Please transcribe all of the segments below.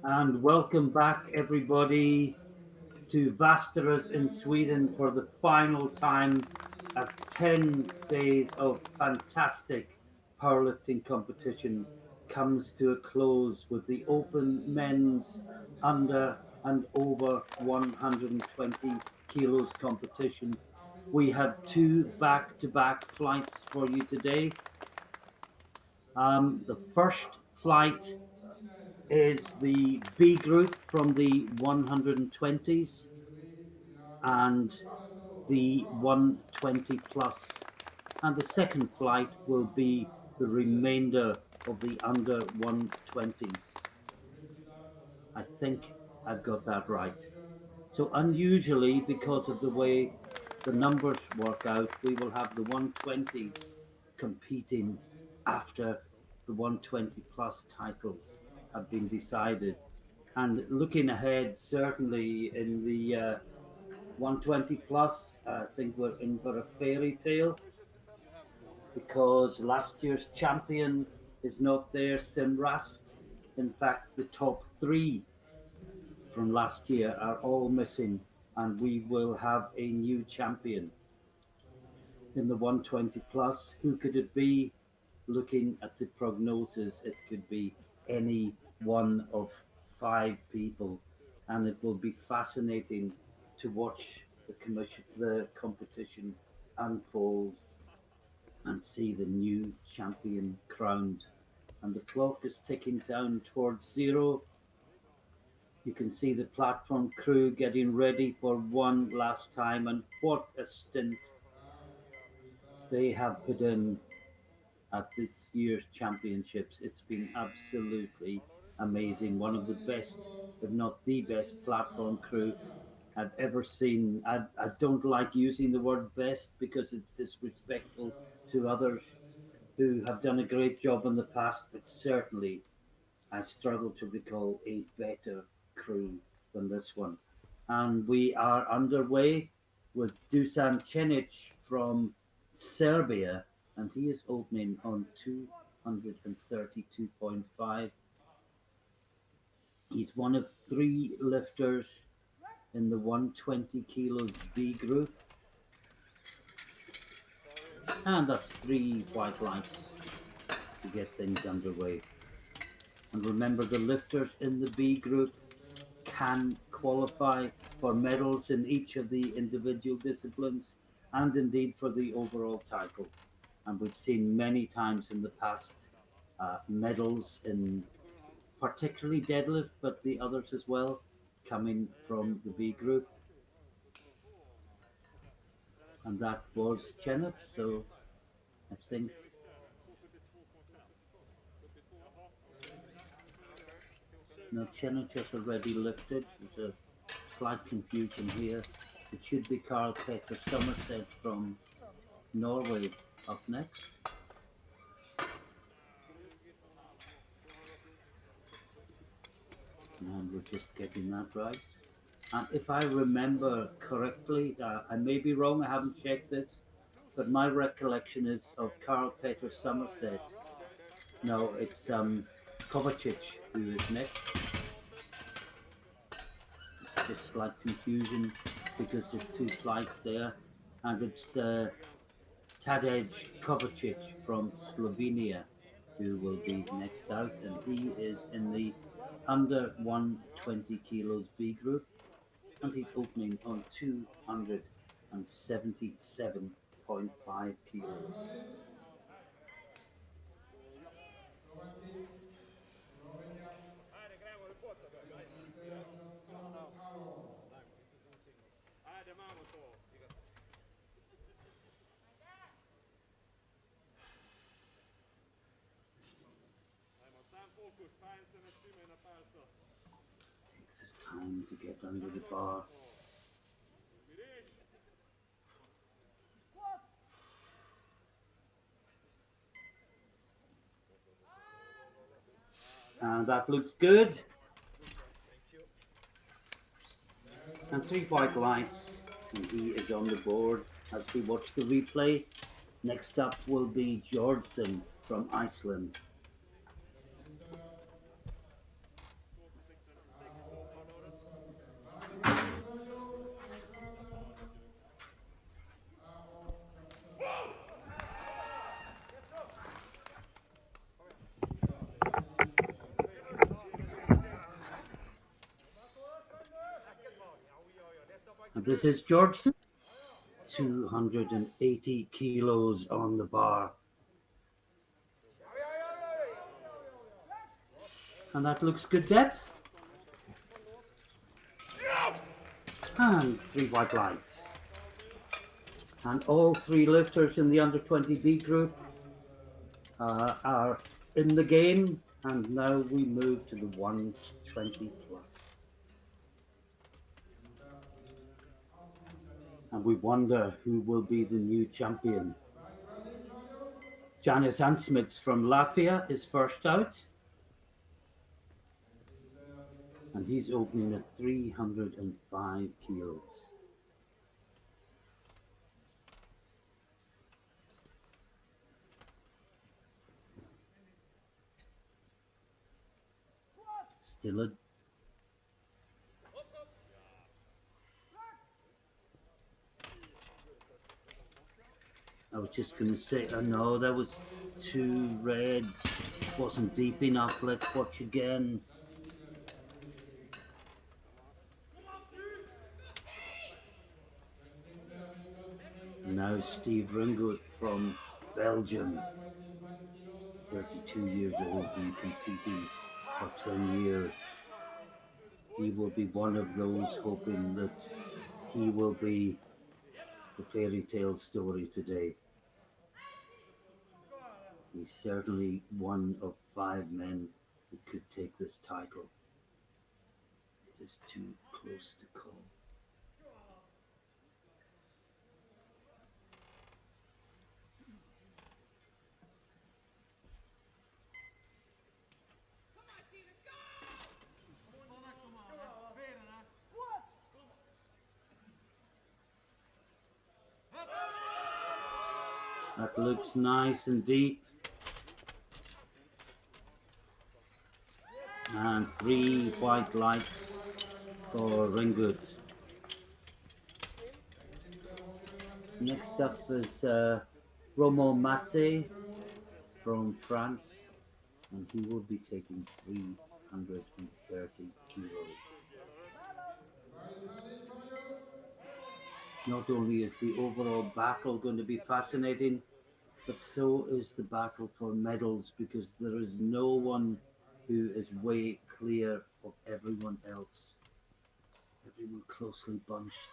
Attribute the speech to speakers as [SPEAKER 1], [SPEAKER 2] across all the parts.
[SPEAKER 1] And welcome back, everybody, to Vasteras in Sweden for the final time as 10 days of fantastic powerlifting competition comes to a close with the open men's under and over 120 kilos competition. We have two back-to-back flights for you today. The first flight is the B group from the 120s and the 120 plus. And the second flight will be the remainder of the under 120s. I think I've got that right. So unusually, because of the way the numbers work out, we will have the 120s competing after the 120 plus titles have been decided. And looking ahead, certainly in the 120 plus, I think we're in for a fairy tale because last year's champion is not there, Simrast. In fact, the top three from last year are all missing, and we will have a new champion in the 120 plus. Who could it be? Looking at the prognosis, it could be any one of five people, and it will be fascinating to watch the competition unfold and see the new champion crowned. And the clock is ticking down towards zero. You can see the platform crew getting ready for one last time, and what a stint they have put in at this year's championships. It's been absolutely amazing. One of the best, if not the best, platform crew I've ever seen. I don't like using the word best because it's disrespectful to others who have done a great job in the past, but certainly I struggle to recall a better crew than this one. And we are underway with Dusan Cenic from Serbia, and he is opening on 232.5. He's one of three lifters in the 120 kilos B group, and that's three white lights to get things underway. And remember, the lifters in the B group can qualify for medals in each of the individual disciplines and indeed for the overall title. And we've seen many times in the past medals in particularly deadlift, but the others as well, coming from the B group. And that was Chenov. So I think no, Chenov has already lifted. There's a slight confusion here. It should be Carl Peter Somerset from Norway up next. And we're just getting that right. And if I remember correctly, I may be wrong, I haven't checked this, but my recollection is of Carl Peter Somerset. No, it's Kovacic who is next. It's just slight confusion because there's two slides there, and it's Tadej Kovacic from Slovenia who will be next out, and he is in the under 120 kilos B group, and he's opening on 277.5 kilos. Takes his time to get under the bar. And that looks good. And three white lights, and he is on the board as we watch the replay. Next up will be Jordson from Iceland. This is Georgeton, 280 kilos on the bar. And that looks good depth. And 3 white lights. And all 3 lifters in the under 20B group are in the game. And now we move to the 120 plus. And we wonder who will be the new champion. Janis Ansmits from Latvia is first out. And he's opening at 305 kilos. Still a I was just going to say, no, that was 2 reds. Wasn't deep enough. Let's watch again. Now Steve Ringoot from Belgium, 32 years old, been competing for 10 years. He will be one of those hoping that he will be the fairy tale story today. He's certainly one of 5 men who could take this title. It is too close to call. That looks nice and deep. And 3 white lights for Ringoot. Next up is Romo Massey from France, and he will be taking 330 kilos. Not only is the overall battle going to be fascinating, but so is the battle for medals, because there is no one who is way clear of everyone else. Everyone closely bunched.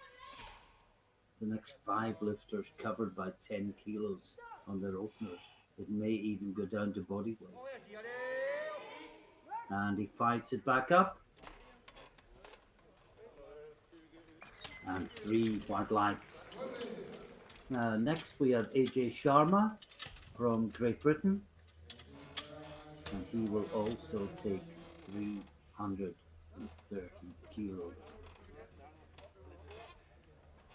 [SPEAKER 1] The next 5 lifters covered by 10 kilos on their openers. It may even go down to body weight. And he fights it back up. And 3 white lights. Next we have AJ Sharma from Great Britain. And he will also take 330 kilos.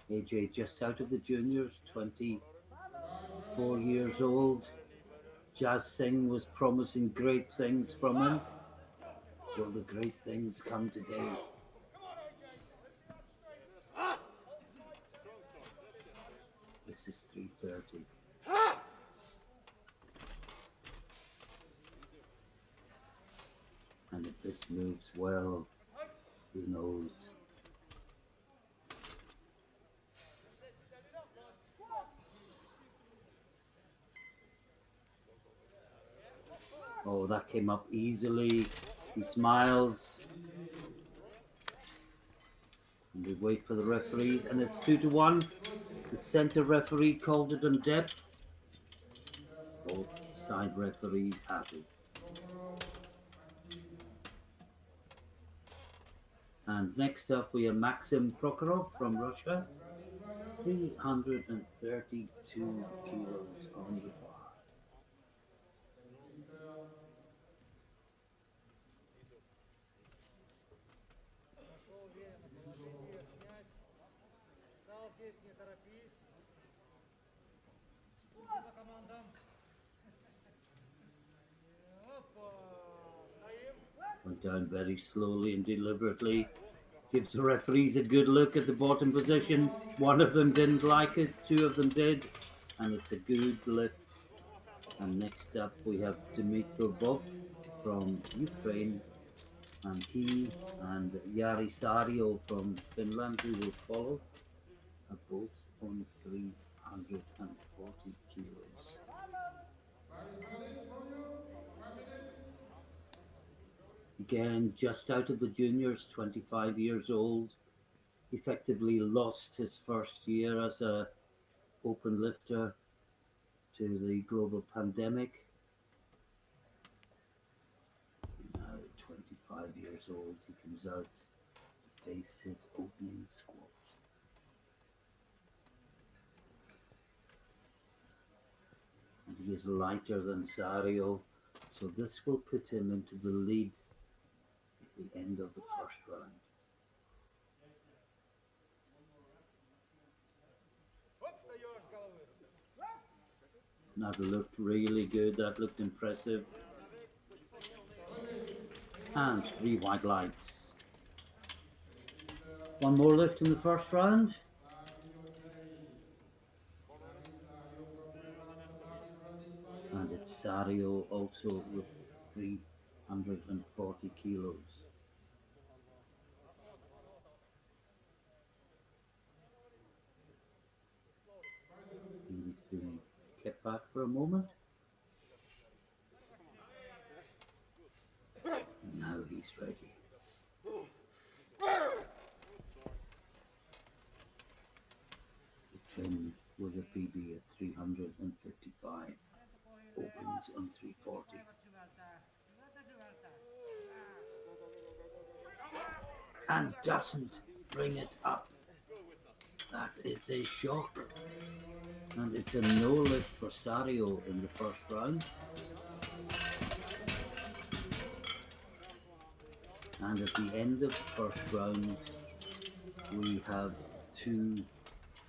[SPEAKER 1] AJ just out of the juniors, 24 years old. Jazz Singh was promising great things from him. Will the great things come today? This is 330. And if this moves well, who knows? Oh, that came up easily. He smiles. And we wait for the referees, and it's 2-1. The center referee called it on depth. Both side referees happy. And next up we have Maxim Crocodile from Russia. 332 kilos on the bar. Went down very slowly and deliberately. Gives the referees a good look at the bottom position. One of them didn't like it, 2 of them did. And it's a good lift. And next up we have Dmitro Bov from Ukraine. And he and Yari Sario from Finland who will follow. are both on 340 kilos. Again, just out of the juniors, 25 years old, effectively lost his first year as a open lifter to the global pandemic. Now 25 years old, he comes out to face his opening squat. And he is lighter than Sario, so this will put him into the lead at the end of the first round. That looked really good, that looked impressive. And 3 white lights. One more lift in the first round. And it's Sario also with 340 kilos. He's been kept back for a moment. And now he's ready. The Finn with a PB at 355. Opens on 340. And doesn't bring it up. That is a shock. And it's a no lift for Sario in the first round. And at the end of the first round, we have 2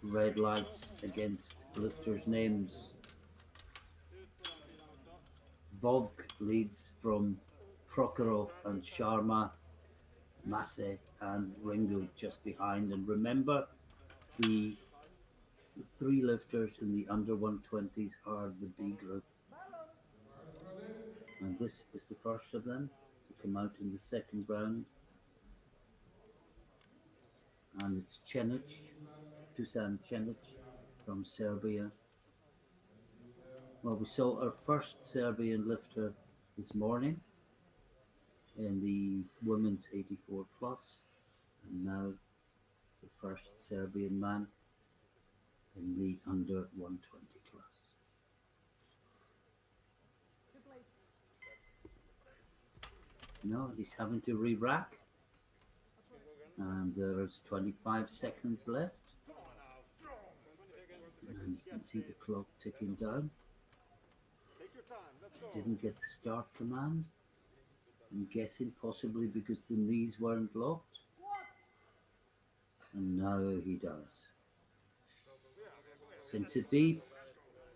[SPEAKER 1] red lights against lifters' names. Vovk leads from Prokhorov and Sharma, Massey and Ringo just behind. And remember, the 3 lifters in the under 120s are the B group. And this is the first of them to come out in the second round. And it's Dusan Cenic from Serbia. Well, we saw our first Serbian lifter this morning in the women's 84 plus, and now the first Serbian man in the under 120 class. No, he's having to re-rack, and there's 25 seconds left, and you can see the clock ticking down. Didn't get the start command. I'm guessing possibly because the knees weren't locked. And now he does. Sinks it deep,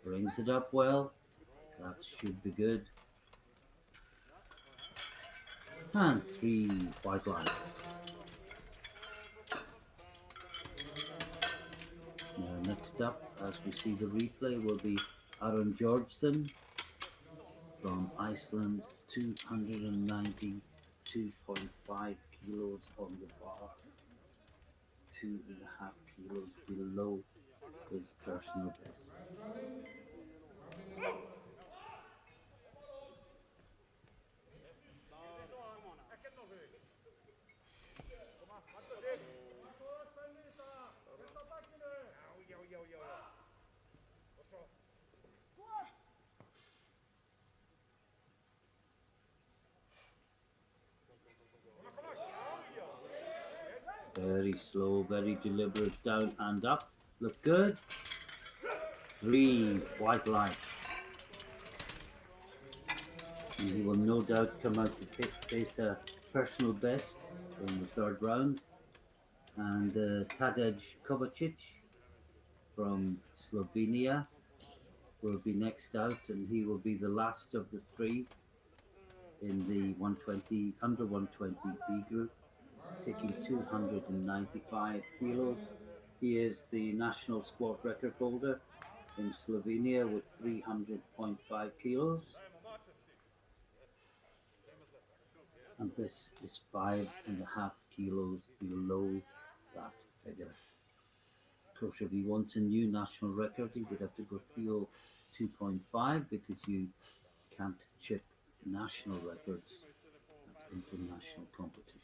[SPEAKER 1] brings it up well. That should be good. And 3 white lights. Now next up, as we see the replay, will be Aaron Georgeson from Iceland, 292.5 kilos on the bar, 2.5 kilos below his personal best. Very slow, very deliberate, down and up. Look good. 3 white lights. And he will no doubt come out to face a personal best in the third round. And Tadej Kovacic from Slovenia will be next out, and he will be the last of the 3 in the 120 under 120 B group, taking 295 kilos. He is the national squat record holder in Slovenia with 300.5 kilos. And this is 5.5 kilos below that figure. Of course, if he wants a new national record, he would have to go 302.5 because you can't chip national records at international competitions.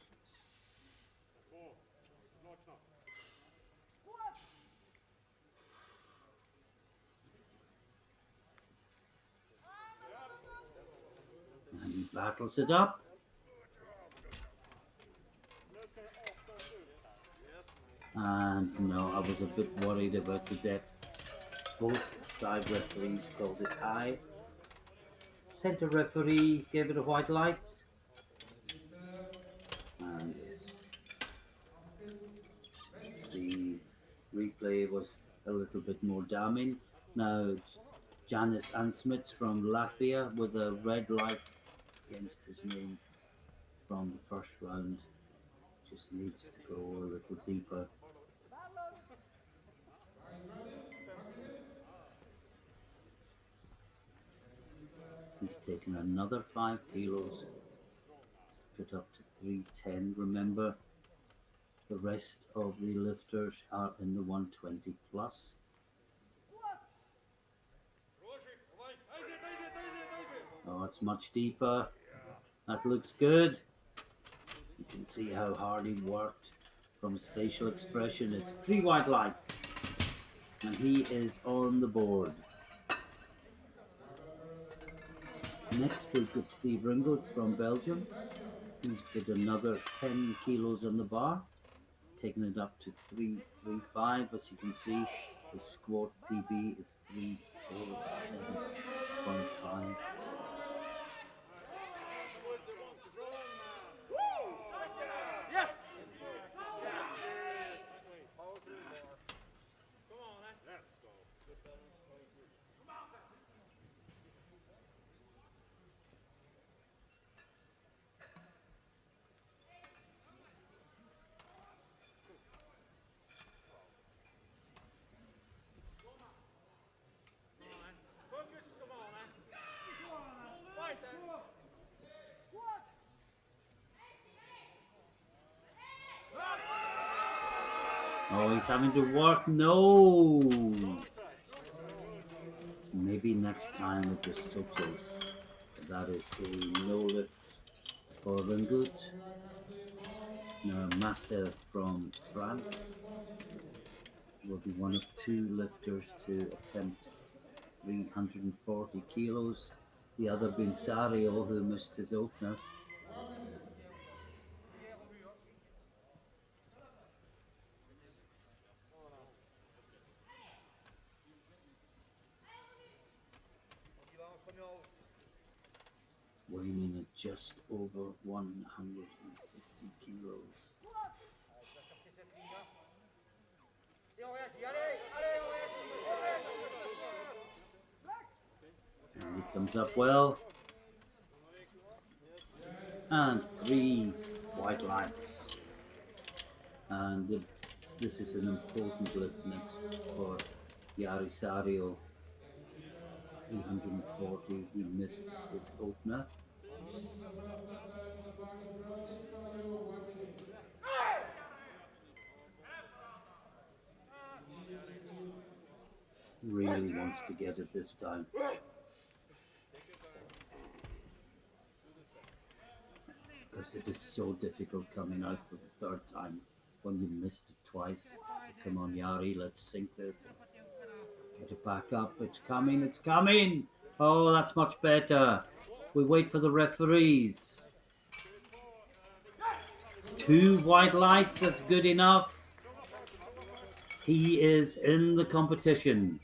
[SPEAKER 1] And he battles it up. And no, I was a bit worried about the depth. Both side referees called it high. Center referee gave it a white light. And the replay was a little bit more damning. Now, Janis Ansmits from Latvia with a red light against his name from the first round. Just needs to go a little deeper. He's taken another 5 kilos, put up to 310. Remember, the rest of the lifters are in the 120 plus. Oh, it's much deeper. That looks good. You can see how hard he worked from his facial expression. It's 3 white lights. And he is on the board. Next we've got Steve Ringgold from Belgium. He's got another 10 kilos on the bar, taking it up to 335. As you can see, the squat PB is 347.5. Oh, he's having to work. No. Maybe next time it was so close. That is a no lift for Ringgold. Now Massey from France will be one of 2 lifters to attempt 340 kilos. The other being Sario, who missed his opener. Weighing in at just over 150 kilos. And he comes up well. And 3 white lights. And this is an important lift next for Jari Sario. 340, he missed his opener. Really wants to get it this time. Because it is so difficult coming out for the 3rd time when you missed it twice. Come on, Jari, let's sink this. Get it back up. It's coming, it's coming. Oh, that's much better. We wait for the referees. 2 white lights, that's good enough. He is in the competition.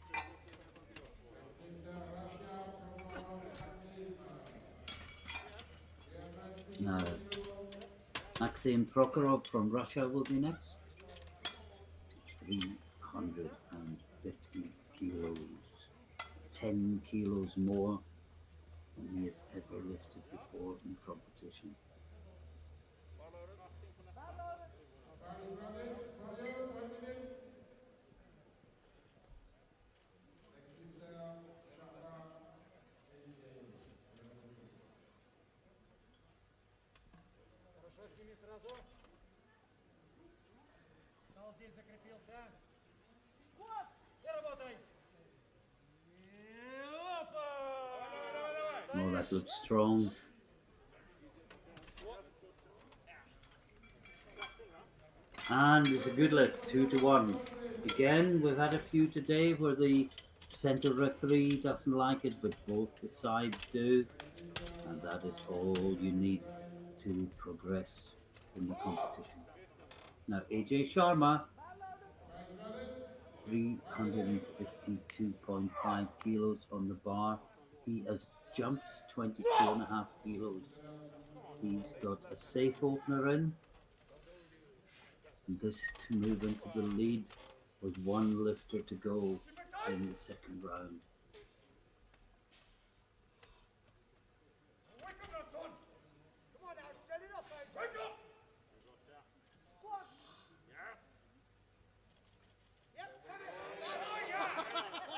[SPEAKER 1] Now, Maxim Crocodile from Russia will be next. 350 kilos. 10 kilos more than he has ever lifted before in competition. that looks strong. And it's a good lift, 2-1. Again, we've had a few today where the center referee doesn't like it, but both the sides do. And that is all you need to progress in the competition. Now, AJ Sharma, 352.5 kilos on the bar. He has jumped 22.5 kilos. He's got a safe opener in. And this is to move into the lead with one lifter to go in the second round.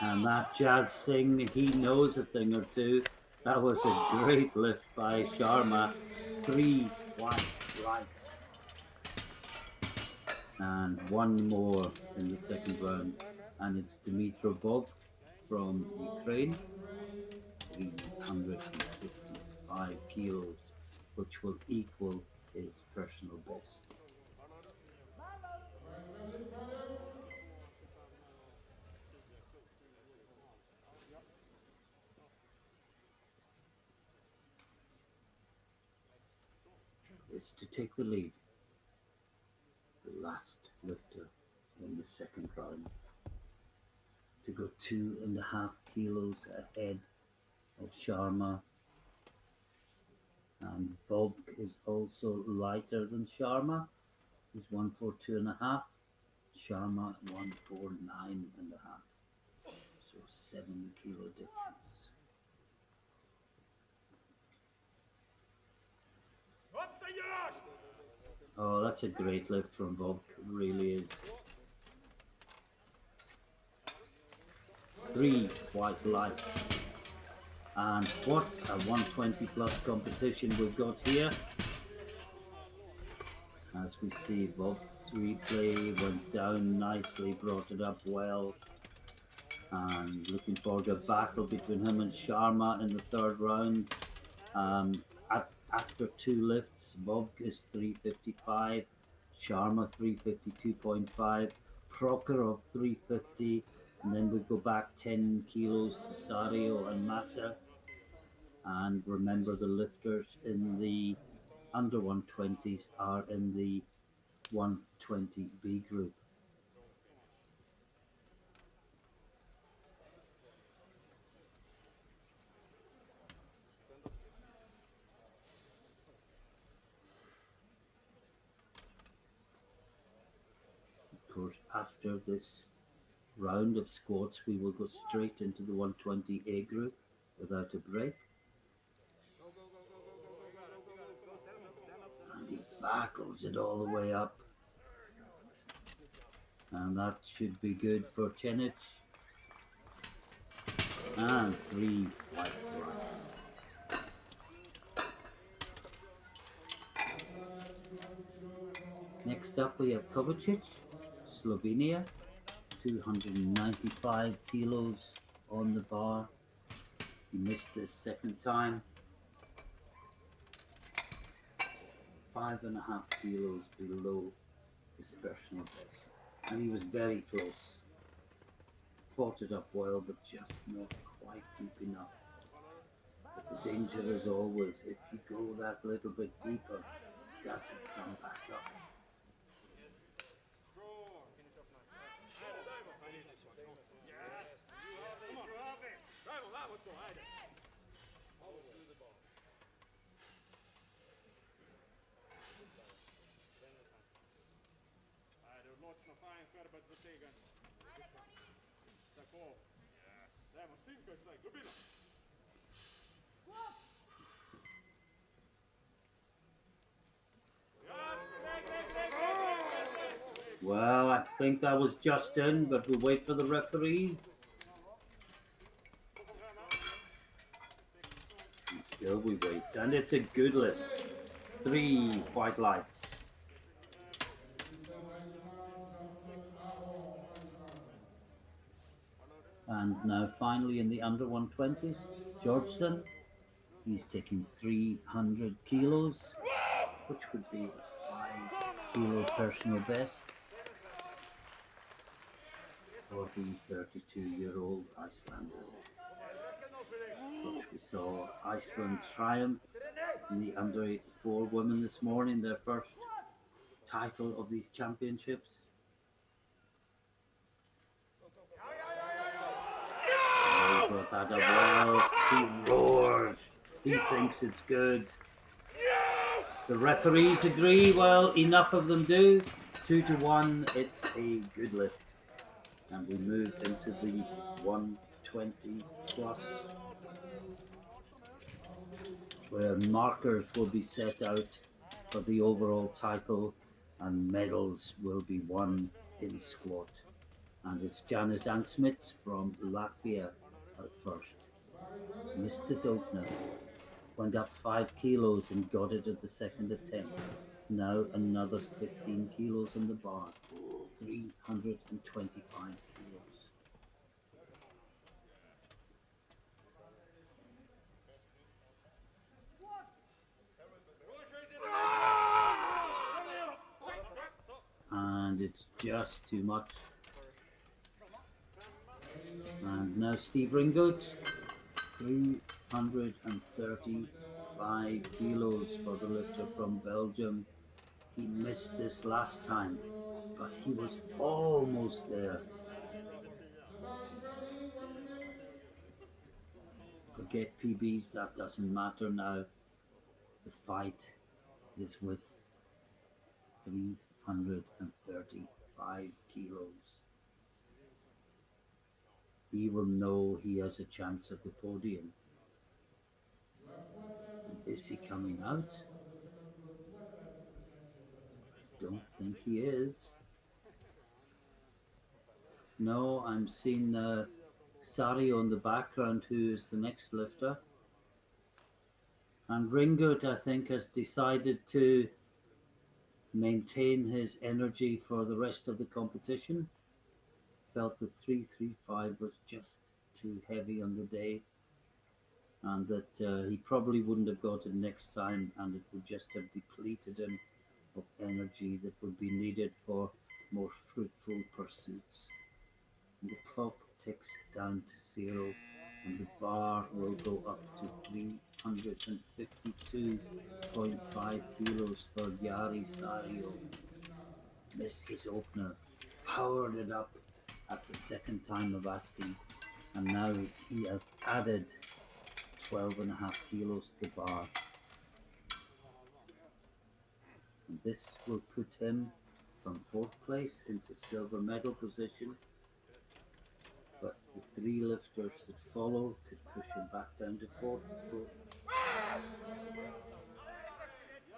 [SPEAKER 1] And that Jazz Singh, he knows a thing or two. That was a great lift by Sharma. 3 white lights. And one more in the second round. And it's Dimitrov from Ukraine. 355 kilos, which will equal his personal best. Is to take the lead, the last lifter in the second round, to go 2.5 kilos ahead of Sharma. And Bob is also lighter than Sharma. He's 142.5. Sharma 149.5. So 7 kilo difference. Oh, that's a great lift from Bob. It really is. 3 white lights. And what a 120 plus competition we've got here. As we see, Bob's replay went down nicely, brought it up well. And looking forward to a battle between him and Sharma in the third round. After 2 lifts, Bob is 355, Sharma 352.5, Prokhorov 350, and then we go back 10 kilos to Sario and Massa. And remember, the lifters in the under 120s are in the 120B group. Of course, after this round of squats, we will go straight into the 120A group without a break. And he backles it all the way up. And that should be good for Hennig. And 3 white lights. Next up we have Kovacic, Slovenia, 295 kilos on the bar. He missed this second time. 5.5 kilos below his personal best. And he was very close. Fought it up well, but just not quite deep enough. But the danger is always, if you go that little bit deeper, does it come back up? Well, I think that was just in, but we'll wait for the referees. And still we wait, and it's a good lift. 3 white lights. And now finally in the under 120s, Georgeson, He's taking 300 kilos, which would be a 5 kilo personal best for the 32-year-old Icelander. Which we saw Iceland triumph in the under 84 women this morning, their first title of these championships. Oh, he brought that up well. He roars. He thinks it's good. The referees agree. Well, enough of them do. 2-1. It's a good lift. And we move into the 120 plus, where markers will be set out for the overall title and medals will be won in squat. And it's Janis Ansmits from Latvia at first. Missed his opener, went up 5 kilos and got it at the second attempt. Now another 15 kilos on the bar, 325 kilos. And it's just too much. And now Steve Ringold, 335 kilos for the lifter from Belgium. He missed this last time, but he was almost there. Forget PBs, that doesn't matter now. The fight is with 335 kilos. He will know he has a chance at the podium. Is he coming out? Don't think he is. No, I'm seeing Sario in the background, who is the next lifter. And Ringold, I think, has decided to maintain his energy for the rest of the competition. Felt that 335 was just too heavy on the day, and that he probably wouldn't have got it next time, and it would just have depleted him of energy that would be needed for more fruitful pursuits. And the clock ticks down to 0, and the bar will go up to 352.5 kilos for Jari Sario. Missed his opener, powered it up at the second time of asking, and now he has added 12.5 kilos to the bar. And this will put him from 4th place into silver medal position, but the 3 lifters that follow could push him back down to 4th.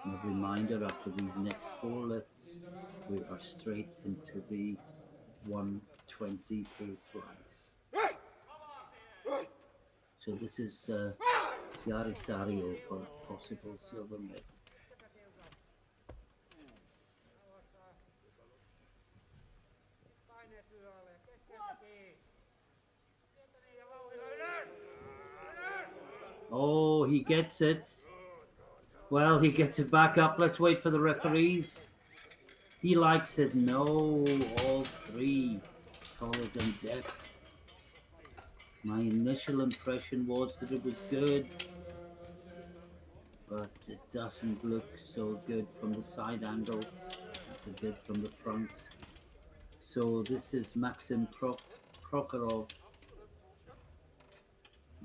[SPEAKER 1] And a reminder, after these next 4 lifts, we are straight into the 120 pay flight. So this is Jari Sario for possible silver medal. Oh, he gets it. Well, he gets it back up. Let's wait for the referees. He likes it. No, all 3. Taller than depth. My initial impression was that it was good, but it doesn't look so good from the side angle. It's a bit from the front. So this is Maxim Crocodile.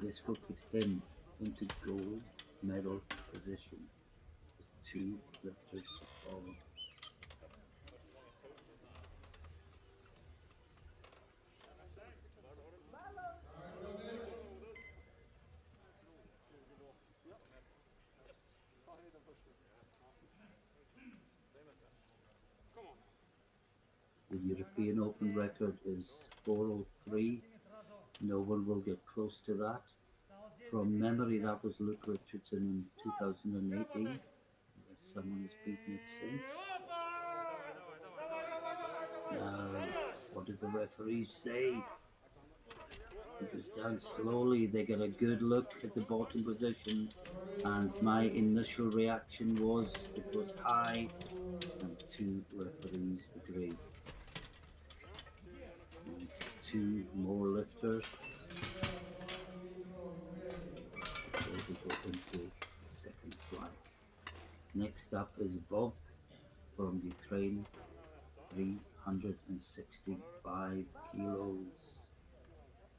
[SPEAKER 1] This will put him into gold medal position with 2 lifters to follow. The European Open record is 4:03. No one will get close to that. From memory, that was Luke Richardson in 2018. Someone has beaten it since. Now, what did the referees say? It goes down slowly. They get a good look at the bottom position, and my initial reaction was it was high, and two referees agree. And two more lifters before we go into the second flight. Next up is Bob from Ukraine, 365 kilos.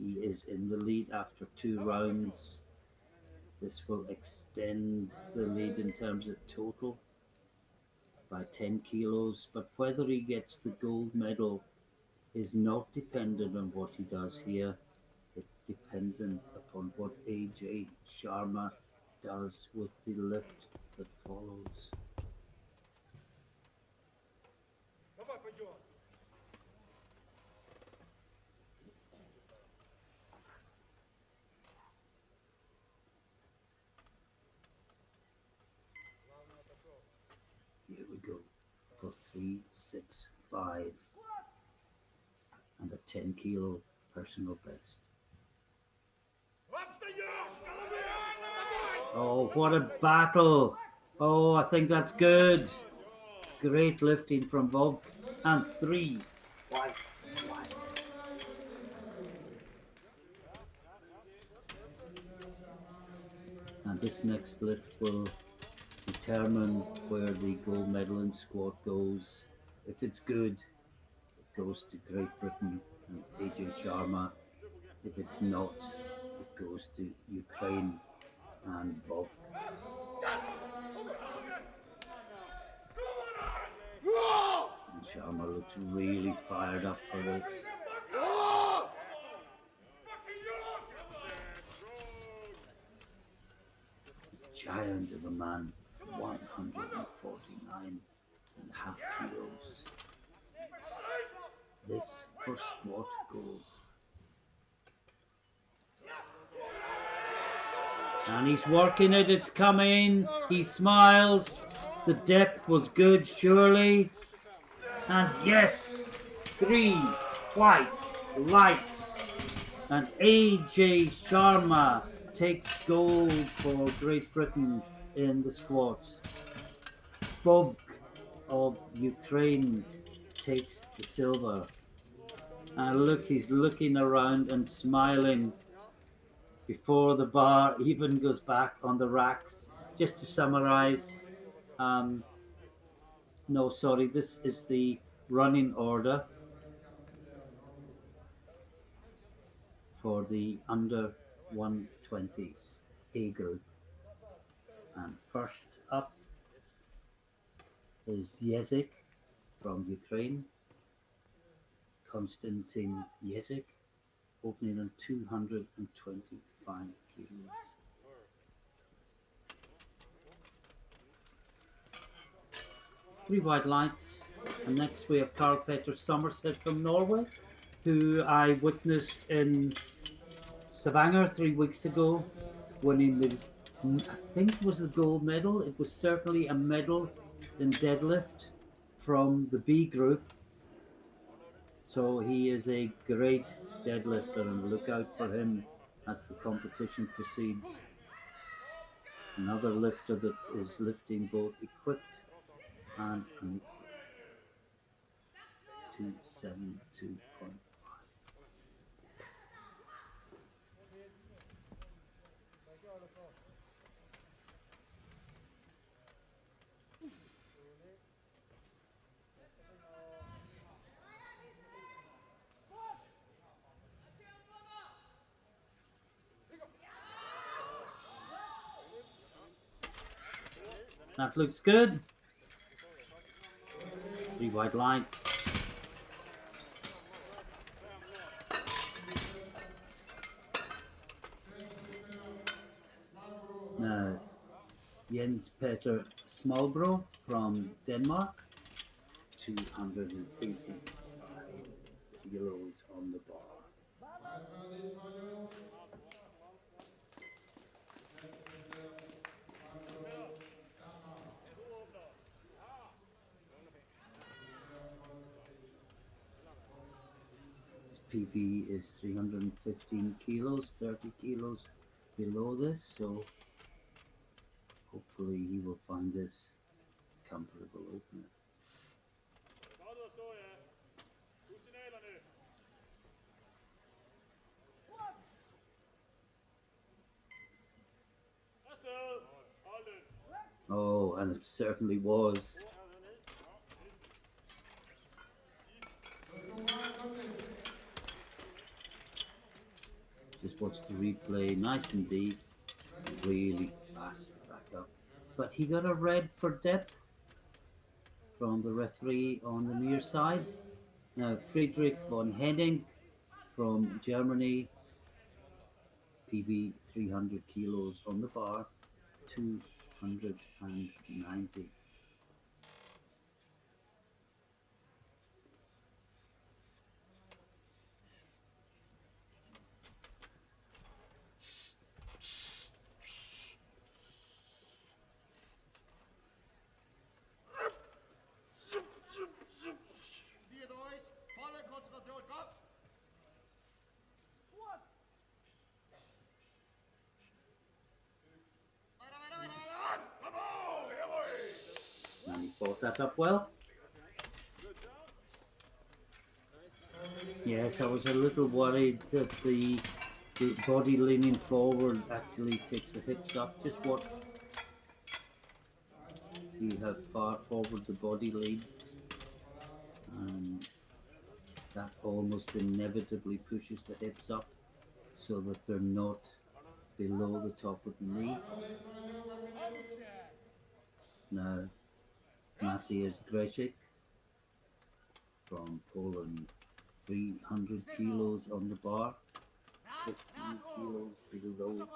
[SPEAKER 1] He is in the lead after 2 rounds. This will extend the lead in terms of total by 10 kilos, but whether he gets the gold medal is not dependent on what he does here. It's dependent upon what AJ Sharma does with the lift that follows. Here we go for 365 and a 10 kilo personal best. Oh, what a battle! Oh, I think that's good. Great lifting from Bob. And 3 whites. And this next lift will determine where the gold medal in squat goes. If it's good, it goes to Great Britain and AJ Sharma. If it's not, it goes to Ukraine and Bob. And Sharma looks really fired up for this. Giant of a man, 149.5 kilos. This for squat gold. And he's working it, it's coming. He smiles. The depth was good, surely. And yes, 3 white lights. And AJ Sharma takes gold for Great Britain in the squats. Bob of Ukraine takes the silver. And look, he's looking around and smiling before the bar even goes back on the racks. Just to summarize, no, sorry, this is the running order for the under 120s A group. And first up is Yezic from Ukraine, Constantine Yezic, opening on 225 kilos. Three white lights, and next we have Carl Peter Somerset from Norway, who I witnessed in Stavanger 3 weeks ago, winning the, I think it was the gold medal. It was certainly a medal in deadlift from the B group. So he is a great deadlifter, and look out for him as the competition proceeds. Another lifter that is lifting both equipped and unequipped. 272.5. That looks good. 3 white lights. Now, Jens Peter Smallbro from Denmark, 285 kilos on the bar. PB is 315 kilos, 30 kilos below this, so hopefully he will find this comfortable opener. Oh, and it certainly was. Just watch the replay, nice and deep, really fast back up. But he got a red for depth from the referee on the near side. Now Friedrich Von Hedding from Germany, PB 300 kilos on the bar, 290. And he fought that up well. Yes, I was a little worried that the body leaning forward actually takes the hips up. Just watch. See how far forward the body leans. And that almost inevitably pushes the hips up so that they're not below the top of the knee. Now, Mateusz Grzesiek from Poland, 300 kilos on the bar, 15 kilos below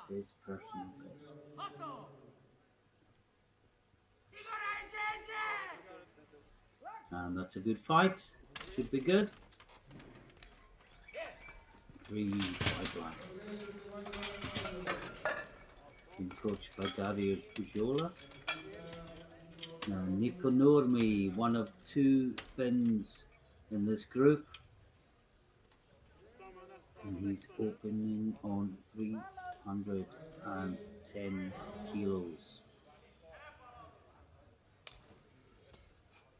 [SPEAKER 1] his personal best. And that's a good fight. Should be good. 3 white lines. Being coached by Dariusz Bujola. Now Nico Nurmi, one of 2 Finns in this group. And he's opening on 310 kilos.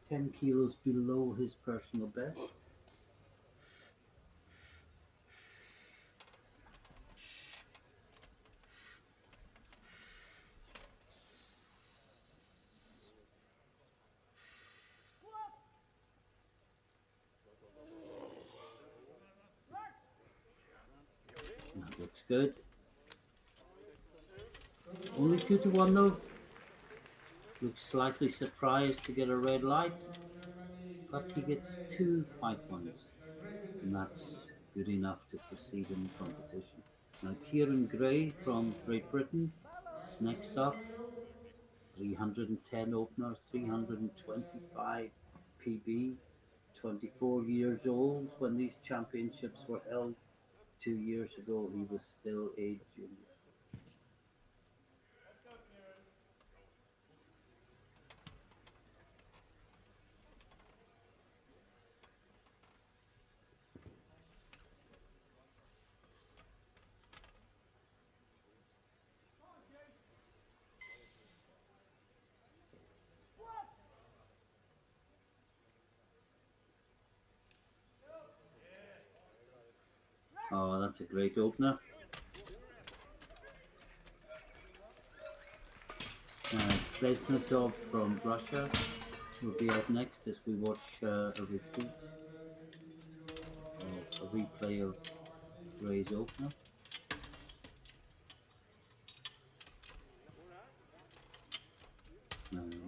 [SPEAKER 1] 10 kilos below his personal best. That looks good. Only 2-1 though. Looks slightly surprised to get a red light, but he gets 2 white ones, and that's good enough to proceed in the competition. Now Kieran Gray from Great Britain is next up. 310 opener, 325 PB, 24 years old when these championships were held. 2 years ago he was still a junior. Oh, that's a great opener. Blesnazov from Russia will be up next as we watch a repeat of a replay of Gray's opener.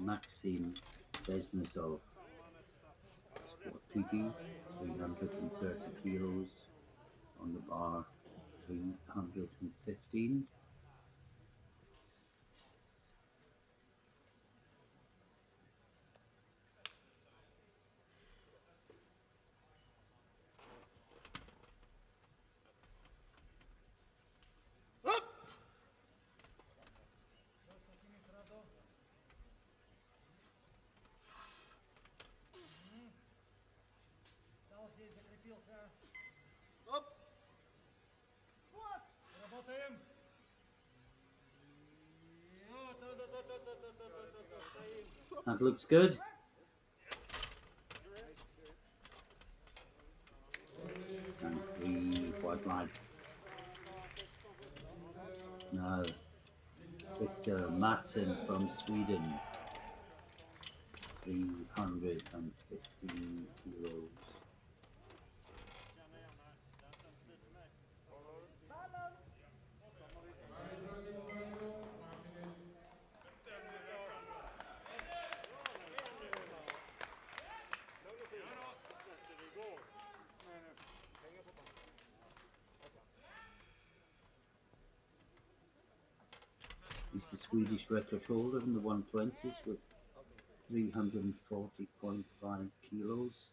[SPEAKER 1] Maxim Blesnazov, sport PB, 330 kilos on the bar, 315. That looks good. And three white lights. Now, Victor Matson from Sweden, 315 kilos. He's the Swedish record holder in the 120s with 340.5 kilos.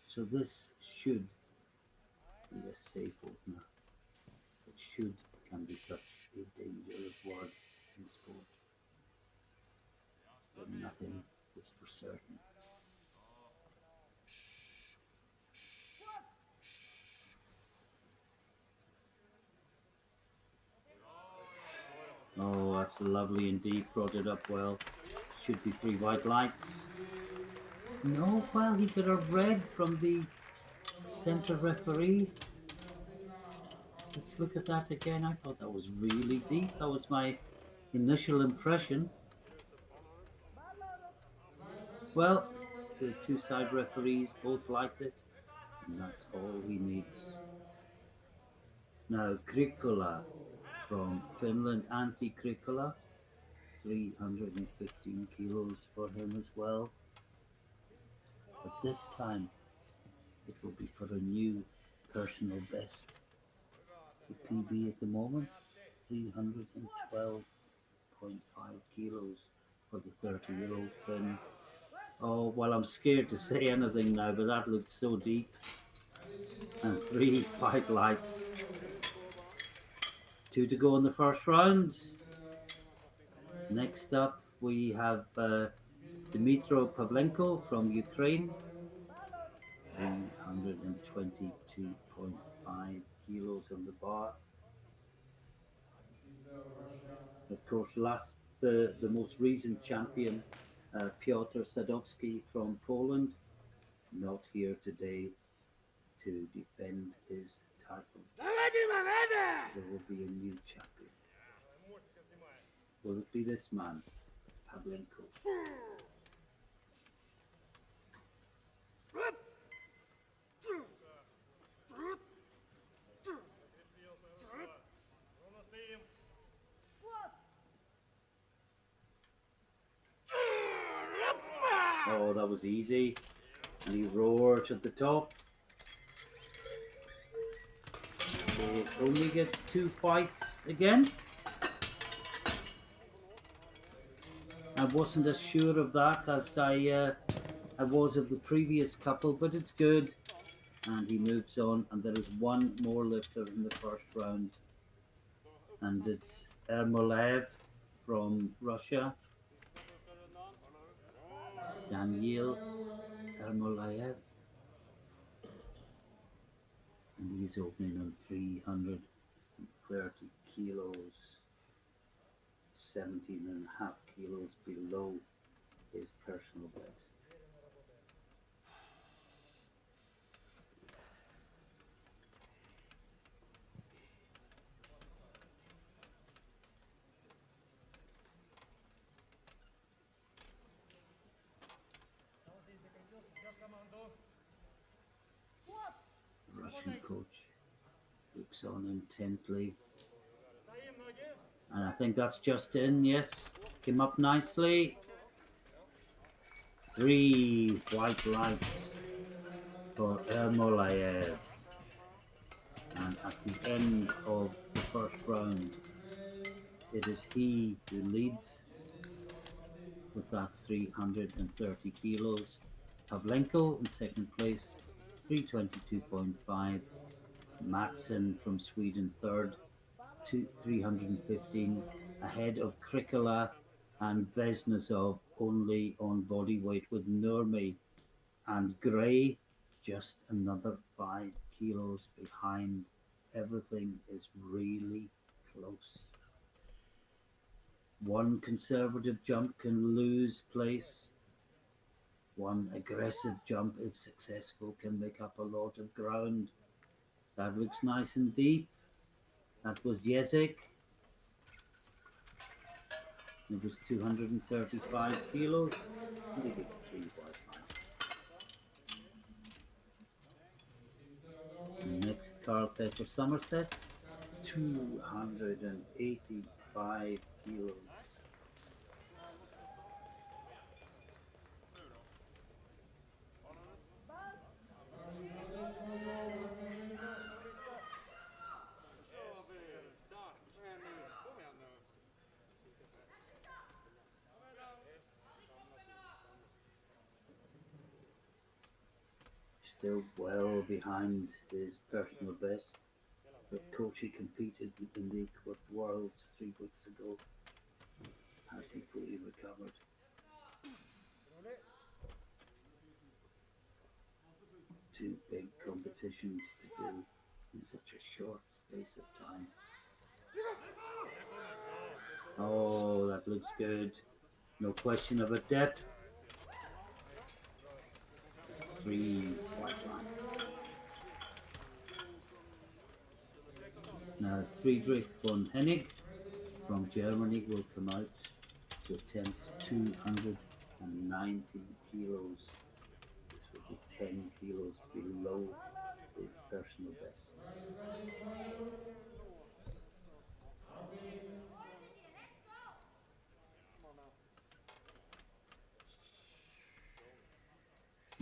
[SPEAKER 1] So this should be a safe opener. It should can be such a dangerous word in sport, but nothing is for certain. Oh, that's lovely indeed. Brought it up well. Should be three white lights. No, well, he got a red from the center referee. Let's look at that again. I thought that was really deep. That was my initial impression. Well, the two side referees both liked it, and that's all he needs. Now, Krikola from Finland, Antti Krikola, 315 kilos for him as well. But this time, it will be for a new personal best. The PB at the moment, 312.5 kilos for the 30-year-old Finn. Oh, well, I'm scared to say anything now, but that looked so deep. And three white lights. Two to go in the first round. Next up, we have Dmytro Pavlenko from Ukraine, 322.5 kilos on the bar. Of course, the most recent champion, Piotr Sadowski from Poland, not here today to defend his title. There will be a new champion. Will it be this man, Pavlenko? Oh, that was easy. And he roared at the top. So it only gets two fights again. I wasn't as sure of that as I was of the previous couple, but it's good. And he moves on, and there is one more lifter in the first round, and it's Ermolev from Russia, Danielle Carmola, and he's opening on 330 kilos, 17 and a half kilos below his personal best. The Russian coach looks on intently, and I think that's just in. Yes, came up nicely. Three white lights for Ermolayev, and at the end of the first round, it is he who leads with that 330 kilos. Pavlenko in second place, 322.5. Matson from Sweden third, 315, ahead of Krikola and Vesnazov only on body weight, with Nurmi and Gray just another 5 kilos behind. Everything is really close. One conservative jump can lose place One aggressive jump, if successful, can make up a lot of ground. That looks nice and deep. That was Yezic. It was 235 kilos, and he gets 3 white lines. The next Carl Pepper Somerset, 285 kilos. Still well behind his personal best, but Kochi competed in the Equip Worlds 3 weeks ago. Has he fully recovered? Two big competitions to do in such a short space of time. Oh, that looks good. No question of a depth. 3 white lines. Now Friedrich Von Hennig from Germany will come out to attempt 290 kilos. This will be 10 kilos below his personal best.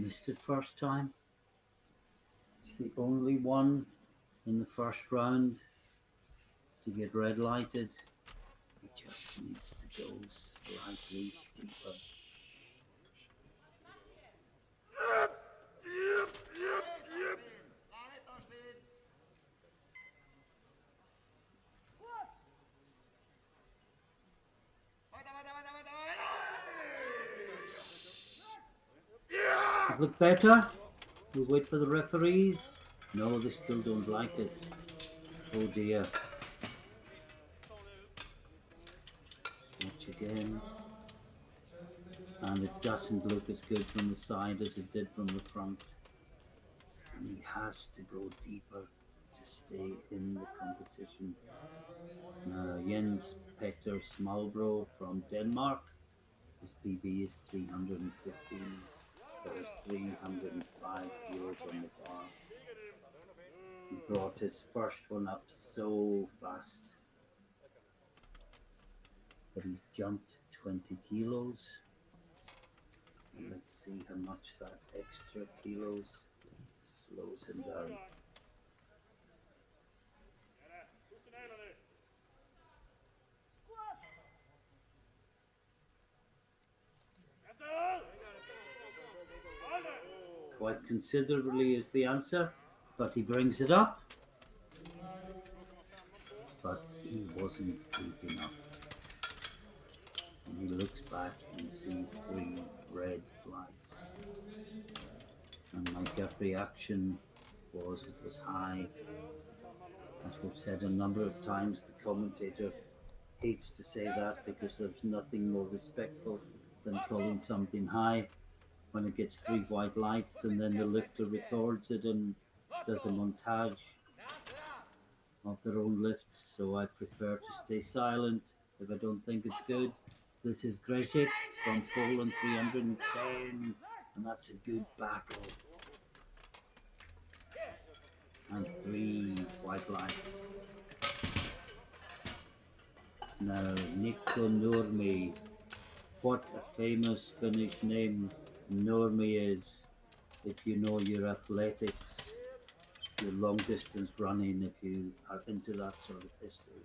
[SPEAKER 1] Missed it first time. It's the only one in the first round to get red lighted. He just needs to go slightly deeper. Look better. We wait for the referees. No, they still don't like it. Oh dear. Watch again. And it doesn't look as good from the side as it did from the front. And he has to go deeper to stay in the competition. Jens Petter Smalbro from Denmark. His PB is 315. There's 305 kilos on the bar. He brought his first one up so fast. But he's jumped 20 kilos. And let's see how much that extra kilos slows him down. Quite considerably is the answer, but he brings it up. But he wasn't deep enough. And he looks back and sees 3 red flags. And my gut reaction was it was high. As we've said a number of times, the commentator hates to say that because there's nothing more respectful than calling something high when it gets 3 white lights, and then the lifter records it and does a montage of their own lifts. So I prefer to stay silent if I don't think it's good. This is Grzesiek from Poland, 310, and that's a good battle. And 3 white lights. Now, Nico Nurmi. What a famous Finnish name Nurmi is. If you know your athletics, your long distance running, if you are into that sort of history.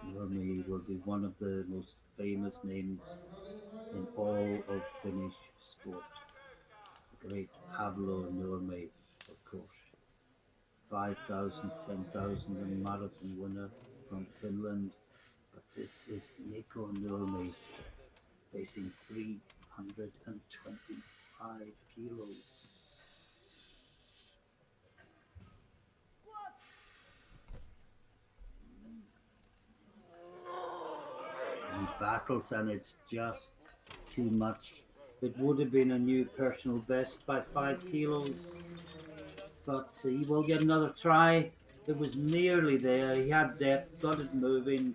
[SPEAKER 1] Nurmi will be one of the most famous names in all of Finnish sport. The great Pablo Nurmi, of course. 5,000, 10,000 and marathon winner from Finland. But this is Nico Nurmi facing 325 kilos. He battles, and it's just too much. It would have been a new personal best by 5 kilos, but he will get another try. It was nearly there. He had depth, got it moving.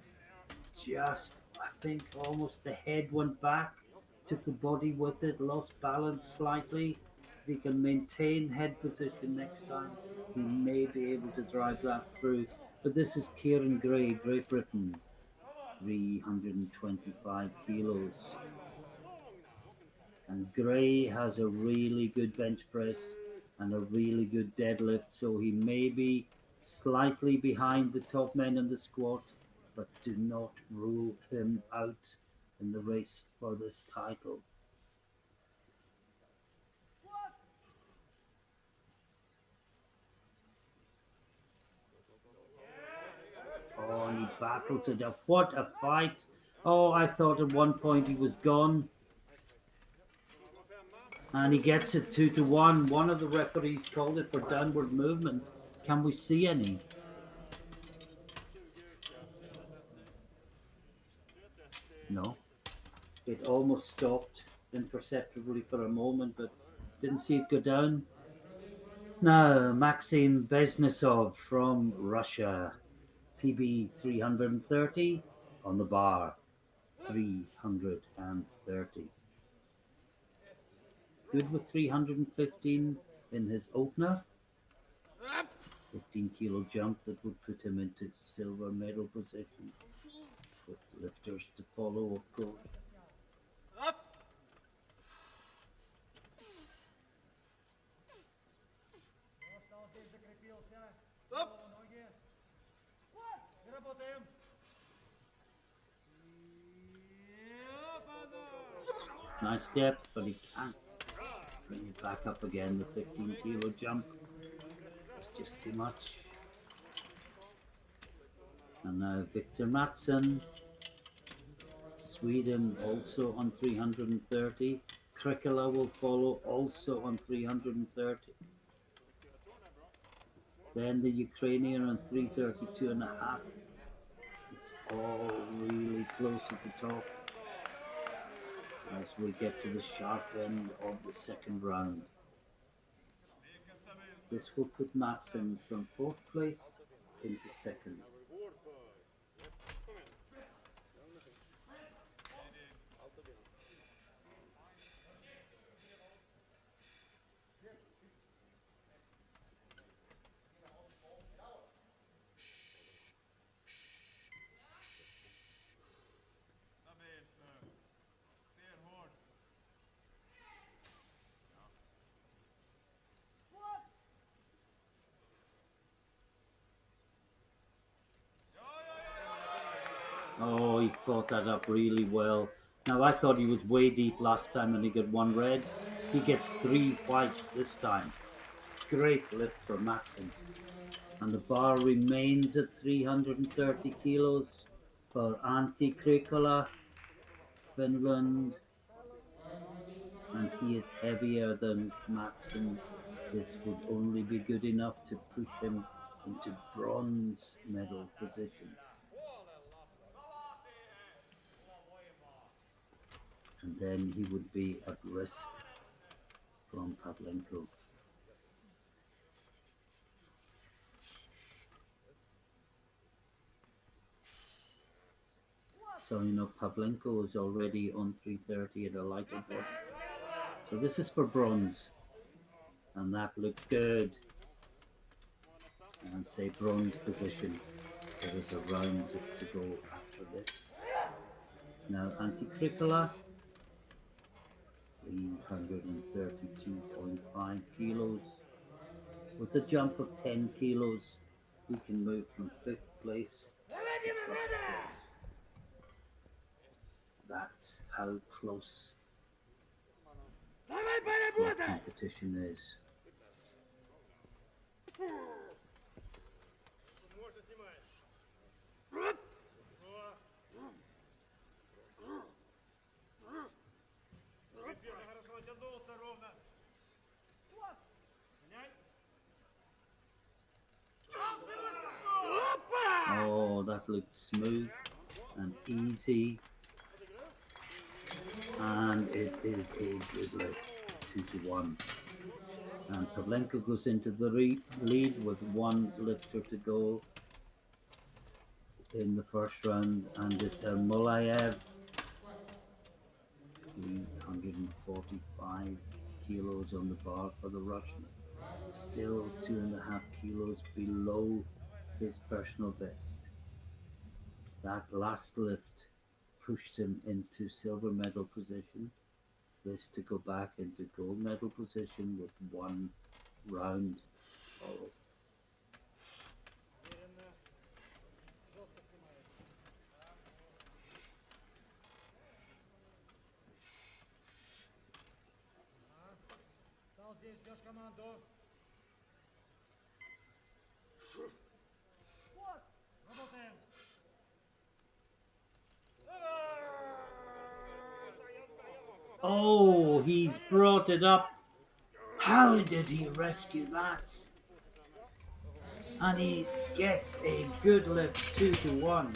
[SPEAKER 1] Just, I think, almost the head went back, took the body with it, lost balance slightly. If he can maintain head position next time, he may be able to drive that through. But this is Kieran Gray, Great Britain, 325 kilos. And Gray has a really good bench press and a really good deadlift, so he may be slightly behind the top men in the squat, but do not rule him out in the race for this title. Oh, and he battles it up. What a fight! Oh, I thought at one point he was gone. And he gets it 2-1. One of the referees called it for downward movement. Can we see any? No. It almost stopped imperceptibly for a moment, but didn't see it go down. Now, Maxim Beznesov from Russia, PB 330 on the bar, 330. Good with 315 in his opener. 15 kilo jump that would put him into silver medal position, with lifters to follow, of course. Nice depth, but he can't bring it back up again. The 15 kilo jump was just too much. And now Victor Matson, Sweden, also on 330. Krikala will follow, also on 330. Then the Ukrainian on 332.5. It's all really close at the top as we get to the sharp end of the second round. This will put Matson from 4th place into 2nd. Oh, he fought that up really well. Now, I thought he was way deep last time and he got 1 red. He gets 3 whites this time. Great lift for Matson. And the bar remains at 330 kilos for Antti Krikola, Finland. And he is heavier than Matson. This would only be good enough to push him into bronze medal position. And then he would be at risk from Pavlenko. So, you know, Pavlenko is already on 330 at a lighter body. So this is for bronze. And that looks good. And say bronze position. There is a round to go after this. Now, Antti Krikola, 332.5 kilos. With a jump of 10 kilos, he can move from 5th place to 1st place. That's how close the competition is. Oh, that looked smooth and easy. and it is a good lift, 2-1. And Pavlenko goes into the lead with one lifter to go in the first round, and it's Molayev, 345 kilos on the bar for the Russian, still 2.5 kilos below his personal best. That last lift pushed him into silver medal position. This to go back into gold medal position with one round to follow. Oh, he's brought it up. How did he rescue that? And he gets a good lift, 2-1.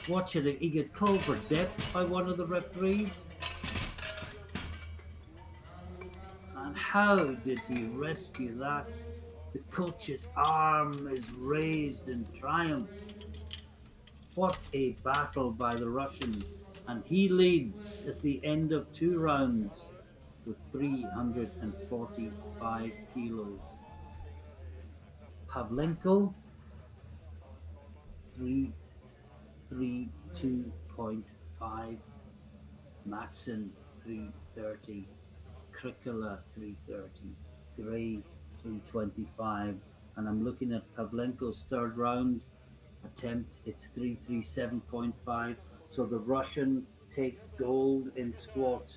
[SPEAKER 1] Watch it, he get called for depth by one of the referees. And how did he rescue that? The coach's arm is raised in triumph. What a battle by the Russian. And he leads at the end of 2 rounds with 345 kilos. Pavlenko, 332.5. Matson, 330. Krikala, 330. Gray, 325. And I'm looking at Pavlenko's third round attempt. It's 337.5. So the Russian takes gold in squat.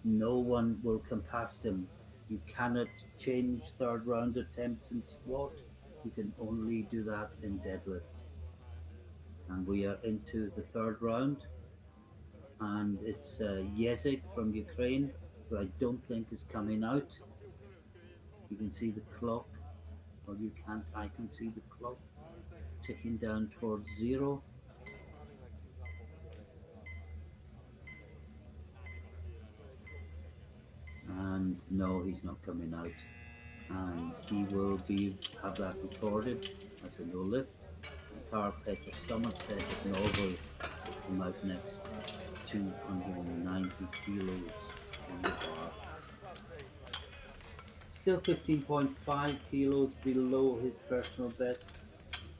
[SPEAKER 1] No one will come past him. You cannot change third round attempts in squat. You can only do that in deadlift. And we are into the third round. And it's Yezic from Ukraine, who I don't think is coming out. You can see the clock, or you can't, I can see the clock ticking down towards 0. And no, he's not coming out. And he will have that recorded as a no lift. And Carl Peter Somerset of Norway will come out next, 290 kilos on the bar. Still 15.5 kilos below his personal best.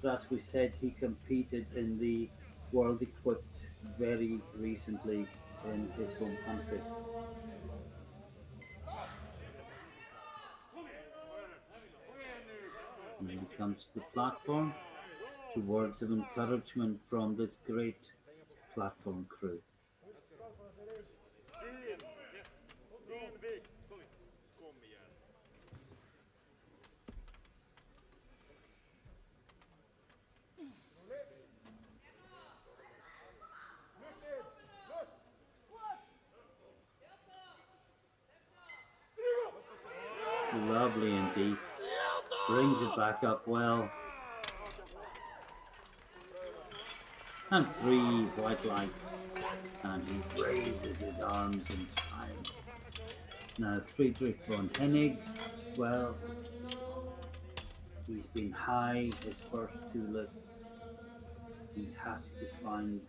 [SPEAKER 1] But as we said, he competed in the World Equipped very recently in his home country. And he comes to the platform to words of encouragement from this great platform crew. Lovely indeed. Brings it back up well. And 3 white lights. And he raises his arms in triumph. Now Friedrich Von Hennig, well, he's been high his first 2 lifts. He has to find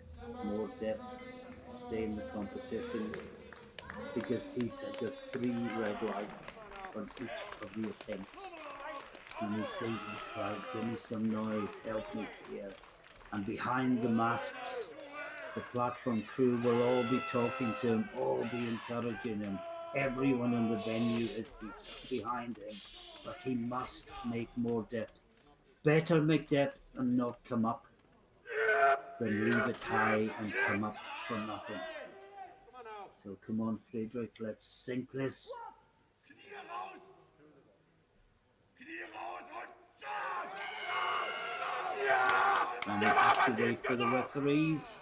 [SPEAKER 1] more depth to stay in the competition, because he's got 3 red lights on each of the attempts. And he's saying to the crowd, give me some noise, help me here. And behind the masks, the platform crew will all be talking to him, all be encouraging him. Everyone in the venue is behind him, but he must make more depth. Better make depth and not come up than leave it high and come up for nothing. So come on, Friedrich, let's sink this. And we have to wait for the referees.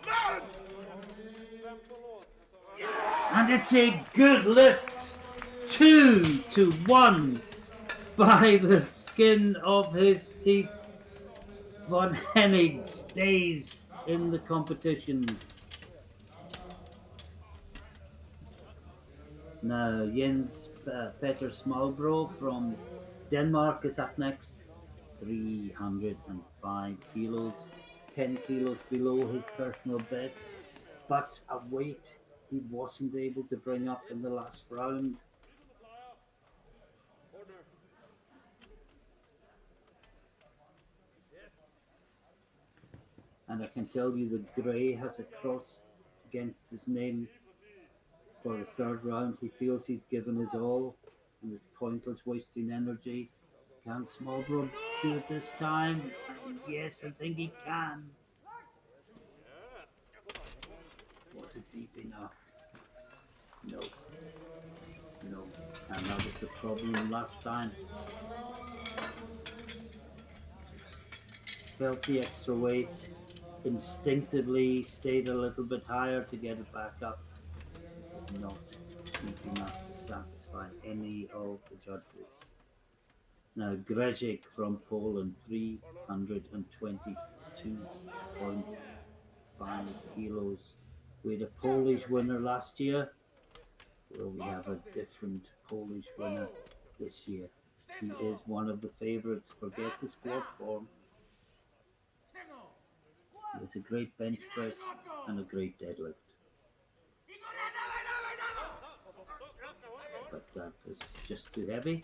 [SPEAKER 1] And it's a good lift. 2-1 by the skin of his teeth. Von Hennig stays in the competition. Now, Jens Petter Smallbro from Denmark is up next. 305 kilos, 10 kilos below his personal best, but a weight he wasn't able to bring up in the last round. And I can tell you that Gray has a cross against his name for the third round. He feels he's given his all and is pointless wasting energy. Can Smallbro do it this time? And yes, I think he can. Was it deep enough? No, no. And that was the problem last time. Felt the extra weight, instinctively stayed a little bit higher to get it back up, but not deep enough to satisfy any of the judges. Now Grezek from Poland, 322.5 kilos. We had a Polish winner last year. Will we have a different Polish winner this year? He is one of the favourites. Forget the squat form. He has a great bench press and a great deadlift. But that was just too heavy.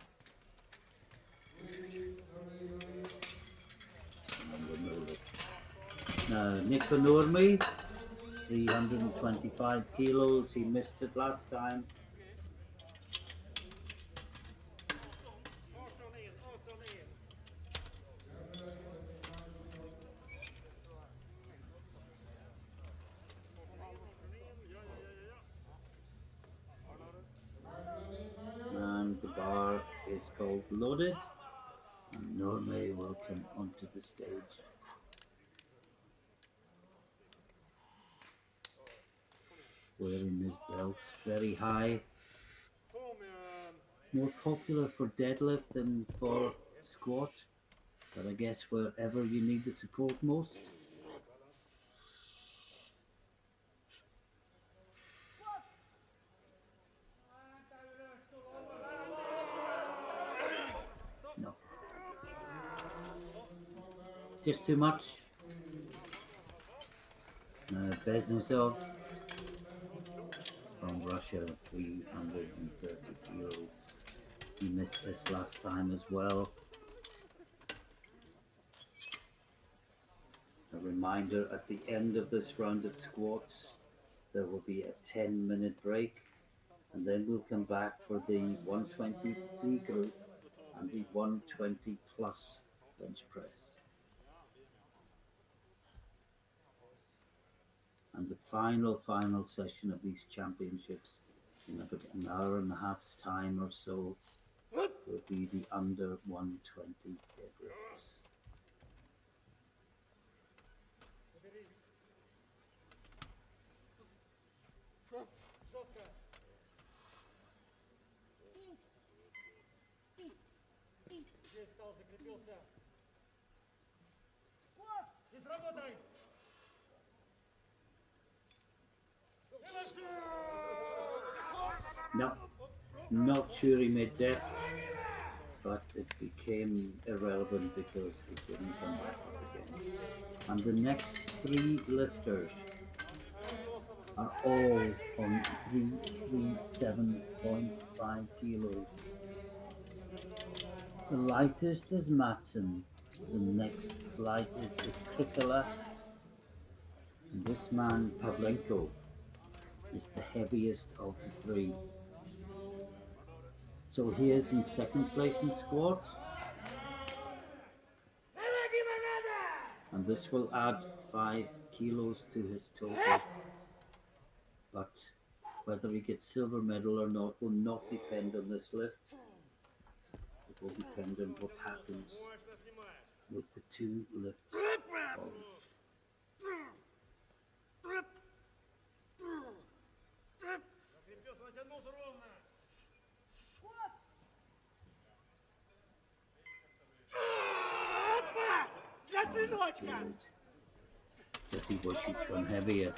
[SPEAKER 1] And remove it. Now, Nico Nurmi, 325 kilos. He missed it last time. And the bar is called Loaded. And Nurmi will come onto the stage. Wearing his belt very high. More popular for deadlift than for squat, but I guess wherever you need the support most. No. Just too much. Beznazov from Russia, 330 kilos. He missed this last time as well. A reminder, at the end of this round of squats, there will be a 10-minute break, and then we'll come back for the 120 B group and the 120 plus bench press. And the final session of these championships in about an hour and a half's time or so will be the under 120 deadlifts. No, not sure he made depth, but it became irrelevant because he couldn't come back up again. And the next three lifters are all on 337.5 kilos. The lightest is Matson, the next lightest is Krikala, and this man, Pavlenko, is the heaviest of the three. So he is in second place in squat. And this will add 5 kilos to his total. But whether he gets silver medal or not will not depend on this lift. It will depend on what happens with the two lifts forward. Good. Does he wish he's gone heavier?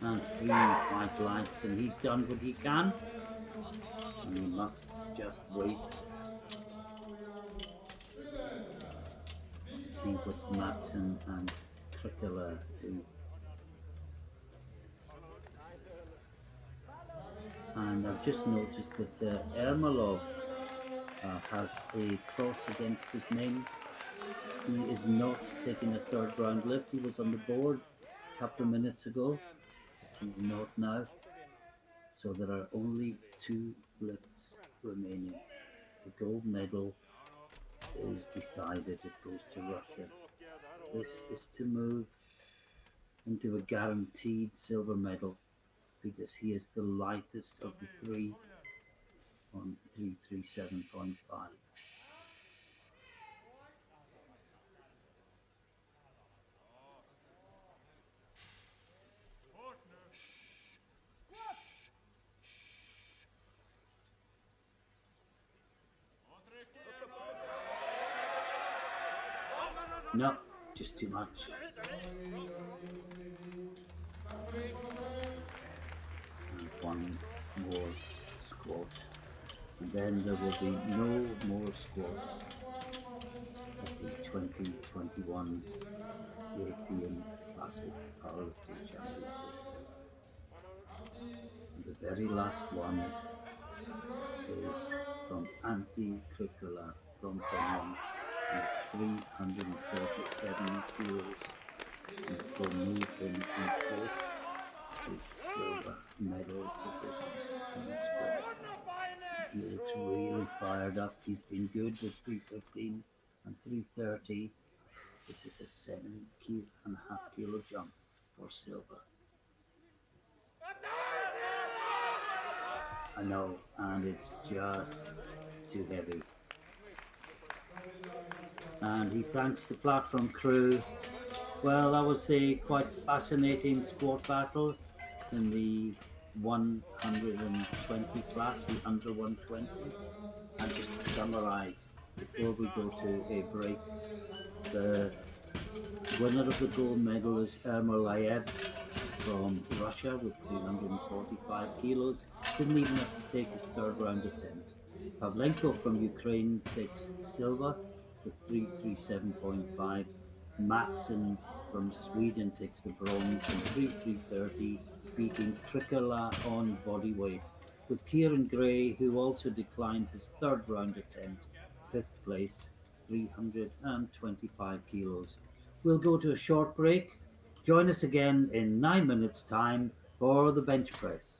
[SPEAKER 1] and three white lights, and he's done what he can, and he must just wait to see what Matson and Krikala do. And I've just noticed that Ermolov has a cross against his name. He is not taking a third round lift. He was on the board a couple of minutes ago. He's not now. So there are only two lifts remaining. The gold medal is decided. It goes to Russia. This is to move into a guaranteed silver medal because he is the lightest of the three on 337.5. No, just too much. And one more squat. And then there will be no more squats at the 2021 European Classic Powerlifting Championships. And the very last one is from Antti Krikala from Finland, and it's 337 kilos, and it will move him in fourth to silver medal position in the squat. He looks really fired up. He's been good with 315 and 330. This is a 7.5 kilo jump for silver. I know, and it's just too heavy. And he thanks the platform crew. Well, that was a quite fascinating squat battle in the 120 class, the under 120s. And just to summarize, before we go to a break, the winner of the gold medal is Ermolayev from Russia with 345 kilos. Didn't even have to take his third round attempt. Pavlenko from Ukraine takes silver with 337.5. Matson from Sweden takes the bronze in 3:30, beating Krikala on body weight, with Kieran Gray, who also declined his third round attempt, fifth place, 325 kilos. We'll go to a short break. Join us again in 9 minutes' time for the bench press.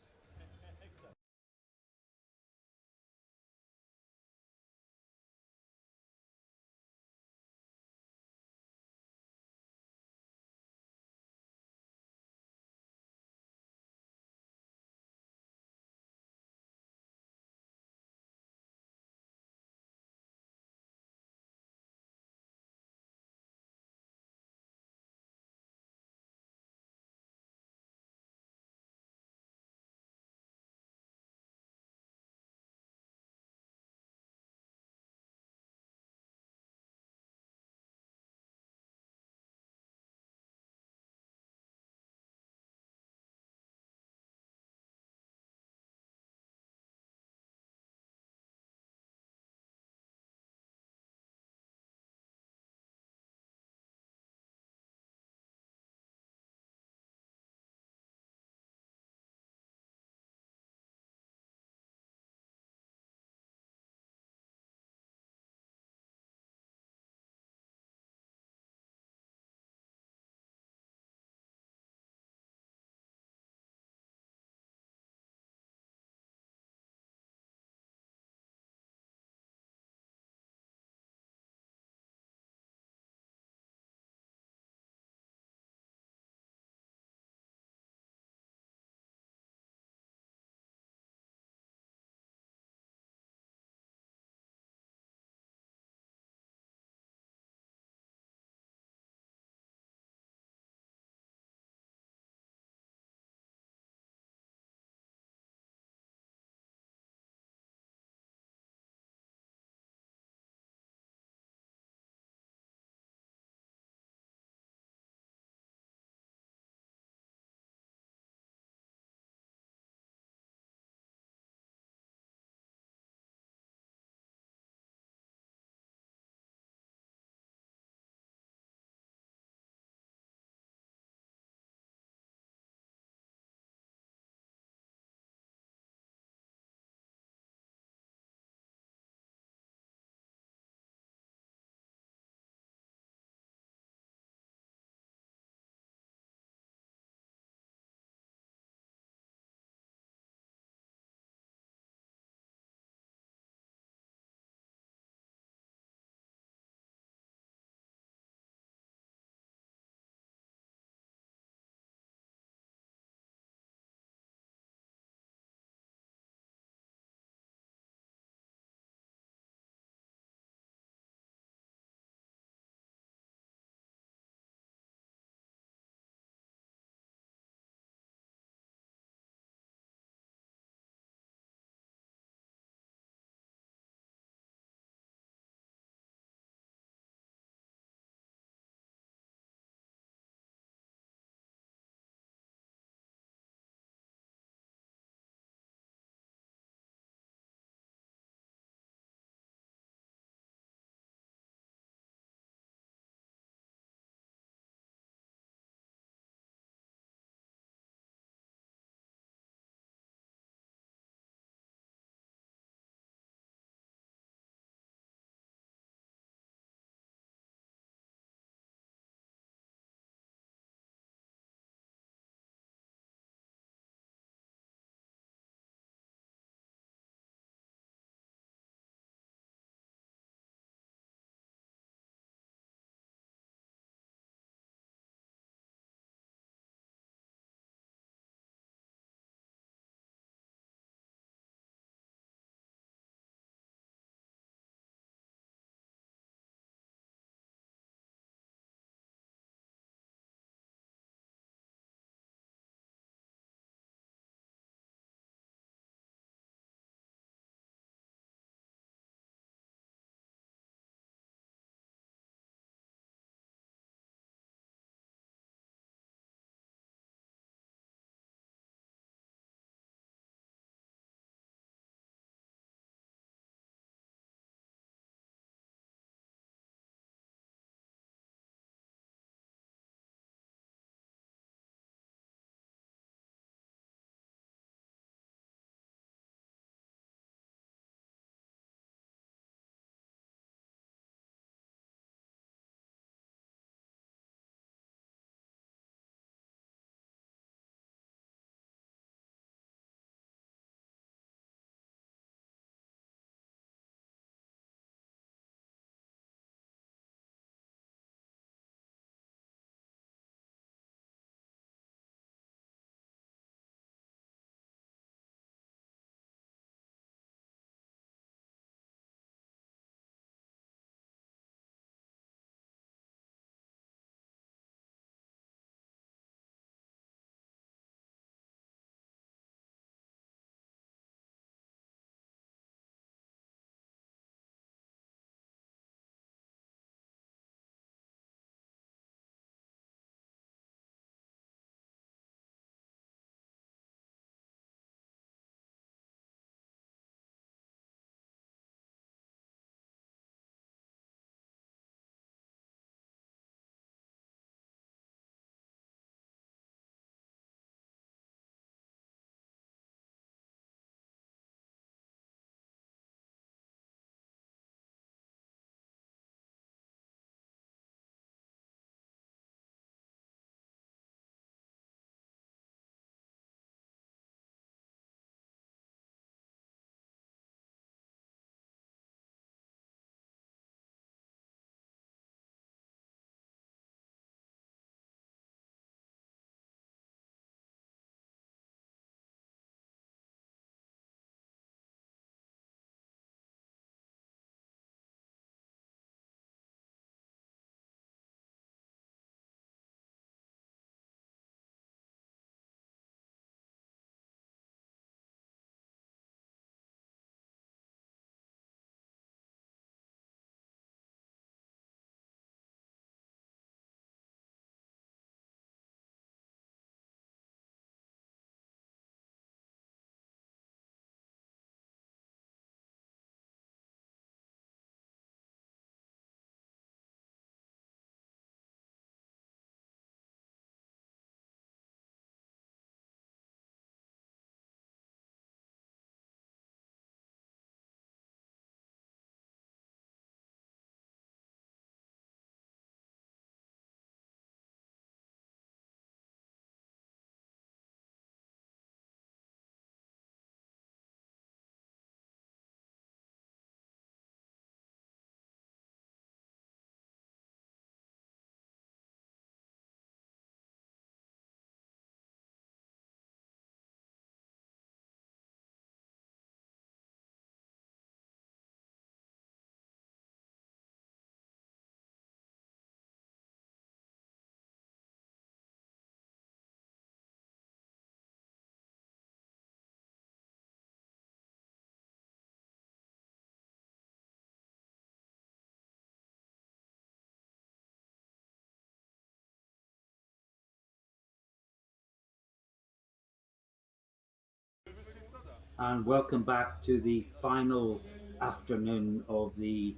[SPEAKER 1] and welcome back to the final afternoon of the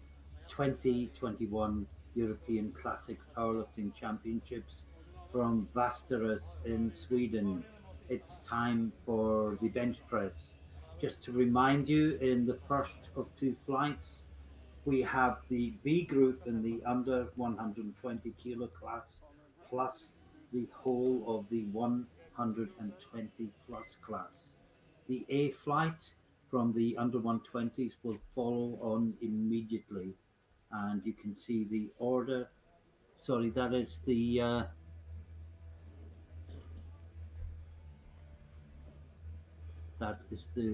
[SPEAKER 1] 2021 European Classic Powerlifting Championships from Västerås in Sweden. It's time for the bench press. Just to remind you, in the first of two flights, we have the B group in the under 120 kilo class, plus the whole of the 120 plus class. The A flight from the under 120s will follow on immediately, and you can see the order. Sorry, that is the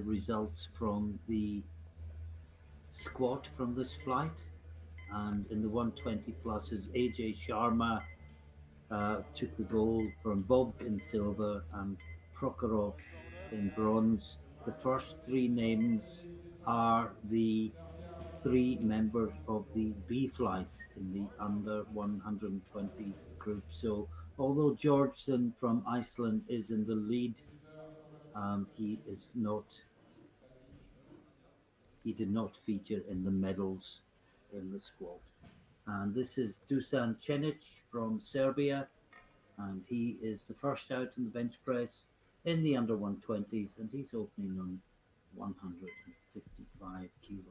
[SPEAKER 1] results from the squat from this flight. And in the 120 plus is AJ Sharma took the gold from Bob in silver and Prokhorov in bronze. The first three names are the three members of the B flight in the under 120 group. So although Georgeson from Iceland is in the lead, he is not. He did not feature in the medals in the squad. And this is Dusan Cenic from Serbia, and he is the first out in the bench press in the under 120s, and he's opening on 155 kilos.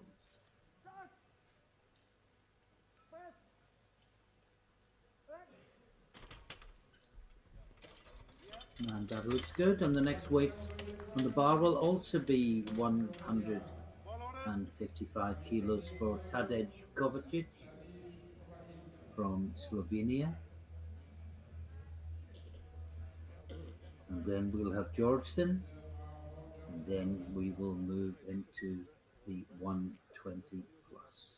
[SPEAKER 1] And that looks good. And the next weight on the bar will also be 155 kilos for Tadej Kovacic from Slovenia. And then we'll have Georgeson, and then we will move into the 120 plus.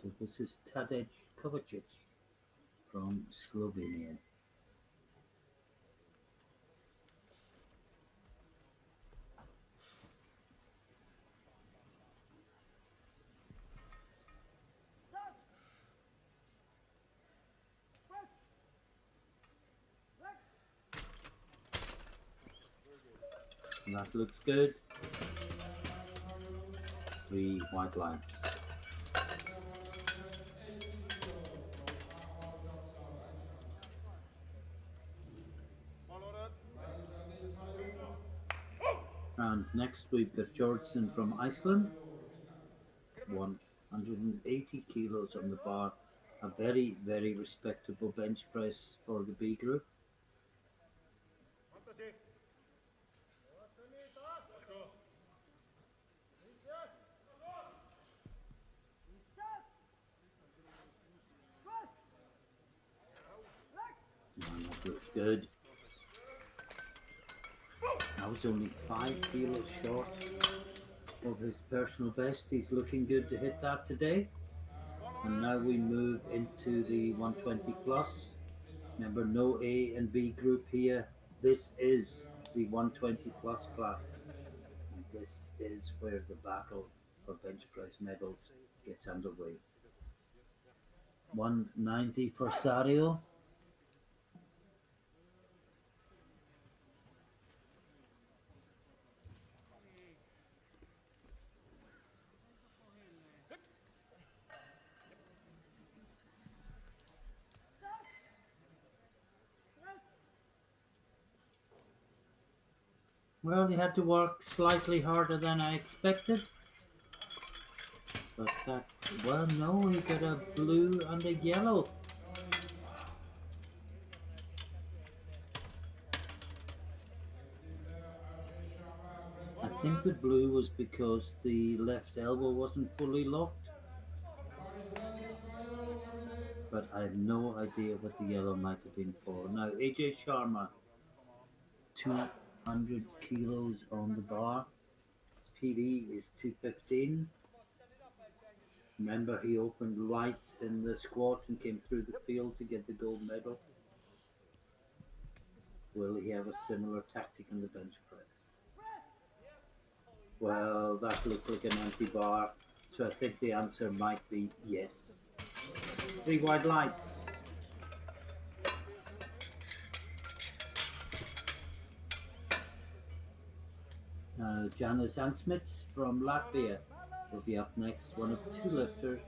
[SPEAKER 1] So this is Tadej Kovacic from Slovenia. And that looks good. 3 white lines. And next we've got Jordson from Iceland, 180 kilos on the bar, a very, very respectable bench press for the B group. And that looks good. I was only 5 kilos short of his personal best. He's looking good to hit that today. And now we move into the 120 plus. Remember, no A and B group here. This is the 120 plus class. And this is where the battle for bench press medals gets underway. 190 for Sario. Well, he had to work slightly harder than I expected. But that, well, no, he got a blue and a yellow. I think the blue was because the left elbow wasn't fully locked. But I have no idea what the yellow might have been for. Now, AJ Sharma, 200 kilos on the bar. His PB is 215. Remember, he opened light in the squat and came through the field to get the gold medal. Will he have a similar tactic in the bench press? Well, that looked like an empty bar, so I think the answer might be yes. Three white lights. Janos Ansmits from Latvia will be up next, one of two lifters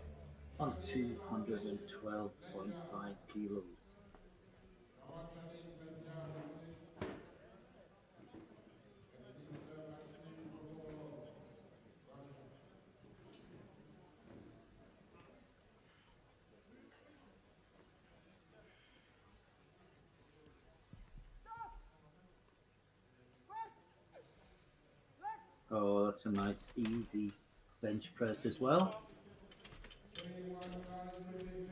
[SPEAKER 1] on 212.5 kilos.
[SPEAKER 2] Our training center fitness is Mr. Maxim Crocodile, Russia.
[SPEAKER 1] Oh, that's a nice, easy bench press as well.
[SPEAKER 2] 21 guys ready for you.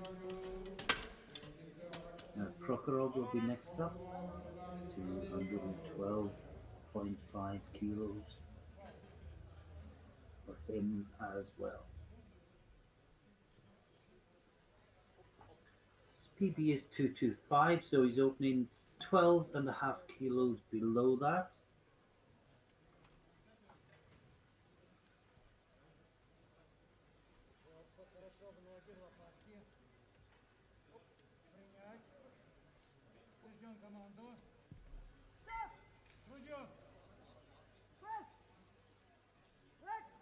[SPEAKER 2] Center Maxim
[SPEAKER 1] Crocodile will be next up,
[SPEAKER 2] Crocodile, Solar is ready for you.
[SPEAKER 1] 212.5 kilos for him as well. His PB is 225, so he's opening 12.5 kilos below that.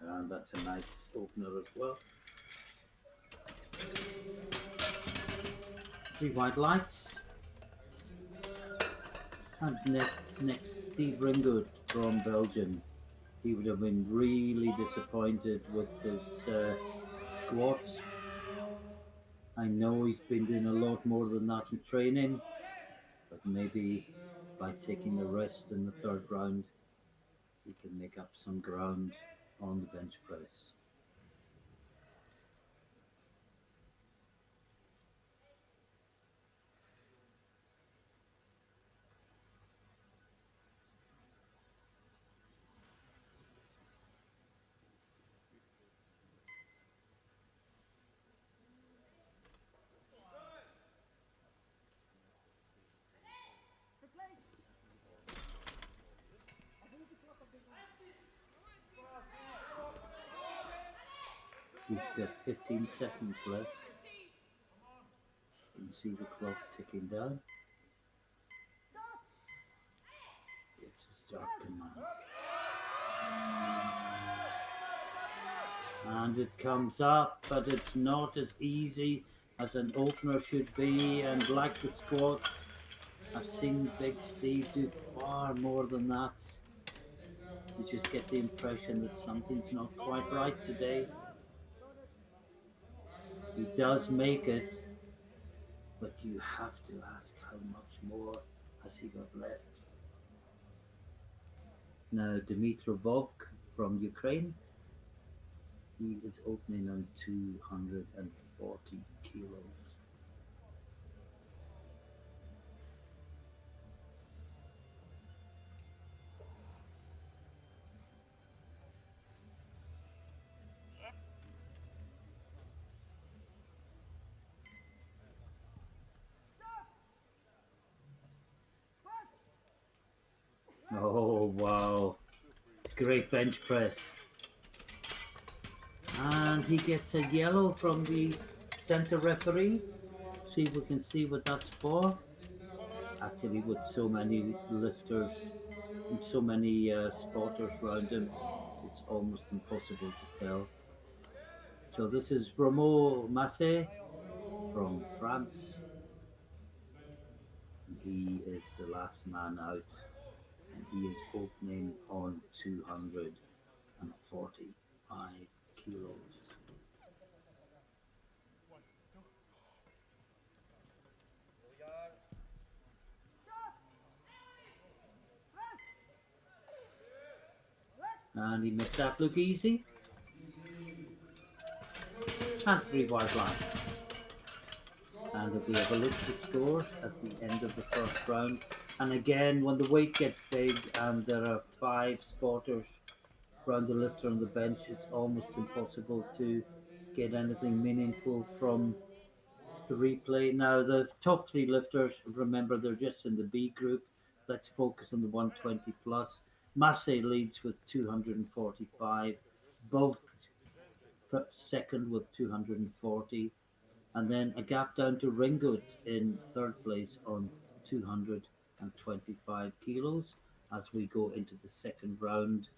[SPEAKER 1] And that's a nice opener as well. Three white lights. And next, Steve Ringgood from Belgium. He would have been really disappointed with his squats. I know he's been doing a lot more than that in training, but maybe by taking a rest in the third round, he can make up some ground on the bench press. He's got 15 seconds left. You can see the clock ticking down. It's the start command. And it comes up, but it's not as easy as an opener should be. And like the squats, I've seen Big Steve do far more than that. You just get the impression that something's not quite right today. He does make it, but you have to ask how much more has he got left. Now, Dmitrovov from Ukraine, he is opening on 240 kilos. Oh, wow. Great bench press. And he gets a yellow from the center referee. See if we can see what that's for. Actually, with so many lifters and so many spotters around him, it's almost impossible to tell. So this is Romo Massey from France. He is the last man out, and he is opening on 245 kilos. And he makes that look easy. And three white lines. And if we have a look at the scores at the end of the first round, and again, when the weight gets big and there are five spotters around the lifter on the bench, it's almost impossible to get anything meaningful from the replay. Now, the top three lifters, remember, they're just in the B group. Let's focus on the 120 plus. Massey leads with 245. Bov second with 240. and then a gap down to Ringoot in third place on 225 kilos as we go into the second round.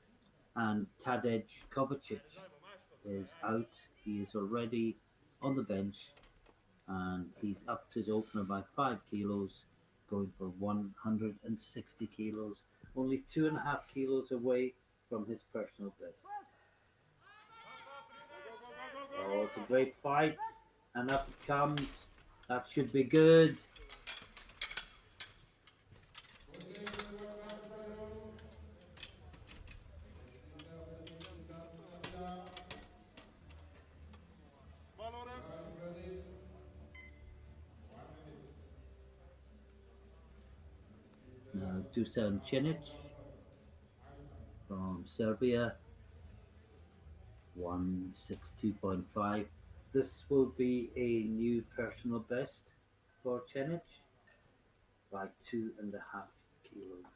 [SPEAKER 1] And Tadej Kovacic is out. He is already on the bench and he's upped his opener by 5 kilos, going for 160 kilos, only 2.5 kilos away from his personal best. Oh, it's a great fight, and up it comes. That should be good.
[SPEAKER 2] Côté droite Mayo. L'extincteur Cédric Savia. Yaris ready. 1 minute.
[SPEAKER 1] Now,
[SPEAKER 2] L'extincteur
[SPEAKER 1] Dusan Cinic
[SPEAKER 2] Jordson. Iceland.
[SPEAKER 1] from Serbia, 162.5. This will be a new personal best for Cinic by 2.5 kilos.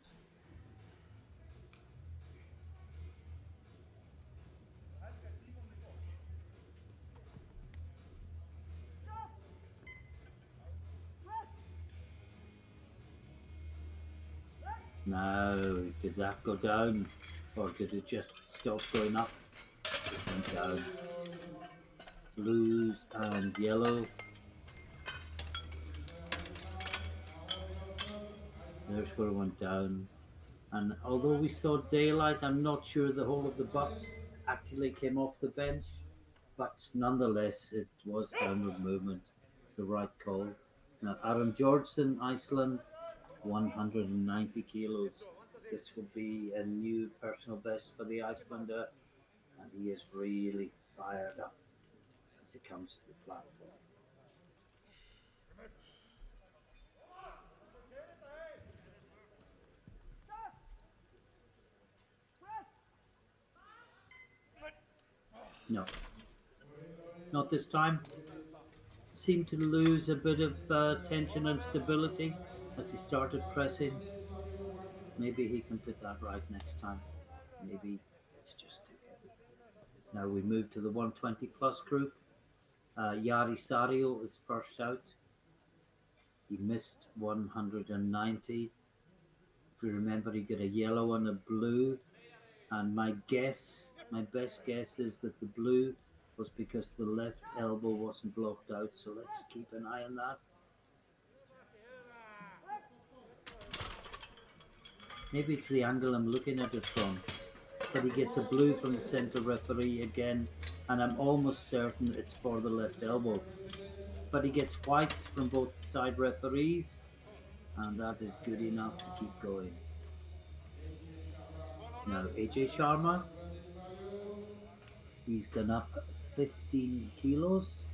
[SPEAKER 1] Now, did that go down or did it just stop going up? It went down. Blues and yellow.
[SPEAKER 2] L'extincteur Iceland. Aaron Jordson.
[SPEAKER 1] There's
[SPEAKER 2] Iceland.
[SPEAKER 1] where it went down. And although we saw daylight, I'm not sure the whole of the butt actually came off the bench. But nonetheless, it was downward movement. It's the right call. Now, Aaron Georgeson, Iceland, 190 kilos. This will be a new personal best for the Icelander, and he is really fired up as he comes to the platform. No, not this time. Seemed to lose a bit of tension and stability as he started pressing. Maybe he can put that right next time. Maybe it's just too heavy. Now we move to the 120 plus group. Yari Sario is first out. He missed 190. If you remember, he got a yellow and a blue. And my best guess is that the blue was because the left elbow wasn't blocked out. So let's keep an eye on that. Maybe it's the angle I'm looking at it from. But he gets a blue from the center referee again, and I'm almost certain it's for the left elbow. But he gets whites from both side referees, and that is good enough to keep going. Now AJ Sharma, he's gone up 15 kilos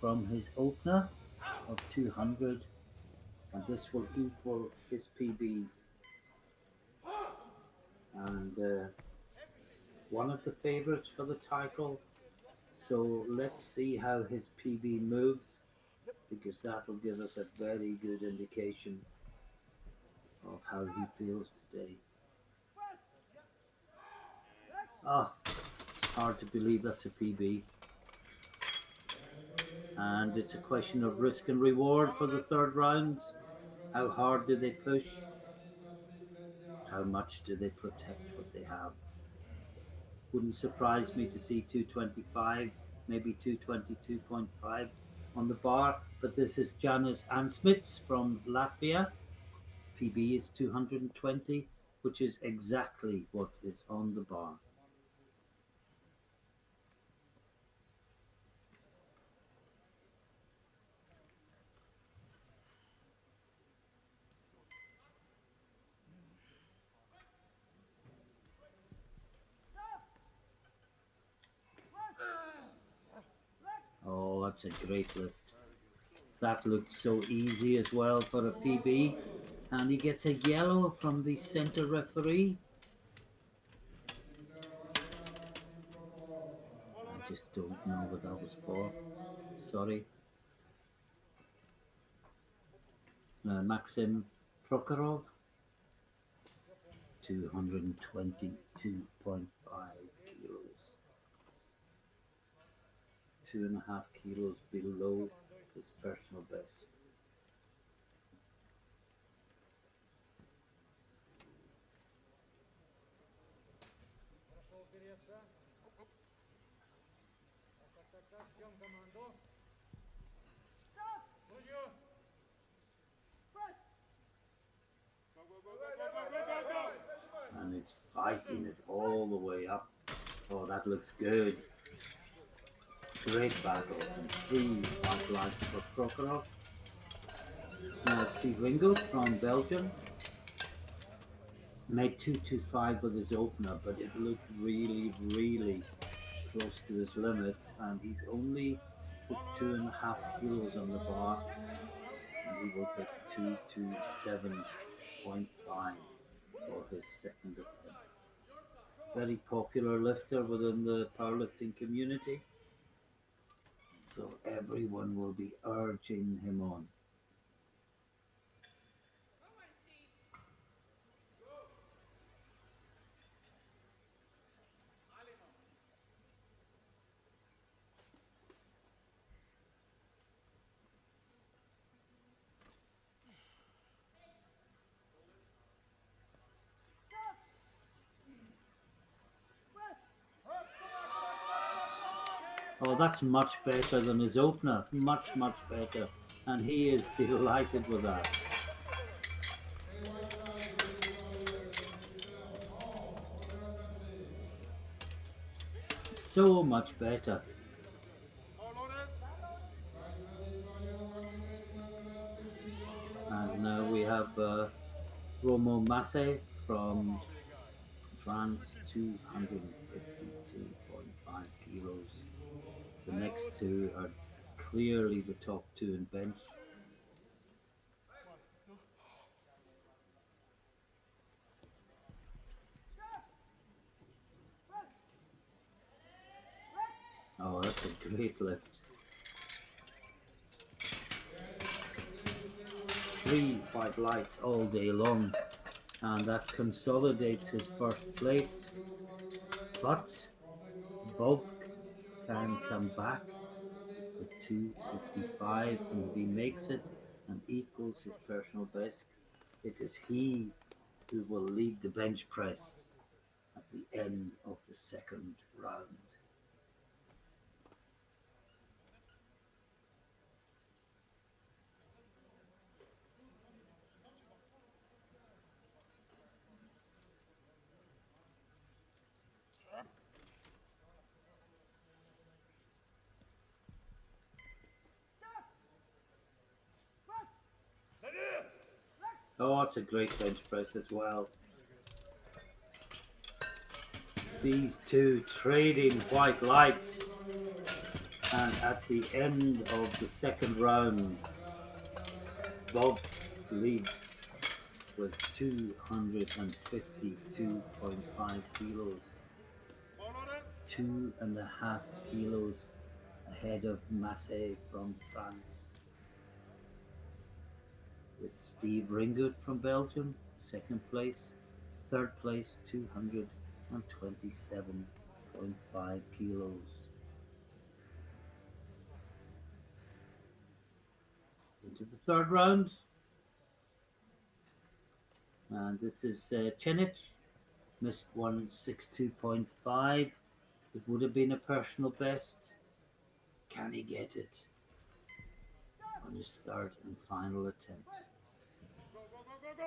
[SPEAKER 1] from his opener of 200, and this will equal his PB. And one of the favorites for the title. So let's see how his PB moves, because that will give us a very good indication of how he feels today. Ah, hard to believe that's a PB. And it's a question of risk and reward for the third round. How hard do they push? How much do they protect what they have? Wouldn't surprise me to see 225, maybe 222.5 on the bar. But this is Janis Ansmits from Latvia. His PB is 220, which is exactly what is on the bar. Oh, that's a great lift. That looked so easy as well for a PB. And he gets a yellow from the center referee. I just don't know what that was for. Sorry. Maxim Prokhorov, 222.5 kilos. 2.5 kilos below his personal best.
[SPEAKER 2] Прошел переться. Так, ждем команду. Судью.
[SPEAKER 1] And it's fighting it all the way up. Oh, that looks good. Great battle and 3 white lights for Crocodile. Now Steve Ringo from Belgium made 225 with his opener, but it looked really close to his limit, and he's only put 2.5 kilos on the bar, and he will take 227.5 for his second attempt. Very popular lifter within the powerlifting community, so everyone will be urging him on. Oh, that's much better than his opener. Much better. And he is delighted with that. So much better. And now we have Romo Massey from France, 252.5 kilos. The next two are clearly the top two in bench. Oh, that's a great lift. 3 white lights all day long, and that consolidates his first place. But Bob can come back with 255, and if he makes it and equals his personal best, it is he who will lead the bench press at the end of the second round. Oh, it's a great bench press as well. These two trading white lights, and at the end of the second round, Bob leads with 252.5 kilos, 2.5 kilos ahead of Massey from France, with Steve Ringood from Belgium, second place, third place, 227.5 kilos. Into the third round, and this is Chenich, missed 162.5. It would have been a personal best. Can he get it on his third and final attempt?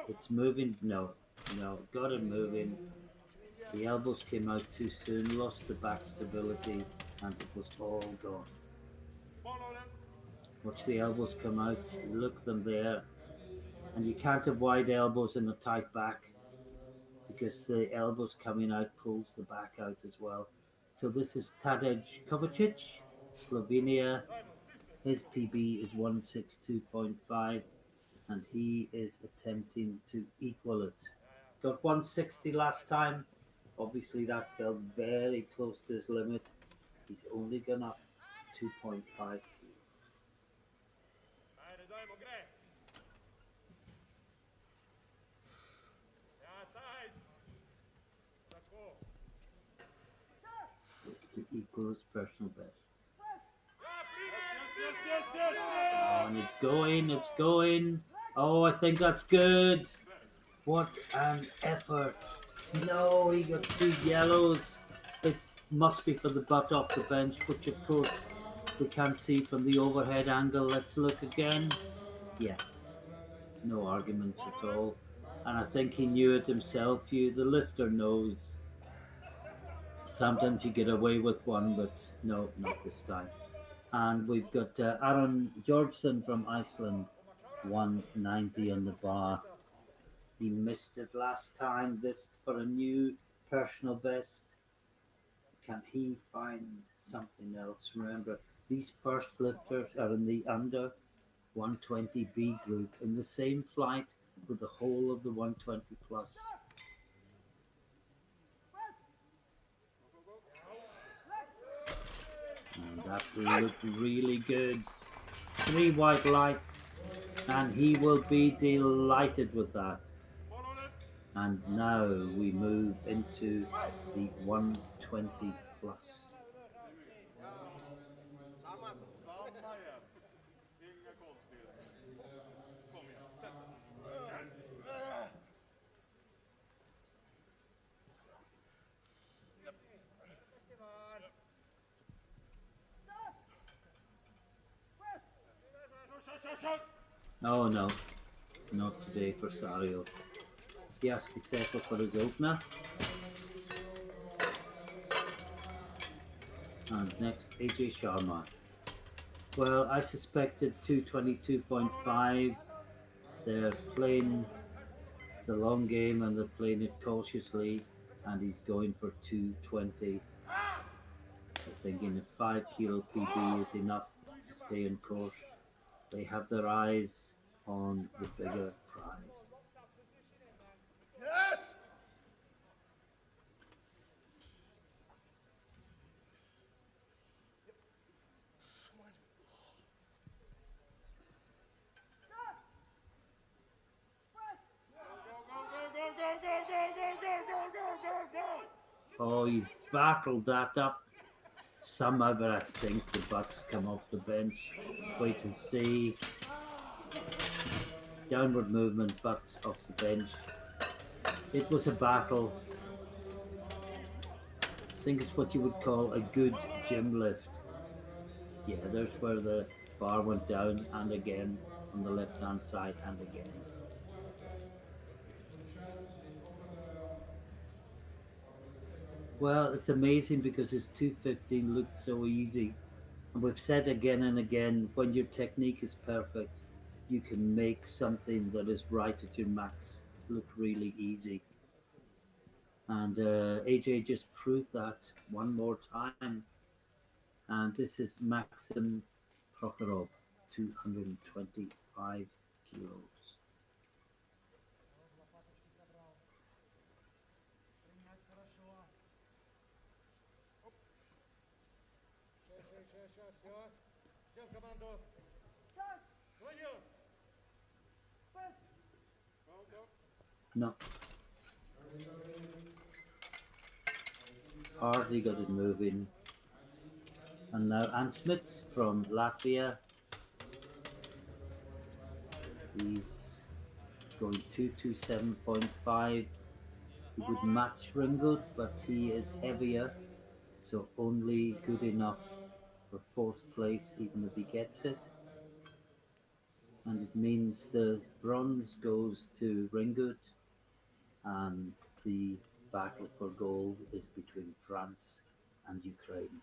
[SPEAKER 1] It's moving. No, got it moving. The elbows came out too soon, lost the back stability, and it was all gone. Watch the elbows come out, look them there, and you can't have wide elbows in a tight back because the elbows coming out pulls the back out as well. So this is Tadej Kovacic, Slovenia. His PB is 162.5, and he is attempting to equal it. Got 160 last time. Obviously that felt very close to his limit. He's only gone up 2.5. It's to equal his personal best. And it's going, it's going. Oh, I think that's good. What an effort. No, he got two yellows. It must be for the butt off the bench, which of course we can't see from the overhead angle. Let's look again. Yeah, no arguments at all. And I think he knew it himself. The lifter knows. Sometimes you get away with one, but no, not this time. And we've got Aaron Georgeson from Iceland, 190 on the bar. He missed it last time. This for a new personal best. Can he find something else? Remember, these first lifters are in the under 120B group in the same flight with the whole of the 120 plus. And that looked really good. Three white lights, and he will be delighted with that. And now we move into the 120 plus. Oh no, not today for Sario. He has to settle for his opener. And next, AJ Sharma. Well, I suspected 222.5. They're playing the long game and they're playing it cautiously, and he's going for 220. They're thinking a 5 kilo PB is enough to stay in course. They have their eyes on the bigger prize.
[SPEAKER 3] Yes!
[SPEAKER 1] Oh, he's battled that up. Somehow, but I think the butts come off the bench. Wait and see. Downward movement, butt off the bench. It was a battle. I think it's what you would call a good gym lift. Yeah, there's where the bar went down and again on the left hand side and again. Well, it's amazing because his 215 looked so easy. And we've said again and again, when your technique is perfect, you can make something that is right at your max look really easy. And AJ just proved that one more time. And this is Maxim Crocodile, 225 kilos.
[SPEAKER 2] Все. Ждем команду. Твою.
[SPEAKER 1] No. Hardly got it moving. And now Ansmits from Latvia. He's going 227.5. He would match Ringgold, but he is heavier, so only good enough for fourth place, even if he gets it. And it means the bronze goes to Ringgold, and the battle for gold is between France and Ukraine.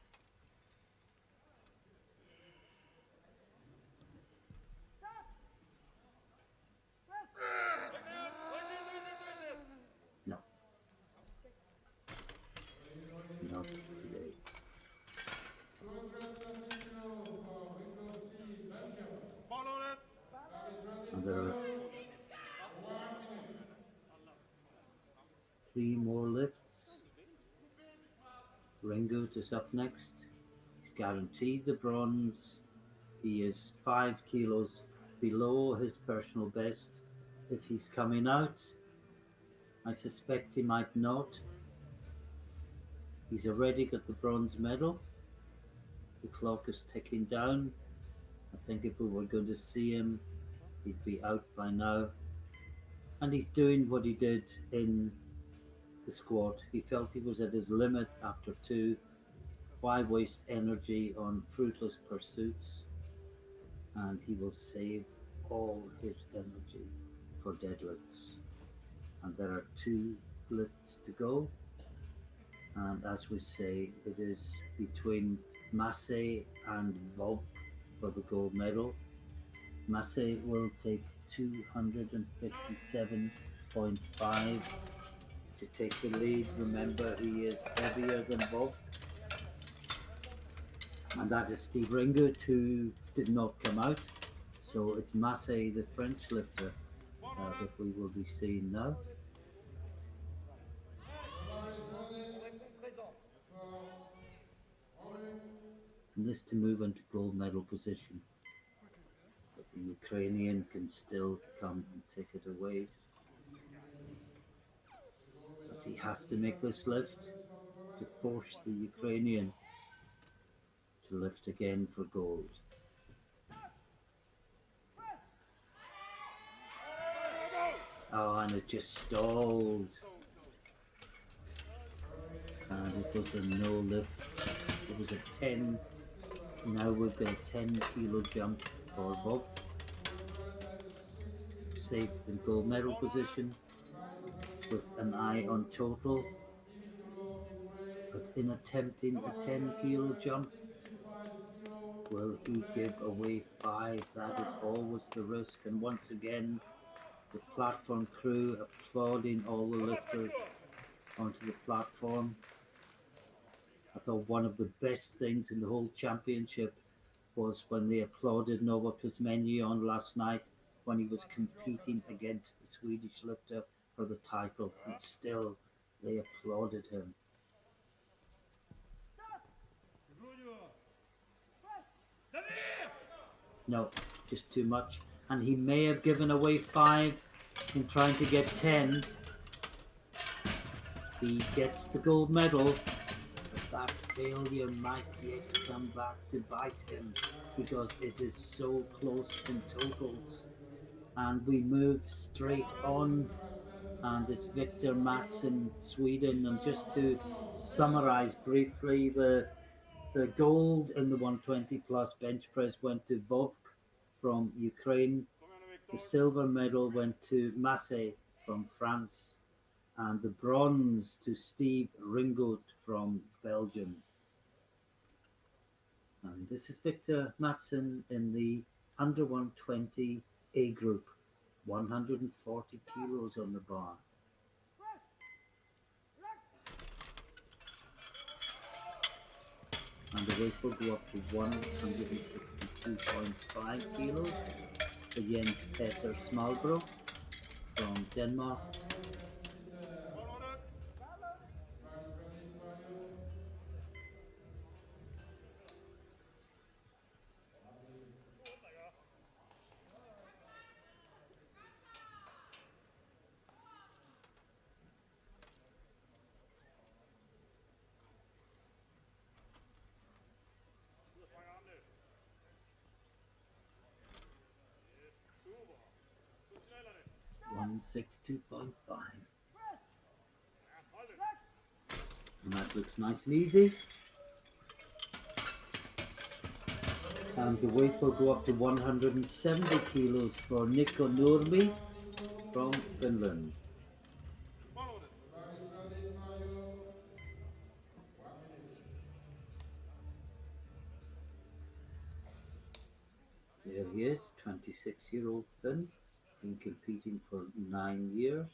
[SPEAKER 1] No. Not today. And there are three more lifts. Ringgold is up next. He's guaranteed the bronze. He is 5 kilos below his personal best. If he's coming out, I suspect he might not. He's already got the bronze medal. The clock is ticking down. I think if we were going to see him, he'd be out by now. And he's doing what he did in the squat. He felt he was at his limit after two. Why waste energy on fruitless pursuits? And he will save all his energy for deadlifts. And there are two lifts to go. And as we say, it is between Massey and Bob for the gold medal. Massey will take 257.5 to take the lead. Remember, he is heavier than Bob. And that is Steve Ringgood, who did not come out. So it's Massey, the French lifter, that we will be seeing now. And this to move into gold medal position. But the Ukrainian can still come and take it away. But he has to make this lift to force the Ukrainian to lift again for gold. Oh, and it just stalled. And it was a no lift. It was a 10. Now we've got a 10 kilo jump for Bob. Safe in gold medal position with an eye on total. But in attempting a 10 kilo jump, will he give away 5? That is always the risk. And once again, the platform crew applauding all the lifters onto the platform. I thought one of the best things in the whole championship was when they applauded Novak Kuzmenyan last night when he was competing against the Swedish lifter for the title, and still they applauded him. No, just too much. And he may have given away 5 in trying to get 10. He gets the gold medal, but that failure might yet come back to bite him because it is so close in totals. And we move straight on, and it's Victor Matson, Sweden. And just to summarize briefly, the gold in the 120 plus bench press went to Vovk from Ukraine. The silver medal went to Massey from France, and the bronze to Steve Ringgold from Belgium. And this is Victor Matson in the under 120 A group, 140 kilos on the bar. And the weight will go up to 162.5 kilos for Jens Peter Smalbro from Denmark. One 162.5. And that looks nice and easy. And the weight will go up to 170 kilos for Nikko Nurmi from Finland. There he is, 26-year-old Finn, been competing for 9 years.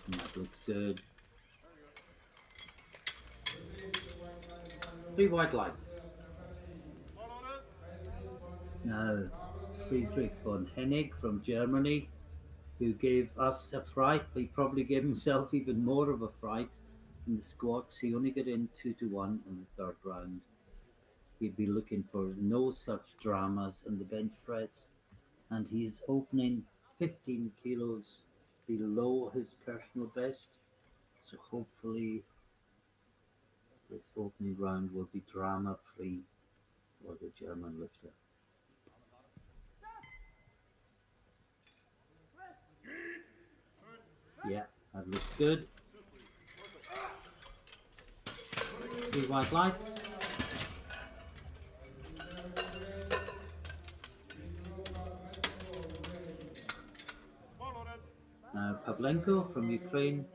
[SPEAKER 1] And that looks good. 3 white lights. Now, Friedrich Von Hennig from Germany, who gave us a fright. He probably gave himself even more of a fright In the squats, he only got in 2-1 in the third round. He'd be looking for no such dramas in the bench press, and he is opening 15 kilos below his personal best. So hopefully this opening round will be drama free for the German lifter. Yeah, that looks good. 3 white lights. Now Pavlenko from Ukraine.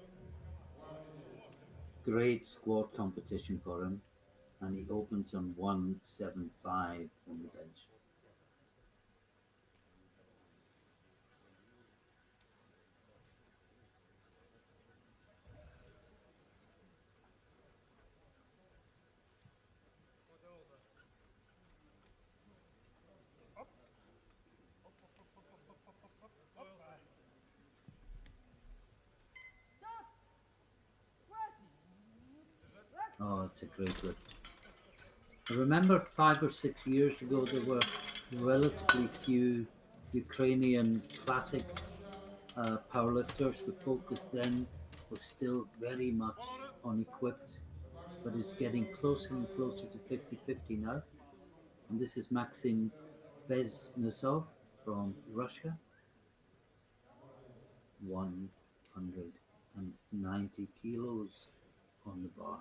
[SPEAKER 1] Great squat competition for him, and he opens on 175 on the bench. Oh, it's a great lift. I remember 5 or 6 years ago there were relatively few Ukrainian classic powerlifters. The focus then was still very much on equipped, but it's getting closer and closer to 50-50 now. And this is Maxim Beznazov from Russia, 190 kilos on the bar.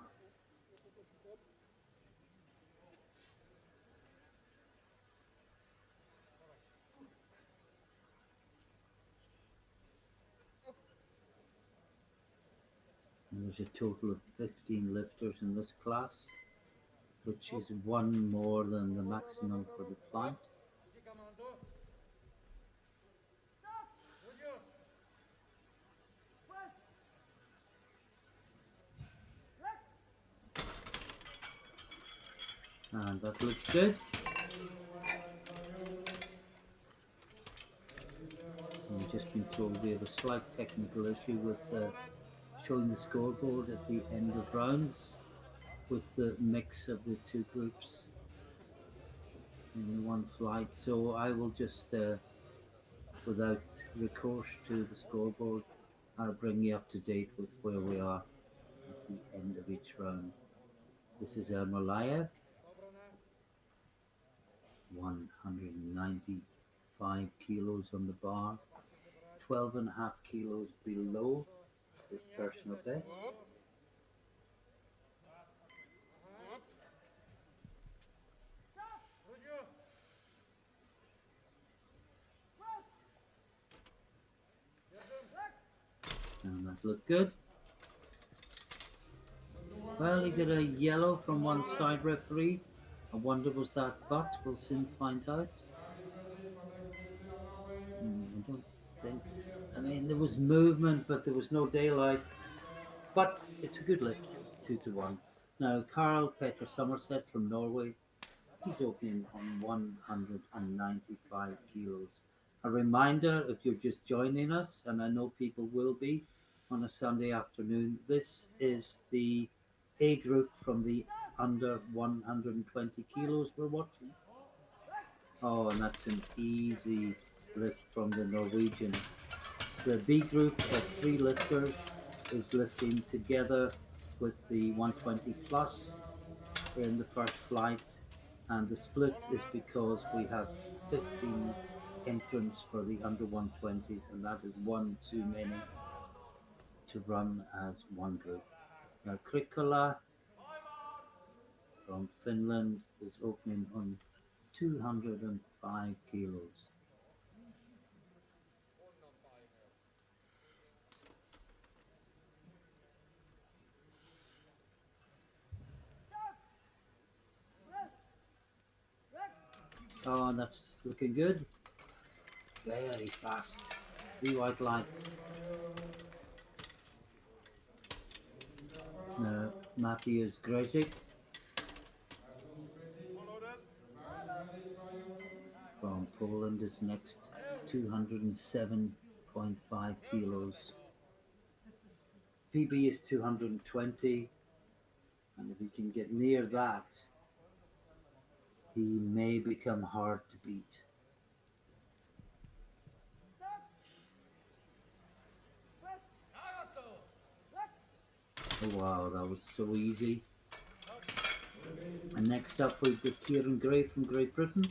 [SPEAKER 1] And there's a total of 15 lifters in this class, which is one more than the maximum for the flight. And that looks good. We've just been told we have a slight technical issue with showing the scoreboard at the end of rounds with the mix of the two groups in one flight. So I will just, without recourse to the scoreboard, I'll bring you up to date with where we are at the end of each round. This is Ermolayev, 195 kilos on the bar, 12.5 kilos below his personal best. And that looked good. Well, he got a yellow from one side referee. I wonder was that butt? We'll soon find out. I don't think. I mean, there was movement, but there was no daylight. But it's a good lift, 2-1. Now, Carl Peter Somerset from Norway, he's opening on 195 kilos. A reminder, if you're just joining us, and I know people will be on a Sunday afternoon, this is the A group from the under 120 kilos we're watching. Oh, and that's an easy lift from the Norwegian. The B group of 3 lifters is lifting together with the 120 plus in the first flight, and the split is because we have 15 entrants for the under 120s, and that is one too many to run as one group. Now Krikola from Finland is opening on 205 kilos. Oh, that's looking good. Very fast. 3 white lights. Now, Mateusz Grezik from Poland is next, 207.5 kilos. PB is 220, and if he can get near that, he may become hard to beat. Oh wow, that was so easy. And next up we've got Kieran Gray from Great Britain,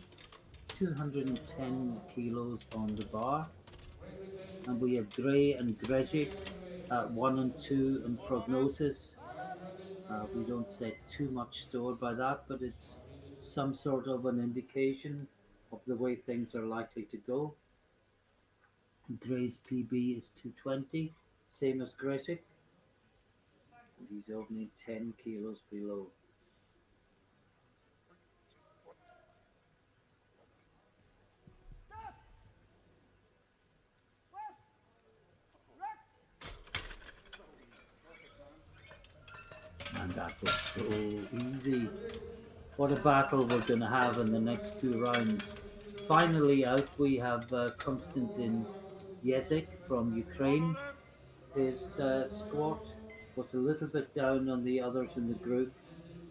[SPEAKER 1] 210 kilos on the bar. And we have Gray and Grezhik at 1 and 2 in prognosis. We don't set too much store by that, but it's some sort of an indication of the way things are likely to go. Gray's PB is 220, same as Grezhik, and he's only 10 kilos below. And that was so easy. What a battle we're going to have in the next two rounds. Finally out we have Constantine Yezic from Ukraine. His squat was a little bit down on the others in the group,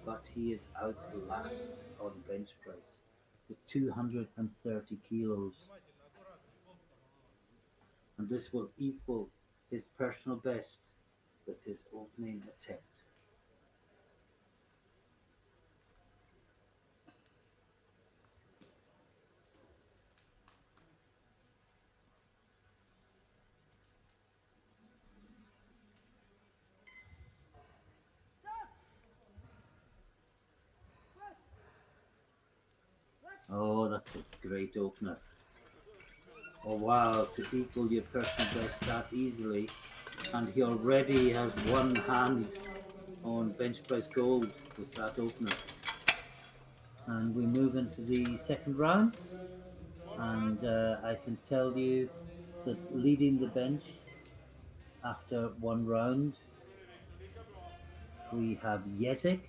[SPEAKER 1] but he is out last on bench press with 230 kilos. And this will equal his personal best with his opening attempt. Oh, that's a great opener. Oh wow, to equal your personal best that easily. And he already has one hand on bench press gold with that opener. And we move into the second round. And I can tell you that leading the bench after one round, we have Yezic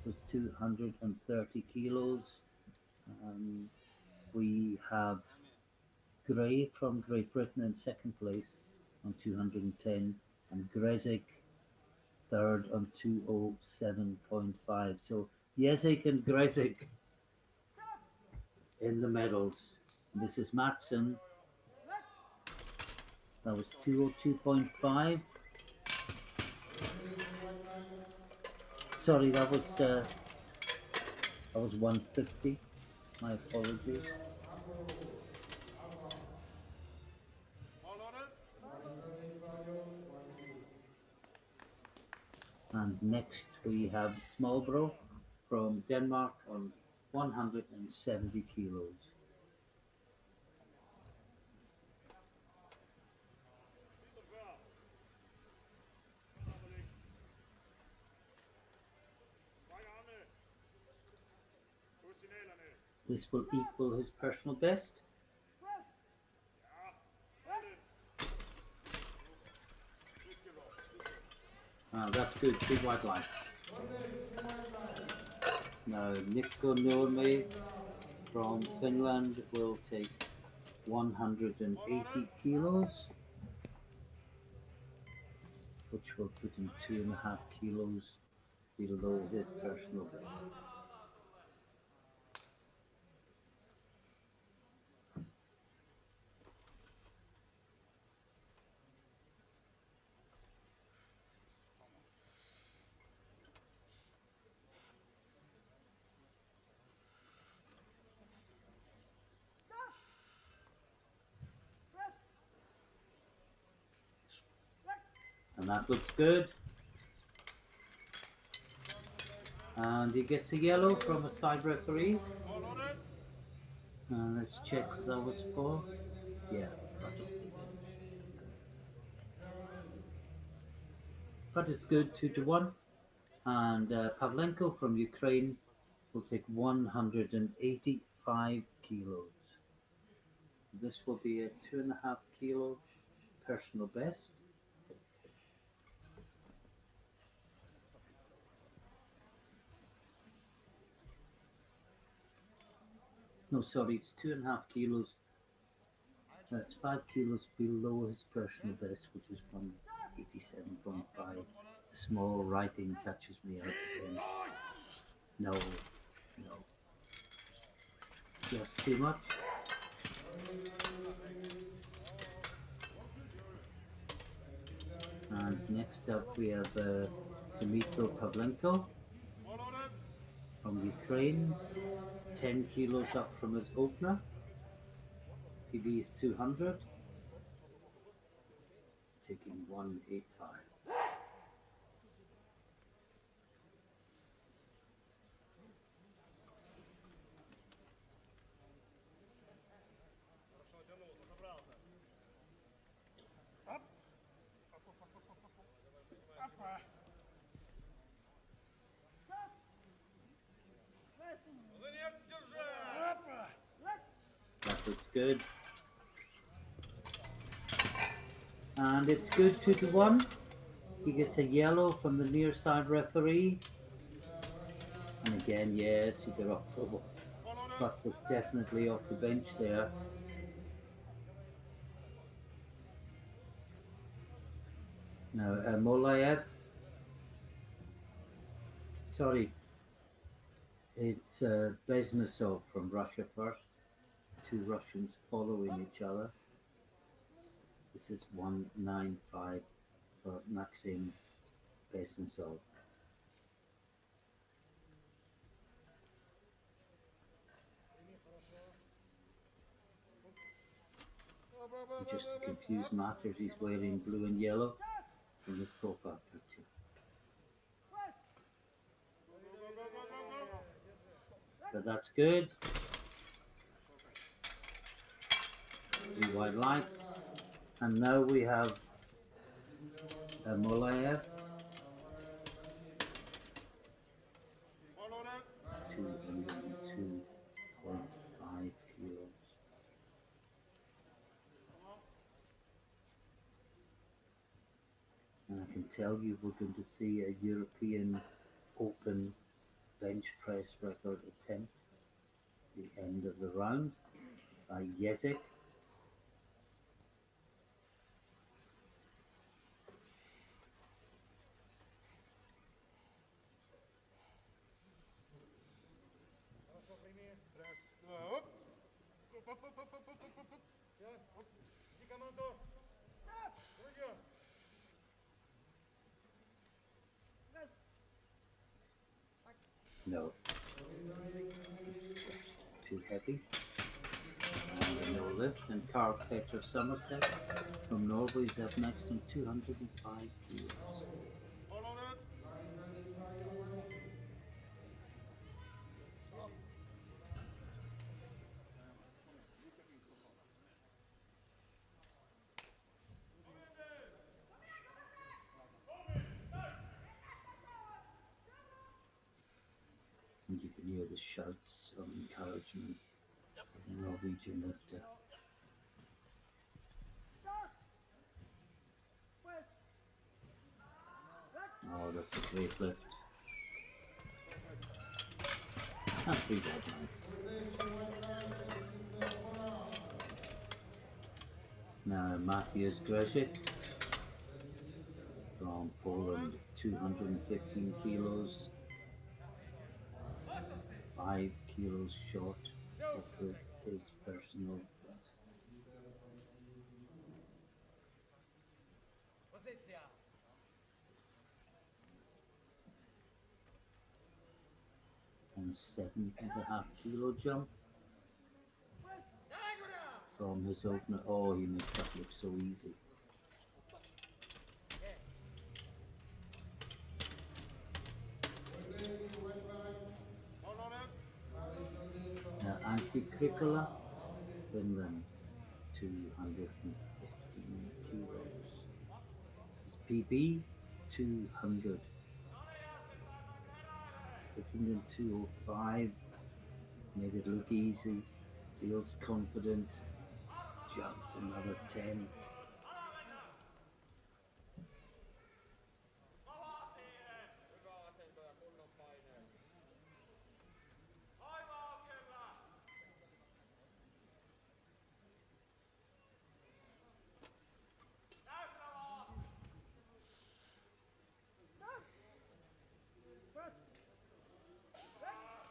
[SPEAKER 1] with 230 kilos. Um, we have Gray from Great Britain in second place on 210, and Grezik third on 207.5. So Yezic and Grezik in the medals. This is Matson. That was 202.5. Sorry, that was 150. My apologies. And next we have Smallbro from Denmark on 170 kilos. This will equal his personal best. That's good, big white line. Now Mikko Nurmi from Finland will take 180 kilos, which will put him 2.5 kilos below his personal best. And that looks good. And he gets a yellow from a side referee. Let's check what that was for. Yeah, I don't think it. But it's good, 2-1. And Pavlenko from Ukraine will take 185 kilos. This will be a 2.5 kilo personal best. No, sorry, it's 2.5 kilos. That's 5 kilos below his personal best, which is 187.5. Small writing catches me out again. No, no, just too much. And next up we have Dmytro Pavlenko from Ukraine, 10 kilos up from his opener. PB is 200, taking 185. That looks good. And it's good 2-1. He gets a yellow from the near side referee. And again, yes, he got off the buck was definitely off the bench there. Now, Molaev, sorry, it's Beznesov from Russia first. Two Russians following each other. This is 195 for Maxim Beznesov. Just to confuse matters, he's wearing blue and yellow in his profile picture. So that's good. 3 white lights. And now we have Molaev. 202.5 kilos. And I can tell you we're going to see a European Open bench press record attempt at the end of the round by Yezic. No. Too heavy. And no lift. And Carl Peter Somerset from Norway is up next on 205 kilos. And you can hear the shouts of encouragement of the Norwegian lifter. Oh, that's a great lift. That's 3 white lights. Now Mateusz Grzyk from Poland, 215 kilos, 5 kilos short of his personal best. And 7.5 kilo jump from his opener. Oh, he makes that look so easy. Now Antti Krikola, Finland, 215 kilos. His PB, 200. Looking in 205, made it look easy, feels confident, jumped another 10.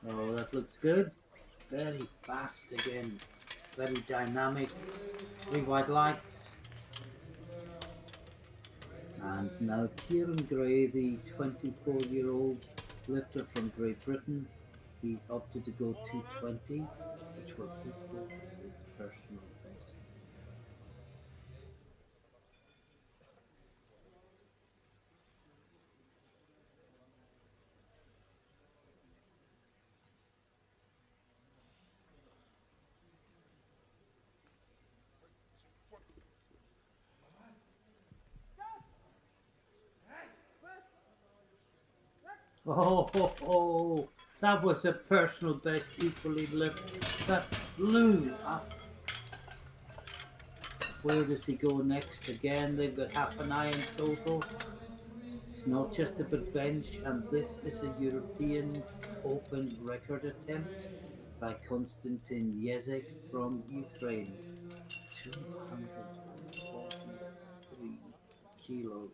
[SPEAKER 1] Oh, that looks good. Very fast again. Very dynamic. Three white lights. And now Kieran Gray, the 24-year-old lifter from Great Britain, he's opted to go 220, which will equal his personal best. Oh, that was a personal best equally lifted. That flew up. Where does he go next? Again, they've got half an eye in total. It's not just about bench, and this is a European Open record attempt by Constantine Yezic from Ukraine. 243 kilos.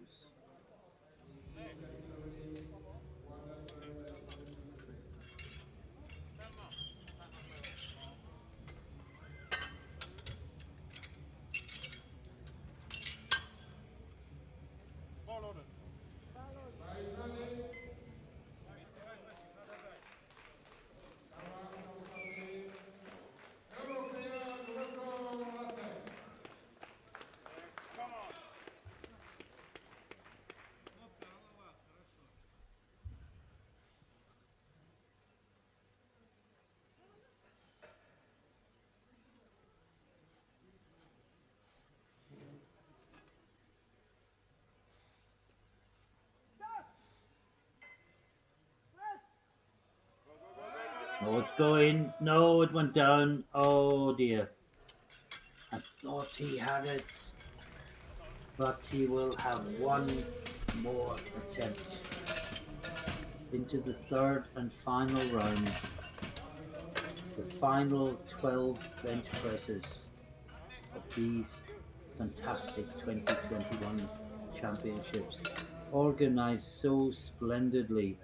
[SPEAKER 1] Oh, it's going. No, it went down. Oh dear. I thought he had it, but he will have one more attempt into the third and final round. The final 12 bench presses of these fantastic 2021 championships, organized so splendidly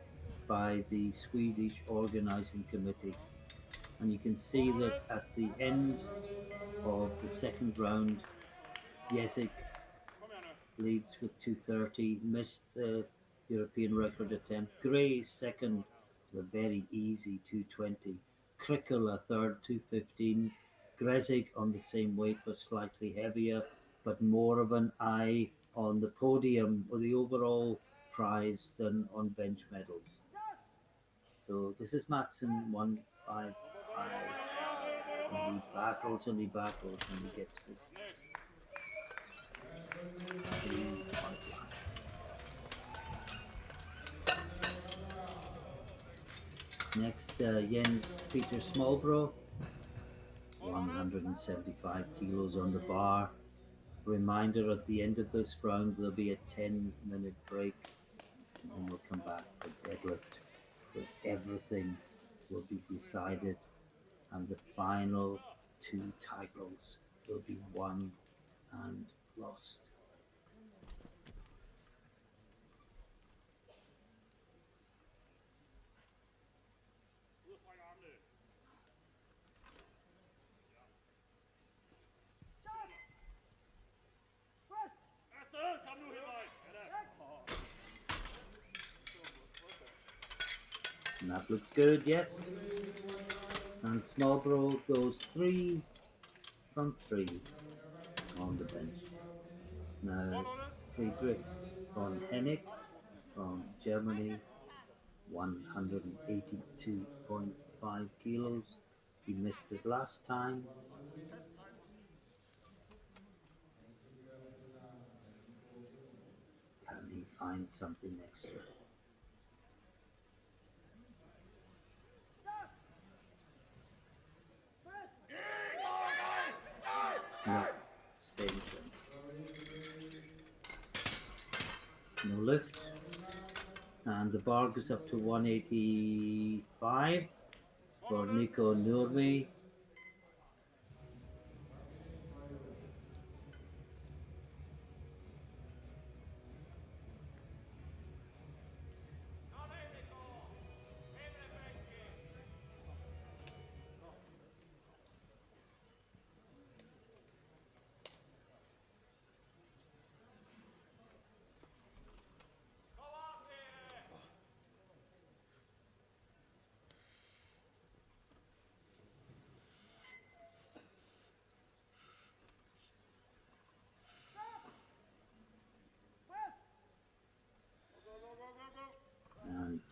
[SPEAKER 1] by the Swedish organizing committee. And you can see that at the end of the second round, Yezic leads with 230, missed the European record attempt. Gray second to a very easy 220. Krickel a third 215. Grezig on the same weight but slightly heavier, but more of an eye on the podium or the overall prize than on bench medals. So this is Matson 155. And he battles, and he gets it. Three white lines. Next, Jens Peter Smallbro, 175 kilos on the bar. Reminder, at the end of this round there'll be a 10-minute break, and then we'll come back for deadlift, where everything will be decided, and the final two titles will be won and lost. And that looks good, yes. And Smallbro goes 3 from 3 on the bench. Now, Friedrich Von Hennig from Germany, 182.5 kilos. He missed it last time. Can he find something extra? No, same thing. No lift. And the bar goes up to 185 for Nico Nurmi.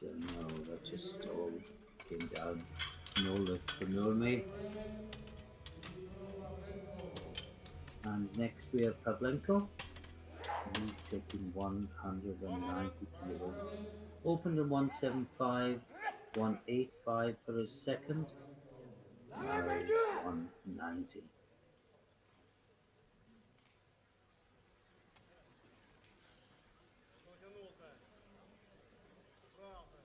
[SPEAKER 1] Don't know, that just all came down. No lift for Norme. And next we have Pavlenko. He's taking 190 kilos. Opened in 175, 185 for his second. Now 190.
[SPEAKER 2] Потянулся. Правда.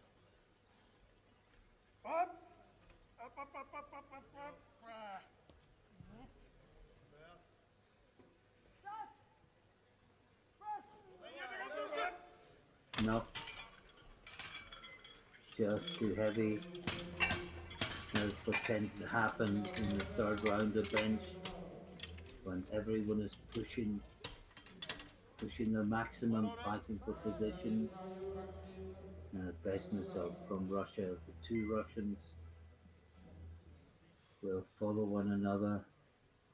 [SPEAKER 3] Оп! Оп.
[SPEAKER 1] Not just too heavy. That's what tends to happen in the third round of bench when everyone is pushing their maximum, fighting for position. Besnessov from Russia, the two Russians will follow one another.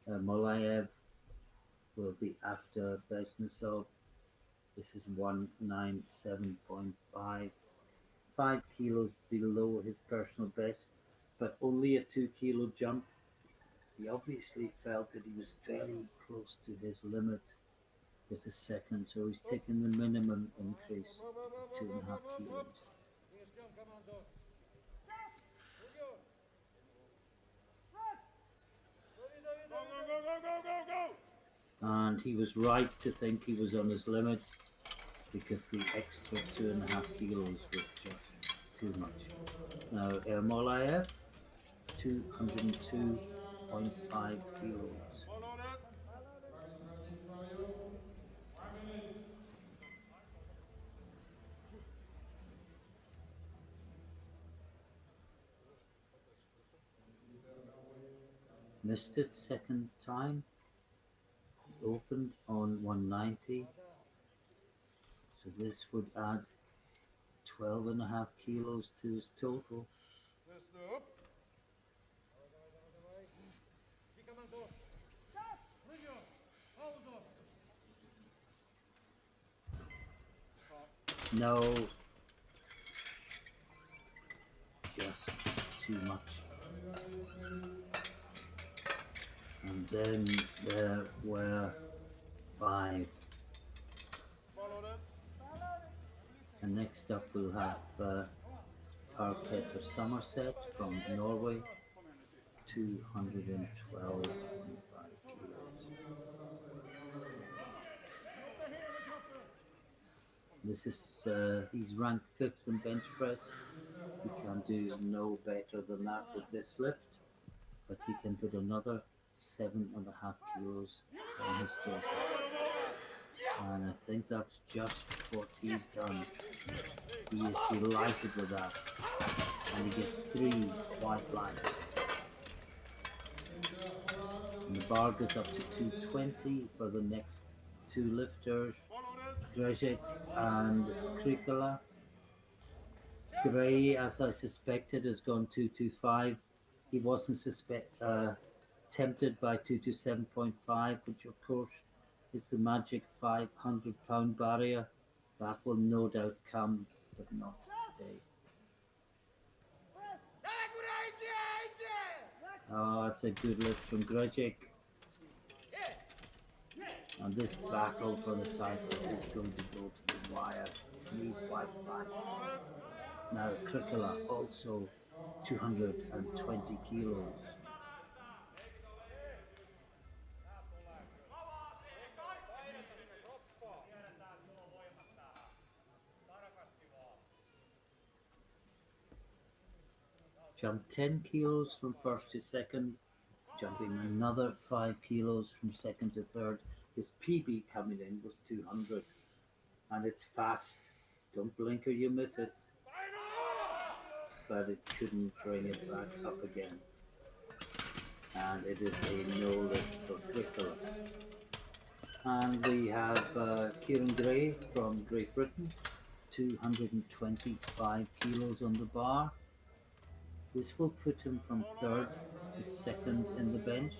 [SPEAKER 1] Molayev will be after Besnessov. This is 197.5, 5 kilos below his personal best, but only a 2 kilo jump. He obviously felt that he was very close to his limit with the second, so he's taken the minimum increase, 2.5 kilos.
[SPEAKER 2] Мы ждем команду. Уйдем.
[SPEAKER 3] Go!
[SPEAKER 1] And he was right to think he was on his limit because the extra 2.5 kilos was just too much. Now Ermolayev, 202.5 kilos. Missed it second time. Opened on 190. So this would add 12.5 kilos to his total.
[SPEAKER 3] Stop.
[SPEAKER 2] Давай. Жди команду. Прыгнем. Паузу.
[SPEAKER 1] No, just too much. And then there were 5. And next up we'll have Peter Somerset from Norway, 212.5 kilos. This is he's ranked 5th in bench press. He can do no better than that with this lift, but he can put another 7.5 kilos on his total. And I think that's just what he's done. He is delighted with that. And he gets 3 white lines. And the bar goes up to 220 for the next 2 lifters, Grezek and Krikala. Gray, as I suspected, has gone 225. He wasn't tempted by 227.5, which of course is the magic 500-pound barrier. That will no doubt come, but not today. Oh, it's a good lift from Grezek. And this battle for the title is going to go to the wire. 3 white flags. Now Krikala also 220 kilos. Jumped 10 kilos from first to second, jumping another 5 kilos from second to third. His PB coming in was 200, and it's fast. Don't blink or you miss it. But it couldn't bring it back up again. And it is a no lift for Krikala. And we have Kieran Gray from Great Britain, 225 kilos on the bar. This will put him from third to second in the bench.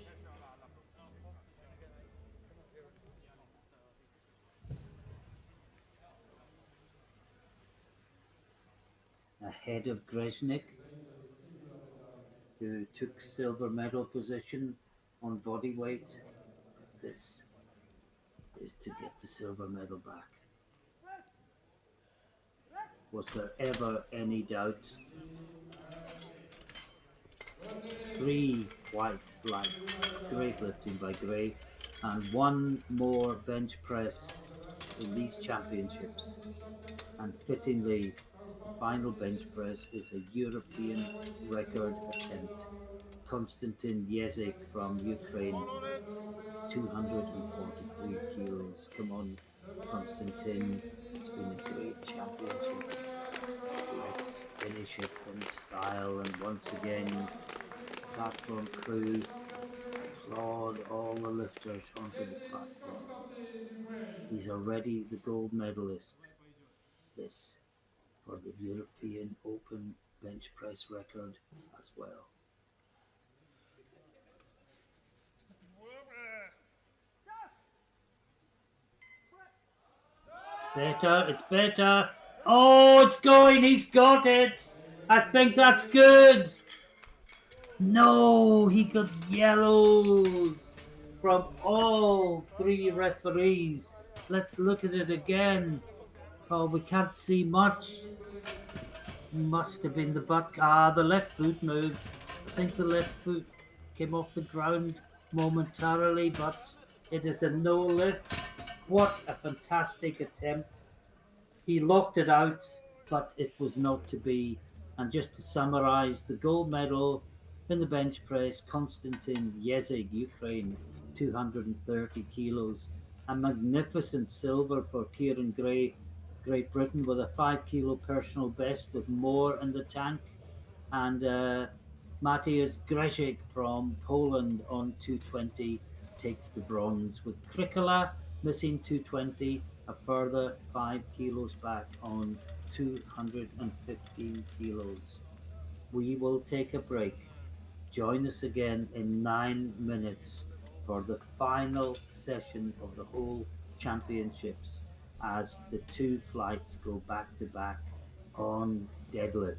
[SPEAKER 1] ahead of Greznik, who took silver medal position on body weight. This is to get the silver medal back. Was there ever any doubt? 3 white lights, great lifting by Gray, and one more bench press in these championships. And fittingly, the final bench press is a European record attempt. Constantine Yezic from Ukraine, 243 kilos. Come on, Constantine. It's been a great championship. Let's finish it in style. And once again, platform crew applaud all the lifters onto the platform. He's already the gold medalist. This for the European Open bench press record as well. Better, it's better. Oh, it's going, he's got it. I think that's good. No, he got yellows from all 3 referees. Let's look at it again. Oh, we can't see much. Must have been the butt. The left foot moved. I think the left foot came off the ground momentarily, but it is a no lift. What a fantastic attempt. He locked it out, but it was not to be. And just to summarize, the gold medal in the bench press, Constantine Yezic, Ukraine, 230 kilos. A magnificent silver for Kieran Gray, Great Britain, with a 5 kilo personal best with more in the tank. And Mateusz Grzezik from Poland on 220 takes the bronze, with Krikala missing 220, a further 5 kilos back on 215 kilos. We will take a break. Join us again in 9 minutes for the final session of the whole championships as the 2 flights go back to back on deadlift.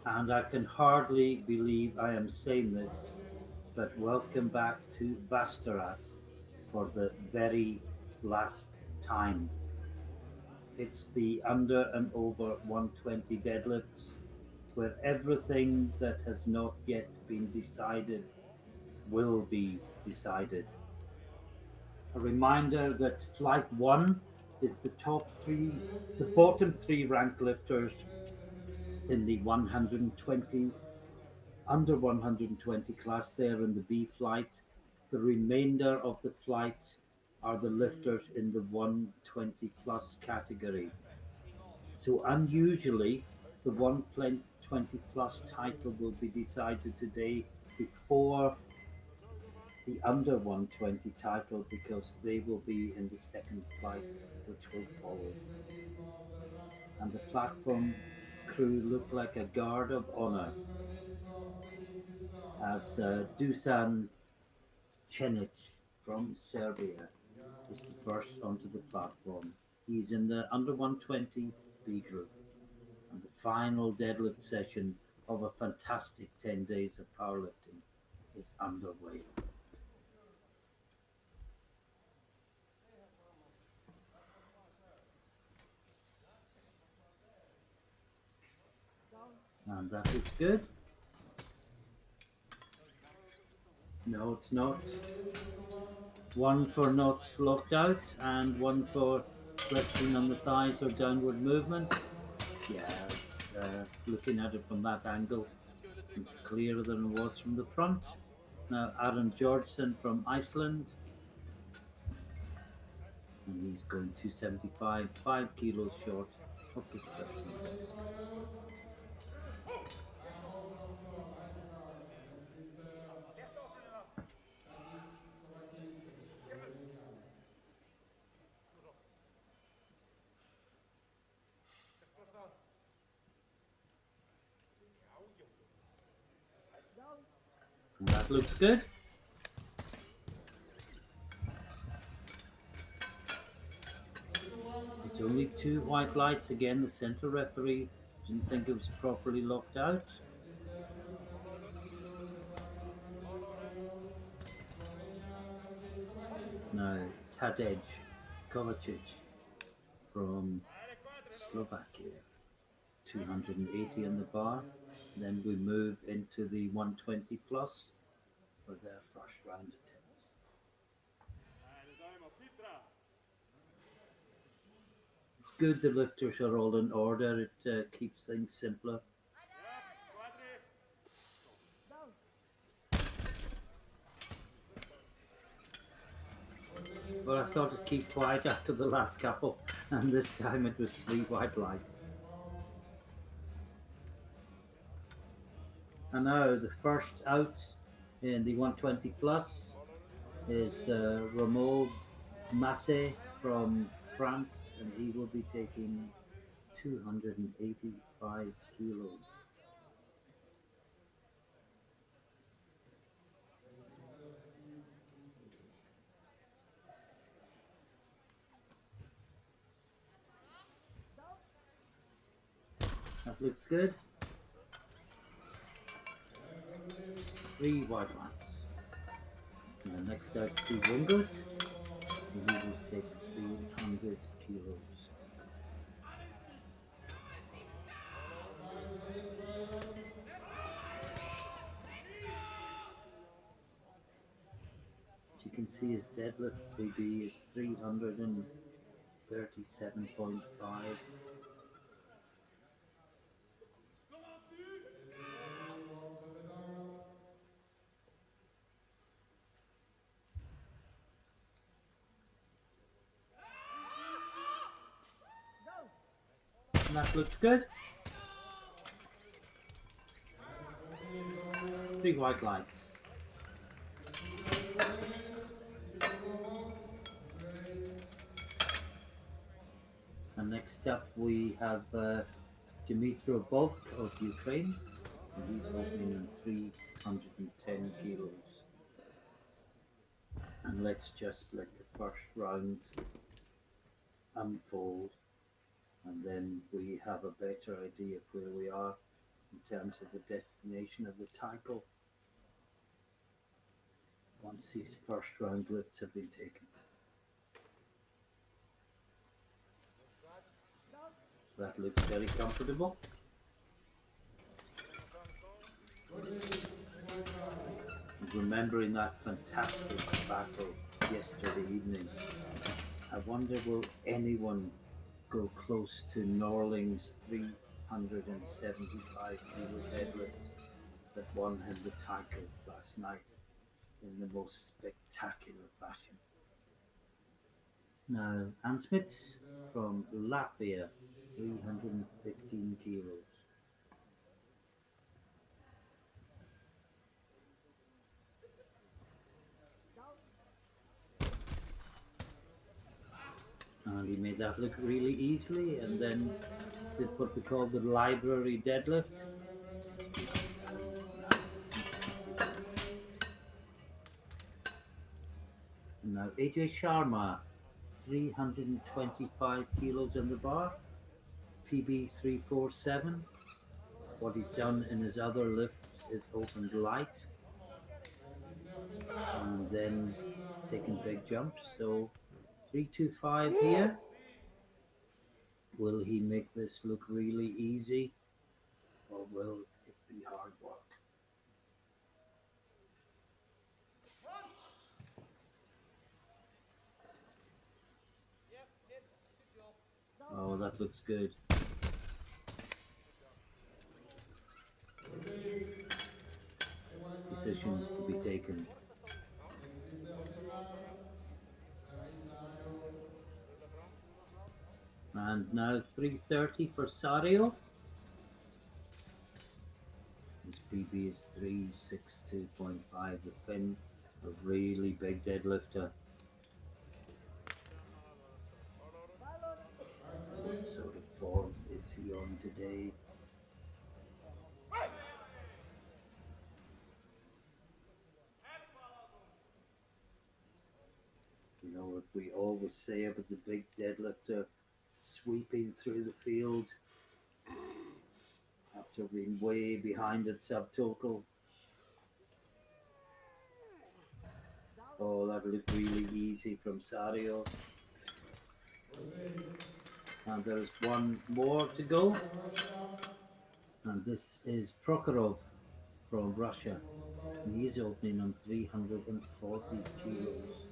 [SPEAKER 1] And I can hardly believe I am saying this, but welcome back to Vasteras for the very last time. It's the under and over 120 deadlifts where everything that has not yet been decided will be decided. A reminder that Flight 1 is the bottom three ranked lifters in the 120 under 120 class there in the B flight. The remainder of the flight are the lifters in the 120 plus category. So unusually, the 120 plus title will be decided today before the under 120 title because they will be in the second flight which will follow. And the platform crew look like a guard of honor as Dusan Cenic from Serbia is the first onto the platform. He's in the under 120 B group, and the final deadlift session of a fantastic 10 days of powerlifting is underway. And that is good. No, it's not. One for not locked out, and one for resting on the thighs or downward movement. Yeah, it's looking at it from that angle, it's clearer than it was from the front. Now Aaron Georgeson from Iceland, and he's going 275, 5 kilos short of his personal best. And that looks good. It's only two white lights again. The center referee didn't think it was properly locked out. Now Tadej Kovacic from Slovakia, 280 on the bar. Then we move into the 120 plus for their first round attempts. It's good the lifters are all in order. It keeps things simpler. But I thought I'd keep quiet after the last couple, and this time it was three white lights. And now the first out in the 120 plus is Romo Massey from France, and he will be taking 285 kilos. That looks good. Three white lights. Now next out to Wingert, and he will take 300 kilos. As you can see, his deadlift PB is 337.5. And that looks good. Three white lights. And next up we have Dmitry Bovk of Ukraine, and he's opening on 310 kilos. And let's just let the first round unfold, and then we have a better idea of where we are in terms of the destination of the title once these first round lifts have been taken. That looks very comfortable. And remembering that fantastic battle yesterday evening, I wonder will anyone go close to Norling's 375 kilo deadlift that won him the title last night in the most spectacular fashion. Now, Ansmith from Latvia, 315 kilos. And he made that look really easily, and then did what we call the library deadlift. And now AJ Sharma, 325 kilos in the bar, PB 347. What he's done in his other lifts is opened light and then taken big jumps. So 325 here. Will he make this look really easy, or will it be hard work? Oh, that looks good. Decisions to be taken. And now 330 for Sario. His PB is 362.5. The Finn, a really big deadlifter. What sort of form is he on today? You know what we always say about the big deadlifter sweeping through the field after being way behind at subtotal. Oh, that looked really easy from Sario. And there's one more to go. And this is Prokhorov from Russia. And he's opening on 340 kilos.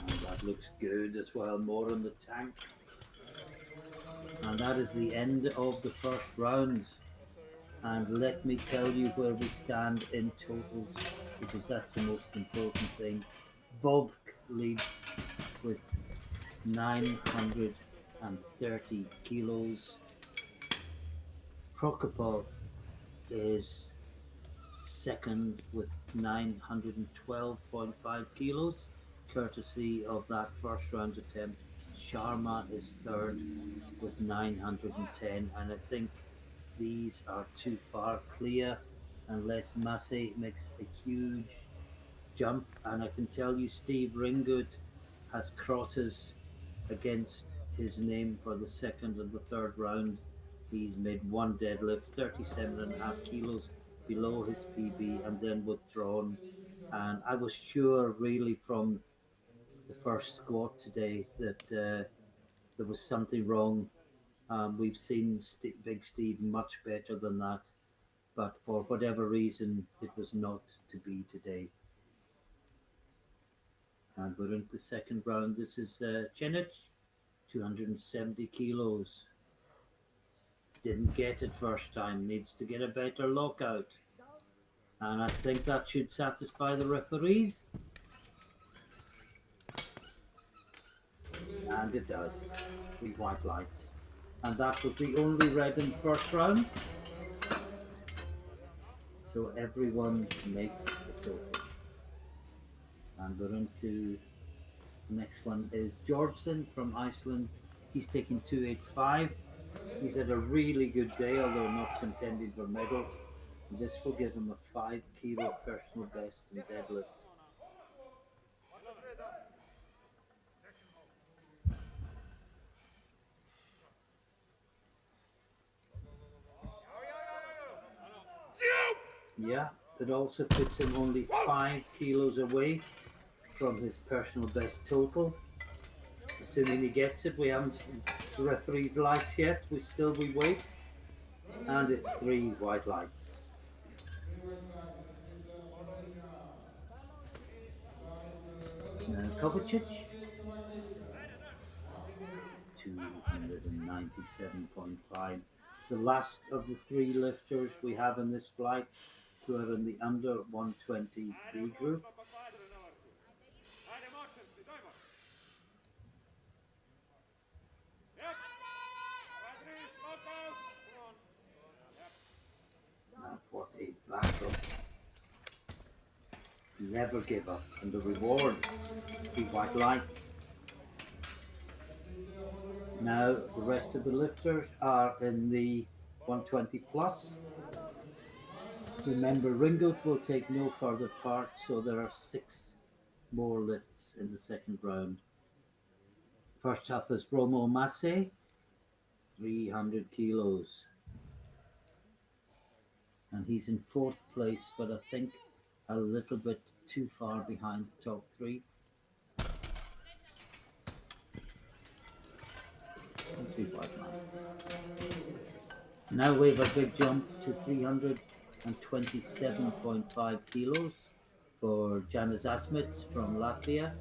[SPEAKER 1] And that looks good as well, more in the tank. And that is the end of the first round. And let me tell you where we stand in totals, because that's the most important thing. Bobk leads with 930 kilos. Prokopov is second with 912.5 kilos, courtesy of that first round attempt. Sharma is third with 910, and I think these are too far clear unless Massey makes a huge jump. And I can tell you Steve Ringgood has crosses against his name for the second and the third round. He's made one deadlift, 37.5 kilos below his PB, and then withdrawn. And I was sure really from the first squat today that there was something wrong. We've seen Big Steve much better than that, but for whatever reason, it was not to be today. And we're into the second round. This is Chenic, 270 kilos. Didn't get it first time, needs to get a better lockout. And I think that should satisfy the referees. And it does. 3 white lights. And that was the only red in the first round. So everyone makes the total. And we're into the next one is Georgeson from Iceland. He's taking 285. He's had a really good day, although not contending for medals. This will give him a 5 kilo personal best in deadlift. Yeah, it also puts him only 5 kilos away from his personal best total. Assuming he gets it, we haven't seen the referee's lights yet. We wait, and it's 3 white lights. Now Kovacic, 297.5. The last of the 3 lifters we have in this flight who are in the under 120 B group.
[SPEAKER 2] Ajde, Maxim, ti dajmo!
[SPEAKER 1] Now what a battle. Never give up. And the reward is 3 white lights. Now the rest of the lifters are in the 120 plus. Remember, Ringo will take no further part, so there are 6 more lifts in the second round. First up is Romo Massey, 300 kilos. And he's in 4th place, but I think a little bit too far behind the top 3. And 3 white lights. Now we have a big jump to 327.5 kilos for Janis Asmits from Latvia.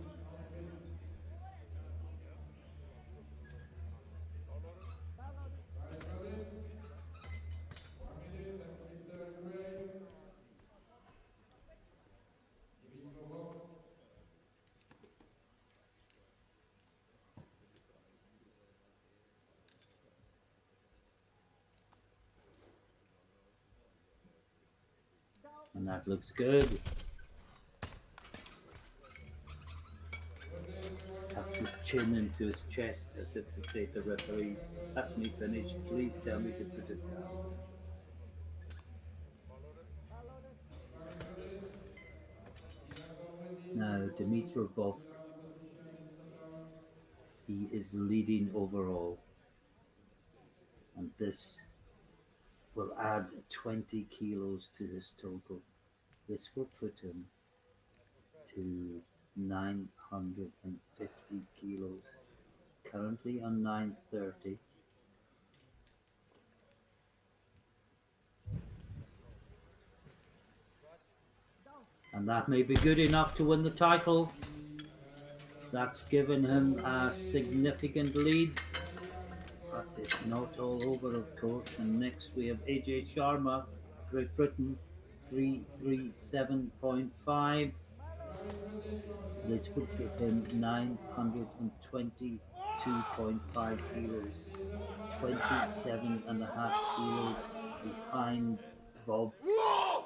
[SPEAKER 1] And that looks good. Taps his chin into his chest as if to say to the referees, "That's me finished, please tell me to put it down." Now Dimitrov, he is leading overall, and this will add 20 kilos to his total. This will put him to 950 kilos, currently on 930. And that may be good enough to win the title. That's given him a significant lead, but it's not all over, of course. And next we have AJ Sharma, Great Britain, 337.5. This would give him 922.5 kilos, 27.5 kilos behind Bob,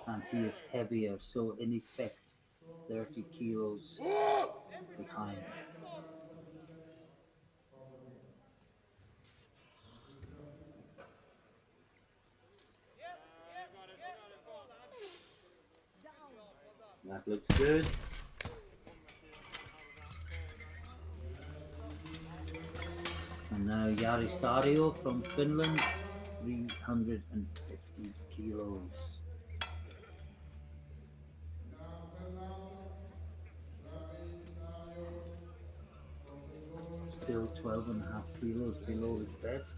[SPEAKER 1] and he is heavier, so in effect 30 kilos behind. That looks good. And now Jari Sario from Finland, 350 kilos. Still 12.5 kilos below his best.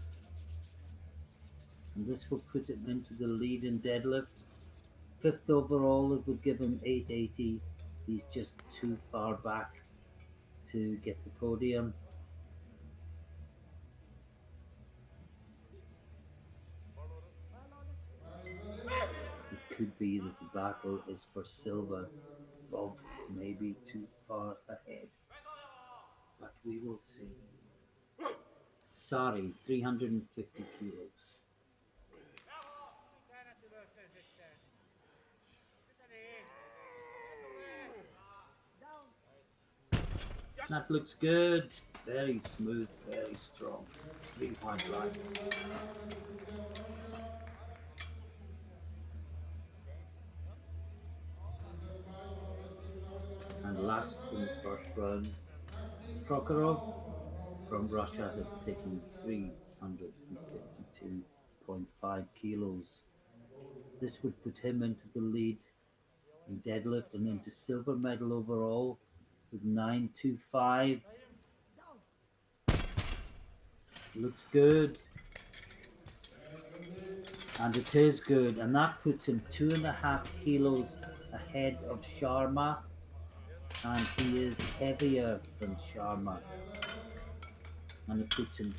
[SPEAKER 1] And this will put him into the lead in deadlift. 5th overall, it would give him 880. He's just too far back to get the podium. It could be that the battle is for silver. Bob may be too far ahead, but we will see. Sari, 350 kilos. That looks good. Very smooth, very strong. 3 white lights. And last in the first round, Prokhorov from Russia has taken 352.5 kilos. This would put him into the lead in deadlift and into silver medal overall with 925. Looks good. And it is good. And that puts him 2.5 kilos ahead of Sharma. And he is heavier than Sharma. And it puts him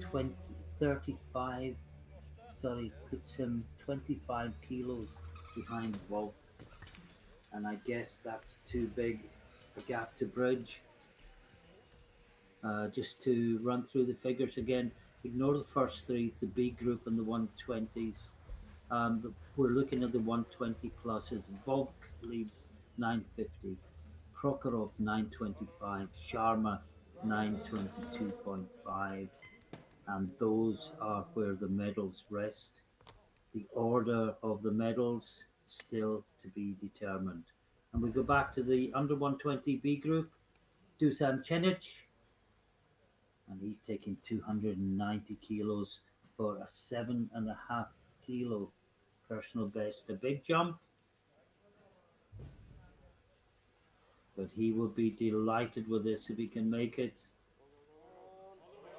[SPEAKER 1] 20, 35, puts him 25 kilos behind Wolf. And I guess that's too big a gap to bridge. Just to run through the figures again, ignore the first three, it's the B group and the 120s. We're looking at the 120 pluses. Volk leads 950, Prokhorov 925, Sharma 922.5, and those are where the medals rest. The order of the medals still to be determined. And we go back to the under 120 B group, Dusan Cenic, and he's taking 290 kilos for a 7.5 kilo personal best. A big jump, but he will be delighted with this if he can make it.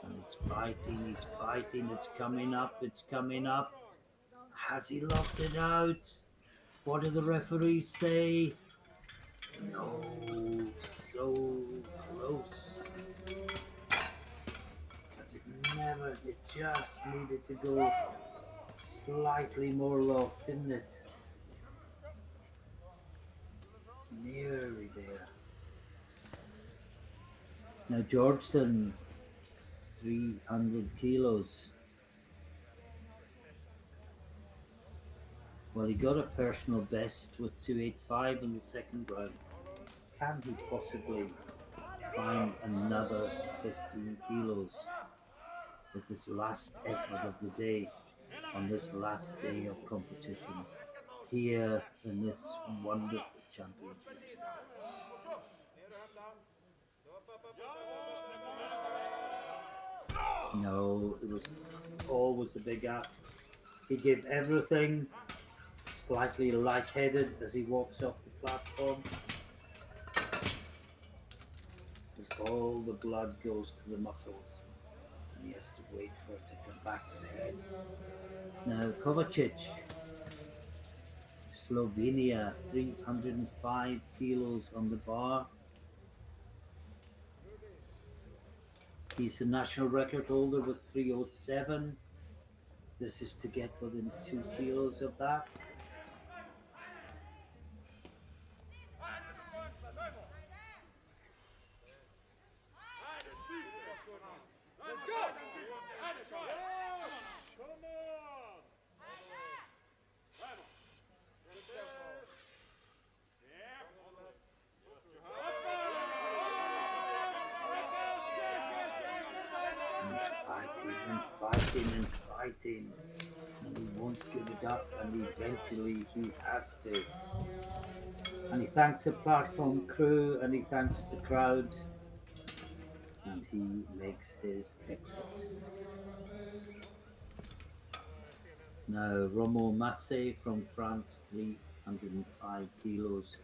[SPEAKER 1] And it's fighting, it's coming up. Has he locked it out? What do the referees say? No, so close. But it just needed to go slightly more locked, didn't it? Nearly there. Now Georgeson, 300 kilos. Well, he got a personal best with 285 in the second round. Can he possibly find another 15 kilos with this last effort of the day on this last day of competition here in this wonderful championship? No, it was always a big ask. He gave everything, slightly lightheaded as he walks off the platform. As all the blood goes to the muscles, and he has to wait for it to come back to the head. Now Kovacic, Slovenia, 305 kilos on the bar. He's the national record holder with 307. This is to get within 2 kilos of that.
[SPEAKER 3] Let's go! Come on!
[SPEAKER 1] And fighting, and he won't give it up, and eventually he has to. And he thanks the platform crew, and he thanks the crowd, and he makes his exit. Now Romo Massey from France, 305 kilos.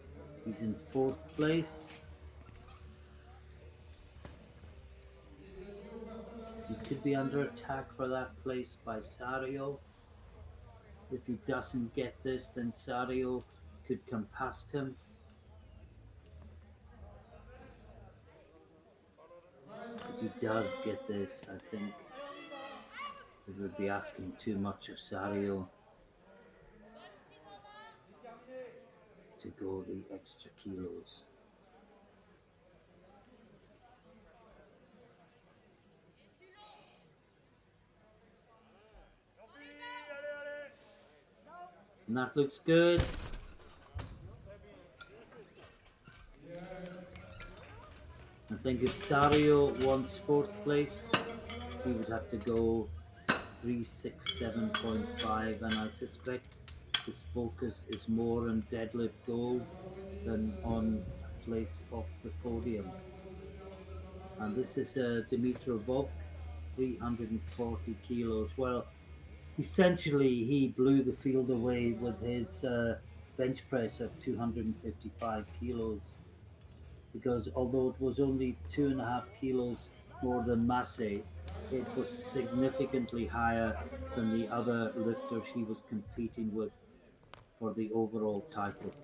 [SPEAKER 1] He's in fourth place. He could be under attack for that place by Sario. If he doesn't get this, then Sario could come past him. If he does get this, I think it would be asking too much of Sario to go the extra kilos. And that looks good. I think if Sario wants fourth place, he would have to go 367.5, and I suspect his focus is more on deadlift gold than on a place off the podium. And this is Dimitrov, 340 kilos. Well, essentially, he blew the field away with his bench press of 255 kilos. Because although it was only 2.5 kilos more than Massey, it was significantly higher than the other lifters he was competing with for the overall title.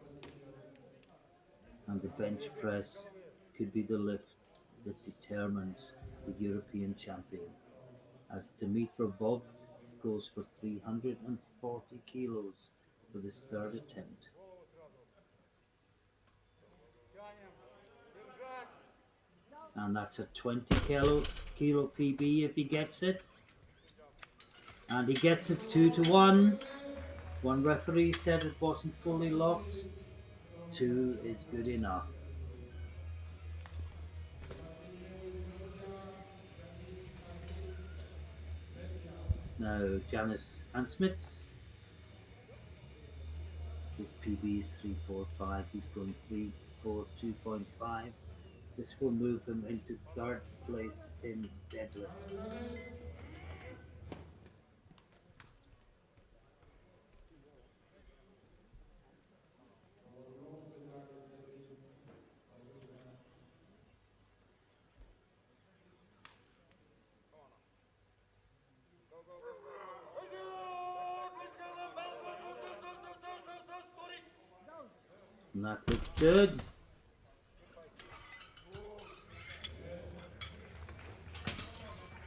[SPEAKER 1] And the bench press could be the lift that determines the European champion, as Dimitrov goes for 340 kilos for his third attempt. And that's a 20 kilo PB if he gets it. And he gets it 2-1. One referee said it wasn't fully locked. 2 is good enough. Now, Janis Ansmits, his PB is 345. He's going 342.5. This will move him into third place in deadlift. And that looks good.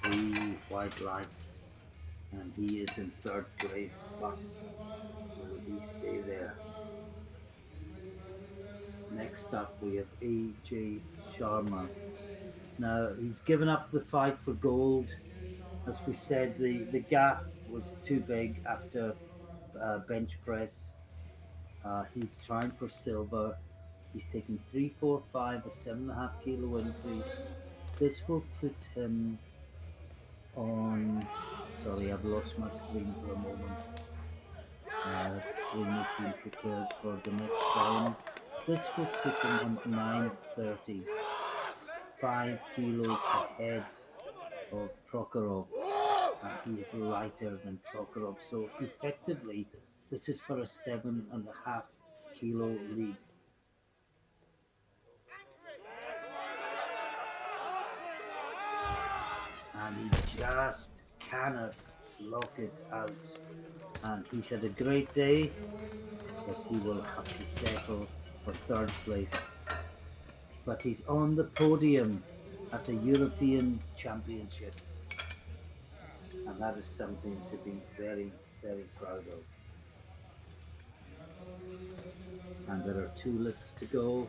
[SPEAKER 1] 3 white lights. And he is in third place, but will he stay there? Next up, we have AJ Sharma. Now, he's given up the fight for gold. As we said, the gap was too big after bench press. He's trying for silver. He's taking 345, a 7.5 kilo increase. This will put him on. Sorry, I've lost my screen for a moment. The screen is being prepared for the next round. This will put him on 930, 5 kilos ahead of Prokhorov, and he is lighter than Prokhorov. So effectively, this is for a 7.5 kilo lead. And he just cannot lock it out. And he's had a great day, but he will have to settle for third place. But he's on the podium at the European Championship, and that is something to be very, very proud of. And there are 2 lifts to go,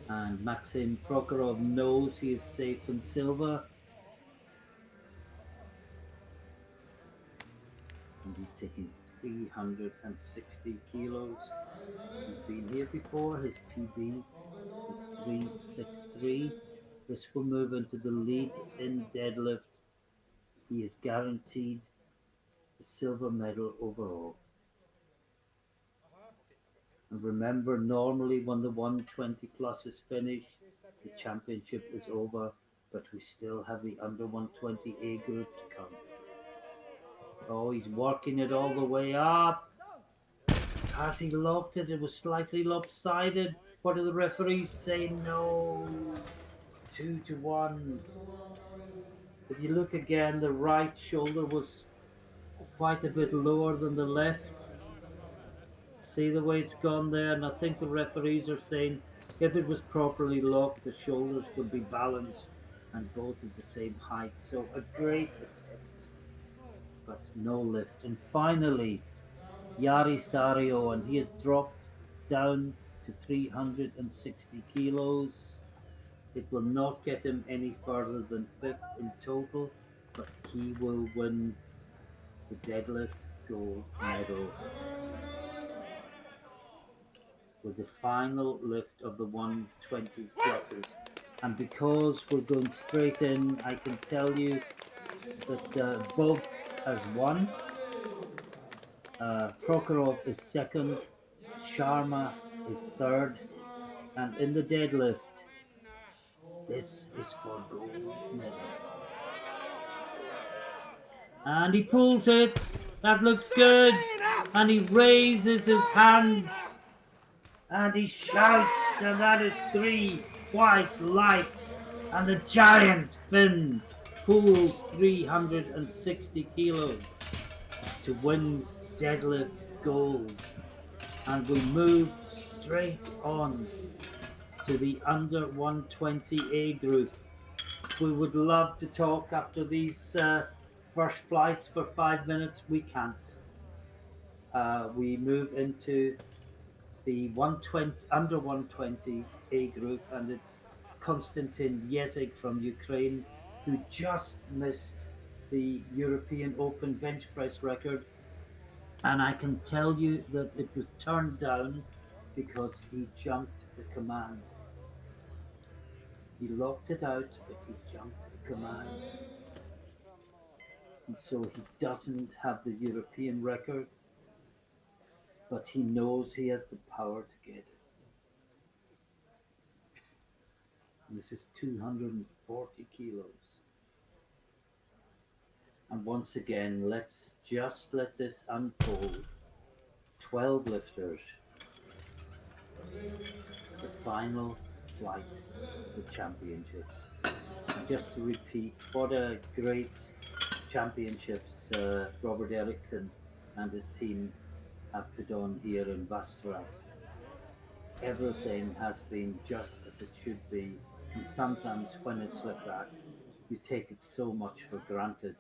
[SPEAKER 1] and Maxim Prokhorov knows he is safe in silver, and he's taking 360 kilos. He's been here before. His PB is 363. This will move into the lead in deadlift. He is guaranteed the silver medal overall. And remember, normally when the 120 plus is finished, the championship is over, but we still have the under 120 A group to come. Oh, he's working it all the way up. Has he locked it? It was slightly lopsided. What do the referees say? No. 2-1. If you look again, the right shoulder was quite a bit lower than the left. See the way it's gone there? And I think the referees are saying if it was properly locked, the shoulders would be balanced and both at the same height. So a great attempt, but no lift. And finally, Yari Sario, and he has dropped down to 360 kilos. It will not get him any further than 5th in total, but he will win the deadlift gold medal with the final lift of the 120 pluses. And because we're going straight in, I can tell you that Bob has won. Prokhorov is second, Sharma is third, and in the deadlift, this is for gold medal. And he pulls it. That looks good. And he raises his hands. And he shouts. And that is 3 white lights. And the giant Finn pulls 360 kilos to win deadlift gold. And we move straight on to the under 120A group. We would love to talk after these first flights for 5 minutes. We can't. We move into the 120 under 120s A group, and it's Constantine Yezic from Ukraine, who just missed the European Open bench press record. And I can tell you that it was turned down because he jumped the command. He locked it out, but he jumped the command. And so he doesn't have the European record, but he knows he has the power to get it. And this is 240 kilos. And once again, let's just let this unfold. 12 lifters. The final flight of the championships. And just to repeat, what a great championships Robert Eriksson and his team have put on here in Västerås. Everything has been just as it should be, and sometimes when it's like that, you take it so much for granted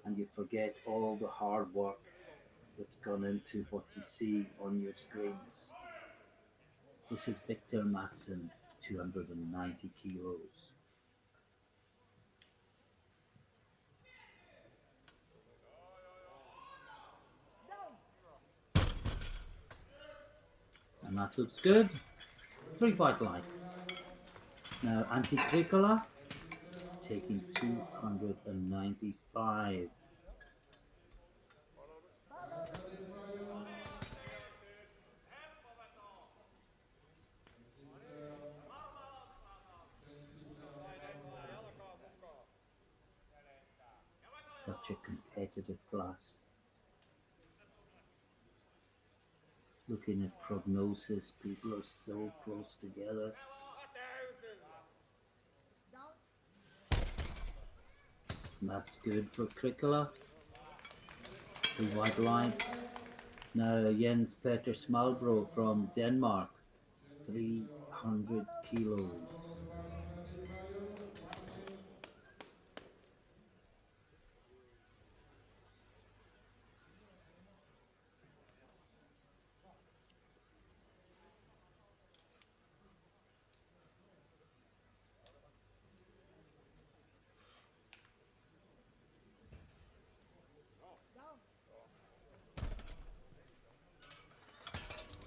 [SPEAKER 1] and you forget all the hard work that's gone into what you see on your screens. This is Victor Matson, 290 kilos. And that looks good. 3 white lights. Now Anti-Tricola taking 295. Such a competitive class. Looking at prognosis, people are so close together. And that's good for Krikkala. 3 white lights. Now Jens Peter Smalbro from Denmark, 300 kilos.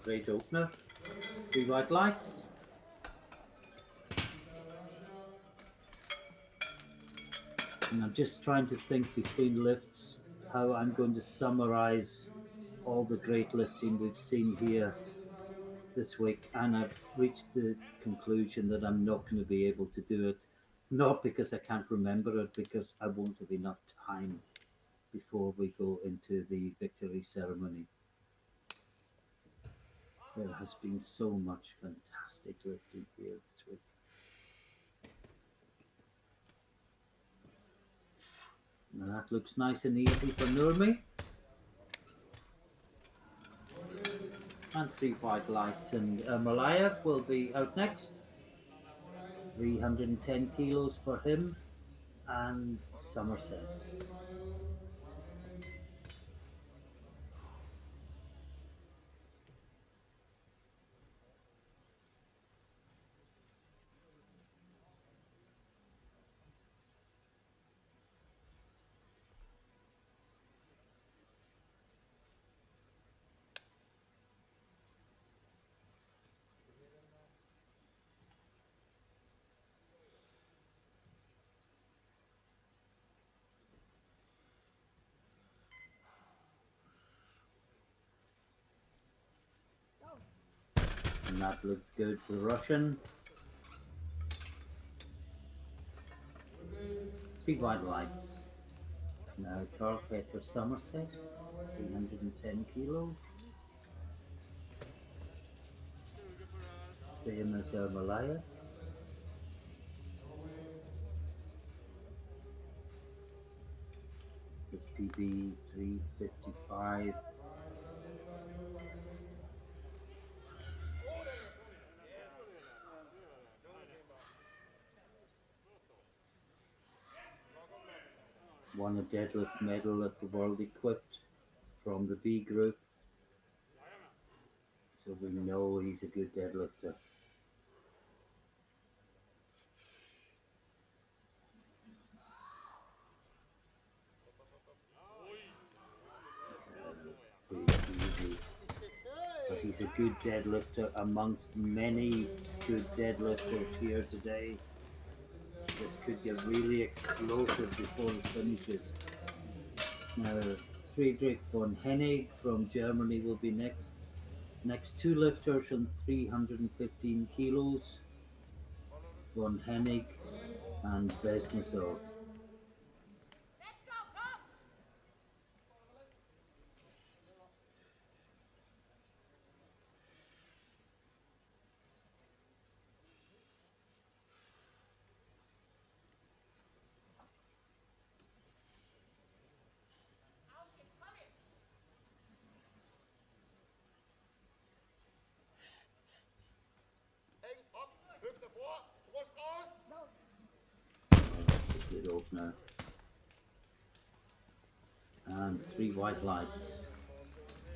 [SPEAKER 1] Great opener. 3 white lights. And I'm just trying to think between lifts how I'm going to summarize all the great lifting we've seen here this week, and I've reached the conclusion that I'm not going to be able to do it, not because I can't remember it, because I won't have enough time before we go into the victory ceremony. There has been so much fantastic lifting here this week. Now that looks nice and easy for Nurmi. And 3 white lights, and Malayev will be out next. 310 kilos for him, and Somerset. And that looks good for the Russian. 3 white lights. Now Carl Peter Somerset, 310 kilos. Same as Malaya. This PB 355. Won a deadlift medal at the World Equipped from the B group. So we know he's a good deadlifter. Pretty easy. But he's a good deadlifter amongst many good deadlifters here today. This could get really explosive before it finishes. Now, Friedrich Von Hennig from Germany will be next. Next two lifters on 315 kilos. Von Hennig and Besnisov.
[SPEAKER 3] Eng op, hüfte vor, Brust raus.
[SPEAKER 1] That's a good opener. And 3 white lights.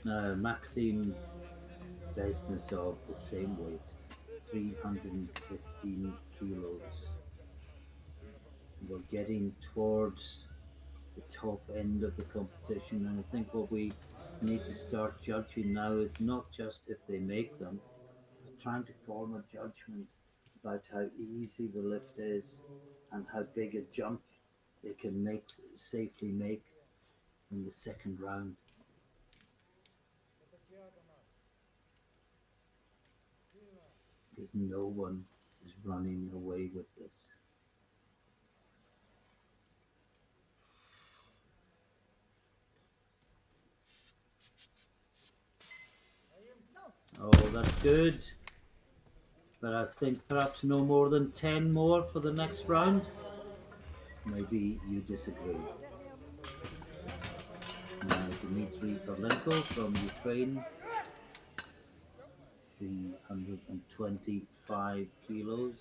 [SPEAKER 1] Now Maxim Besnisov, the same weight, 315 kilos. We're getting towards the top end of the competition, and I think what we need to start judging now is not just if they make them, but trying to form a judgment about how easy the lift is and how big a jump they can safely make in the second round. Because no one is running away with this. Oh, that's good. But I think perhaps no more than 10 more for the next round. Maybe you disagree. Now, Dmitry Pavlenko from Ukraine, 325 kilos.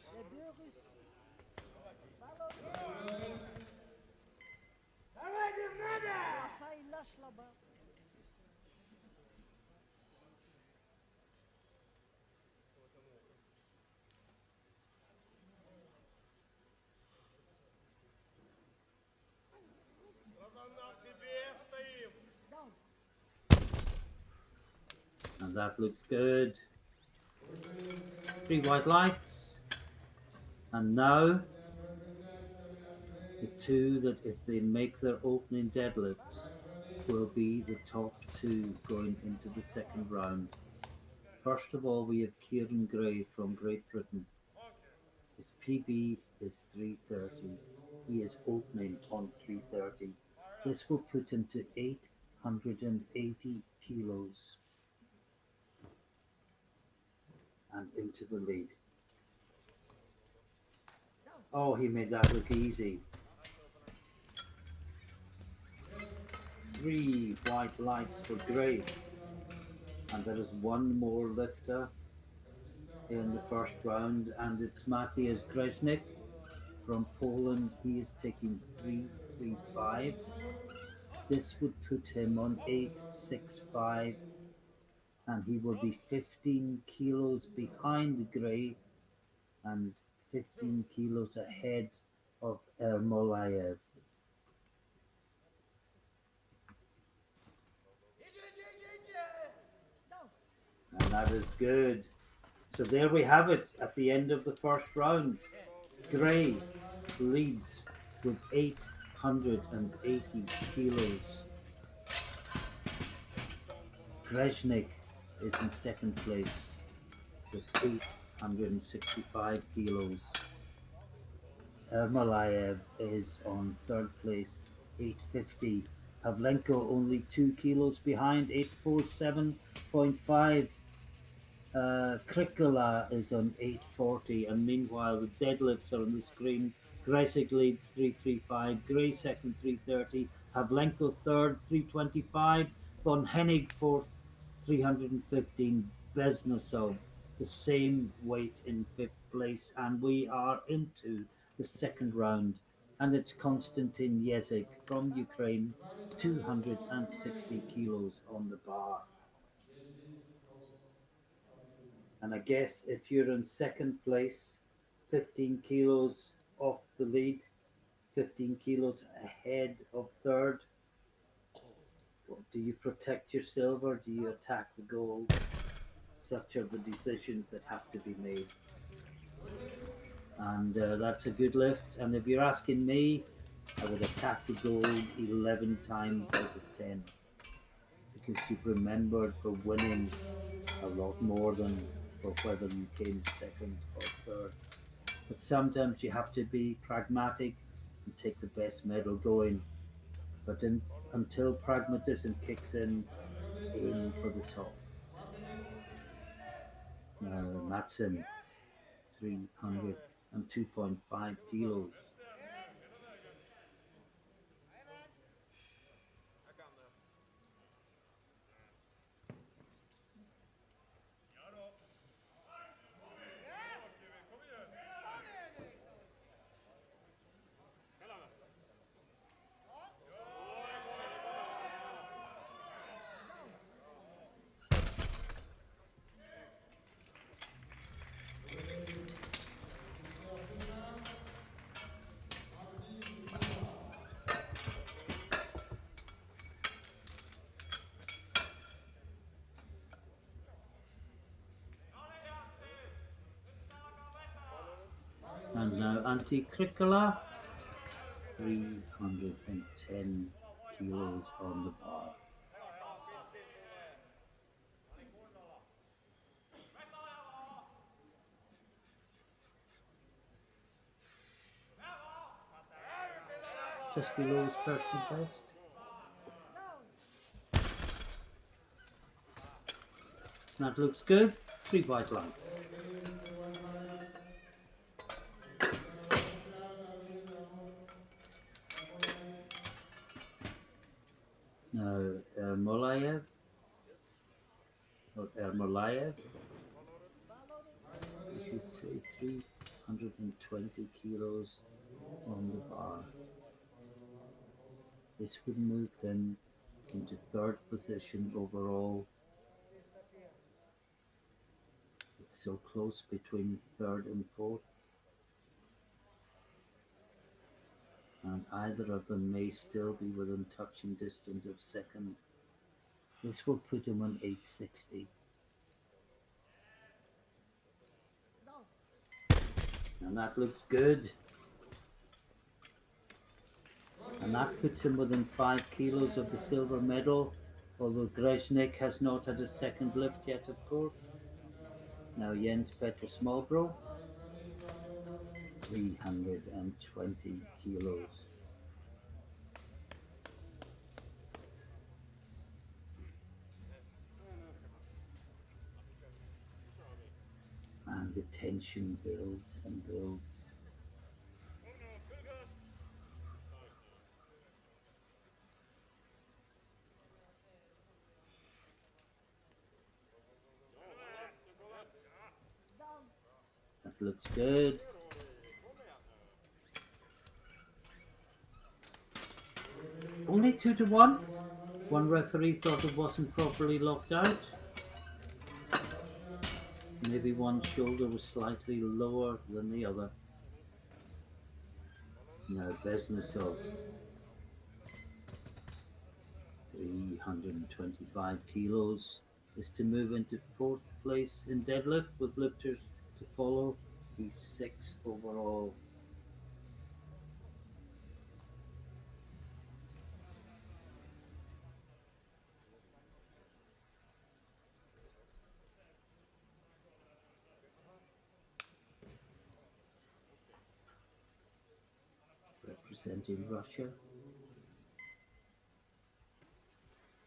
[SPEAKER 1] And that looks good. 3 white lights. And now, the two that if they make their opening deadlifts will be the top 2 going into the second round. First of all, we have Kieran Gray from Great Britain. His PB is 330. He is opening on 330. This will put him to 880 kilos and into the lead. Oh, he made that look easy. 3 white lights for Gray. And there is one more lifter in the first round, and it's Matthias Greznik from Poland. He is taking 335. This would put him on 865, and he will be 15 kilos behind Gray and 15 kilos ahead of Ermolayev. And that is good. So there we have it at the end of the first round. Gray leads with 880 kilos. Greznik is in second place with 865 kilos. Ermolayev is on third place, 850. Pavlenko only 2 kilos behind, 847.5. Krikala is on 840, and meanwhile the deadlifts are on the screen. Gresic leads 335, Gray second 330, Pavlenko third 325, Von Hennig fourth 315, Beznosov the same weight in fifth place, and we are into the second round, and it's Constantine Yezic from Ukraine, 260 kilos on the bar. And I guess if you're in second place, 15 kilos off the lead, 15 kilos ahead of third, do you protect your silver? Do you attack the gold? Such are the decisions that have to be made. And that's a good lift. And if you're asking me, I would attack the gold 11 times out of 10, because you've remembered for winning a lot more than for whether you came second or third. But sometimes you have to be pragmatic and take the best medal going. But until pragmatism kicks in, aim for the top. Now, Matson, 302.5 kilos. And now Anti-Criccola, 310 kilos on the bar. Just below his personal best. That looks good. 3 white lights. Now Ermolayev, or Ermolayev, I should say 320 kilos on the bar. This would move him into third position overall. It's so close between third and fourth, and either of them may still be within touching distance of second. This will put him on 860. And that looks good. And that puts him within 5 kilos of the silver medal, although Greznik has not had a second lift yet, of course. Now Jens Petter Smallbro, 320 kilos. And the tension builds and builds. That looks good. Only 2-1. One referee thought it wasn't properly locked out. Maybe one shoulder was slightly lower than the other. Now Beznosov, 325 kilos, is to move into fourth place in deadlift with lifters to follow. He's 6 overall. representing Russia.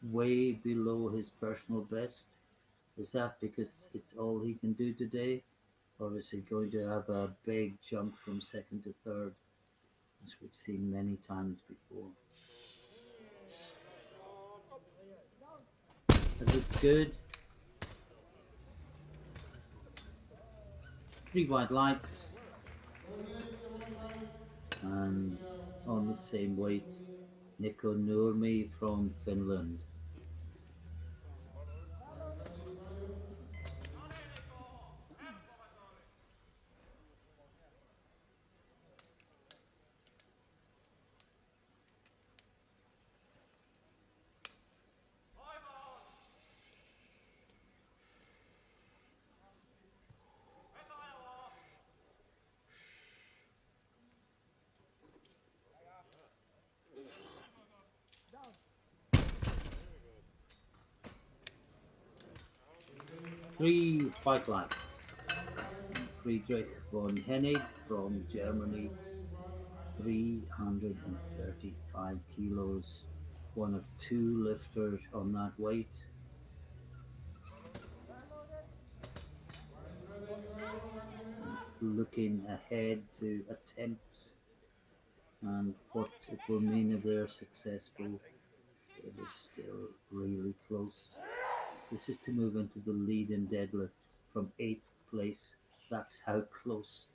[SPEAKER 1] Way below his personal best. Is that because it's all he can do today? Or is he going to have a big jump from second to third, as we've seen many times before? That looks good. 3 white lights. And on the same weight, Nico Nurmi from Finland. Three white lights. Friedrich Von Hennig from Germany, 335 kilos, one of 2 lifters on that weight. Looking ahead to attempts and what it will mean if they're successful. It is still really close. This is to move into the lead in deadlift from 8th place. That's how close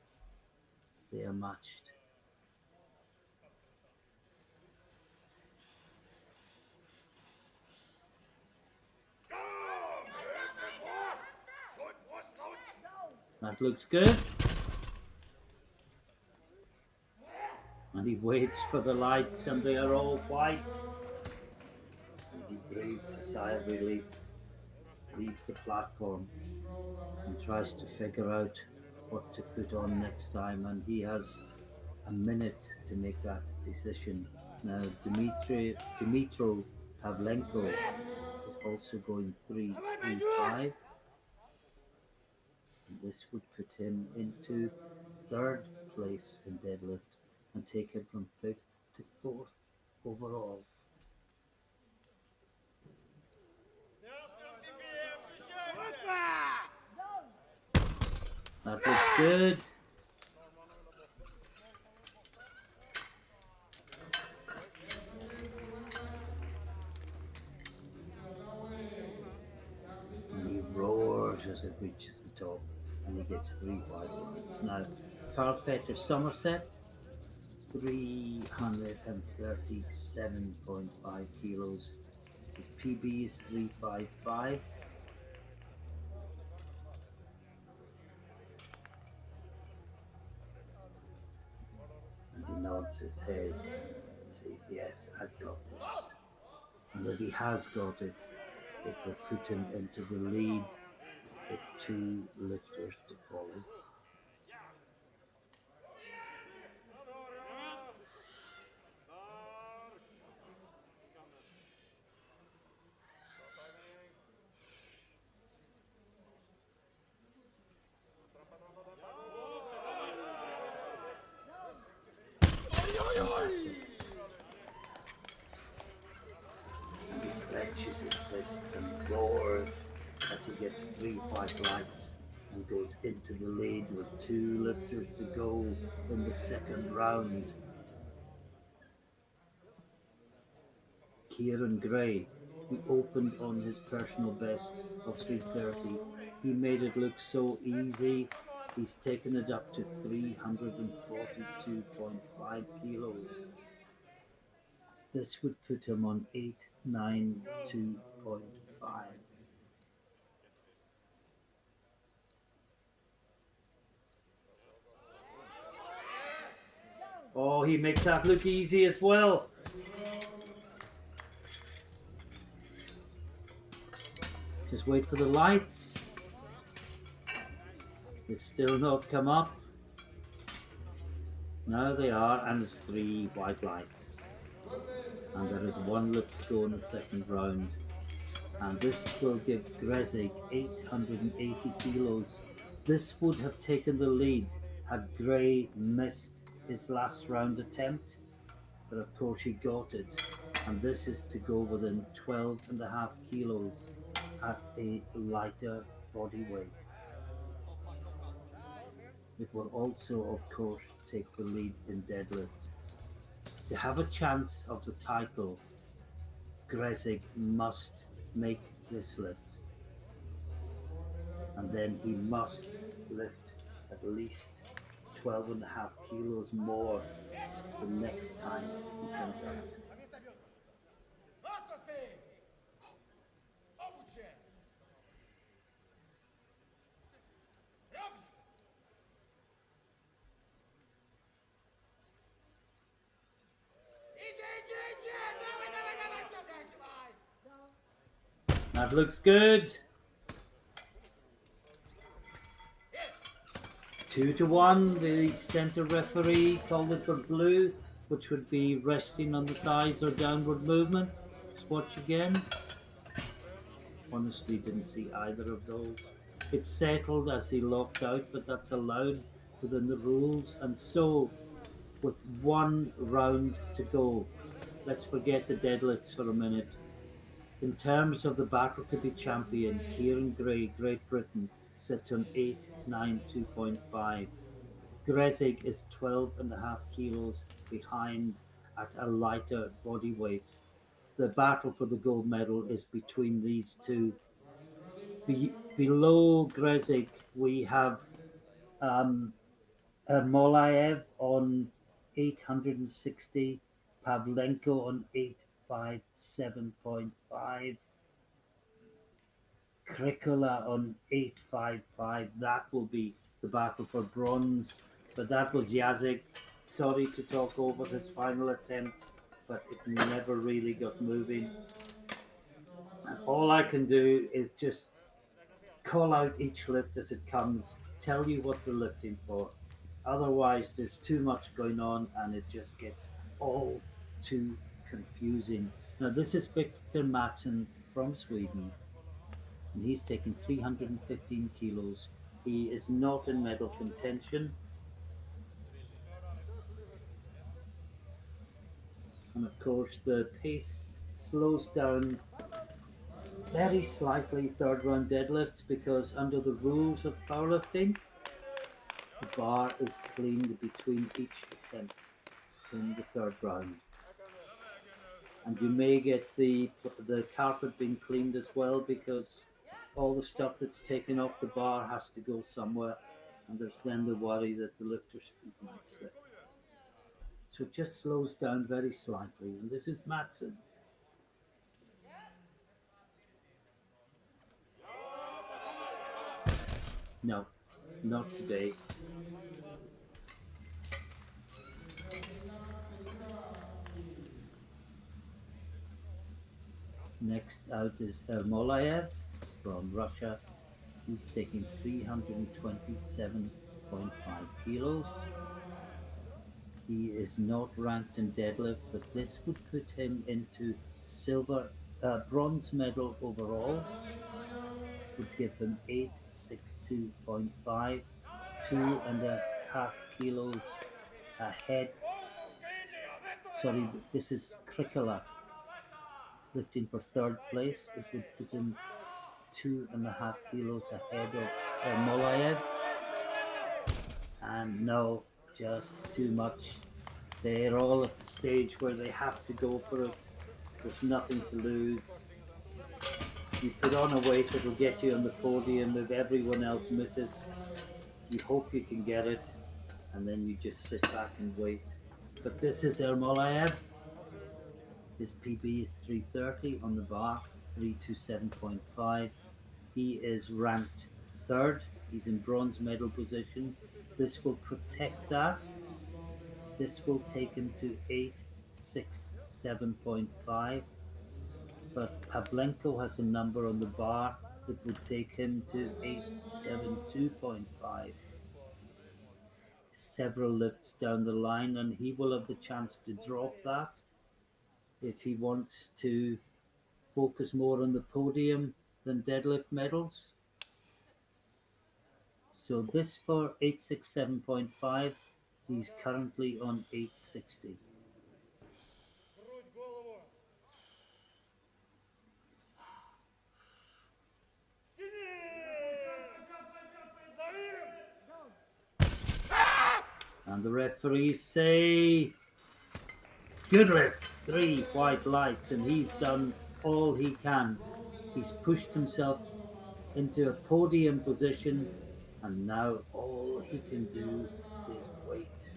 [SPEAKER 1] they are matched. That looks good. And he waits for the lights, and they are all white. And he breathes a sigh of relief, leaves the platform, and tries to figure out what to put on next time. And he has a minute to make that decision. Now, Dmitro Pavlenko is also going 3-3-5. And this would put him into 3rd place in deadlift and take him from 5th to 4th overall. That looks good. And he roars as it reaches the top, and he gets 3 white lights. Now, Carl Peter Somerset, 337.5 kilos. His PB is 355. And he nods his head and says, yes, I've got this. And if he has got it, it will put him into the lead with 2 lifters to follow. Fantastic. And he clenches his fist and roars as he gets 3 white lights and goes into the lead with 2 lifters to go in the 2nd round. Kieran Gray, who opened on his personal best of 330, he made it look so easy. He's taken it up to 342.5 kilos. This would put him on 892.5. Oh, he makes that look easy as well. Just wait for the lights. They've still not come up. Now they are, and there's 3 white lights. And there is 1 lift to go in the 2nd round. And this will give Grezik 880 kilos. This would have taken the lead had Gray missed his last round attempt. but of course he got it. And this is to go within 12.5 kilos at a lighter body weight. It will also, of course, take the lead in deadlift. To have a chance of the title, Grezig must make this lift, and then he must lift at least 12.5 kilos more the next time he comes out. That looks good. 2-1. The center referee called it for blue, which would be resting on the thighs or downward movement. Just watch again. Honestly, didn't see either of those. It settled as he locked out, but that's allowed within the rules. And so, with one round to go, let's forget the deadlifts for a minute. In terms of the battle to be champion, Kieran Gray, Great Britain, sits on 892.5. Grezig is 12.5 kilos behind at a lighter body weight. The battle for the gold medal is between these two. Below Grezig, we have um, Molaev on 860, Pavlenko on 857.5, Krikola on 855. That will be the battle for bronze. But that was Yezic. Sorry to talk over his final attempt, but it never really got moving. And all I can do is just call out each lift as it comes, tell you what they're lifting for. Otherwise, there's too much going on and it just gets all too confusing. Now, this is Victor Matson from Sweden, and he's taken 315 kilos. He is not in medal contention, and of course, the pace slows down very slightly third round deadlifts because under the rules of powerlifting, the bar is cleaned between each attempt in the third round. And you may get the carpet being cleaned as well because all the stuff that's taken off the bar has to go somewhere, and there's then the worry that the lifter's feet might slip. So it just slows down very slightly, and this is Matson. No, not today. Next out is Ermolaev from Russia. He's taking 327.5 kilos. He is not ranked in deadlift, but this would put him into bronze medal overall, would give him 862.5, 2.5 kilos ahead. Sorry, this is Krikola lifting for third place. It would put him 2.5 kilos ahead of Molaev. And no, just too much. They're all at the stage where they have to go for it. There's nothing to lose. You put on a weight that'll get you on the podium if everyone else misses. You hope you can get it, and then you just sit back and wait. But this is Ermolaev. His PB is 330 on the bar, 327.5. He is ranked third. He's in bronze medal position. This will protect that. This will take him to 867.5. But Pavlenko has a number on the bar that would take him to 872.5. Several lifts down the line, and he will have the chance to drop that if he wants to focus more on the podium than deadlift medals. So this for 867.5, he's currently on 860. And the referees say, good lift, 3 white lights, and he's done all he can. He's pushed himself into a podium position, and now all he can do is wait.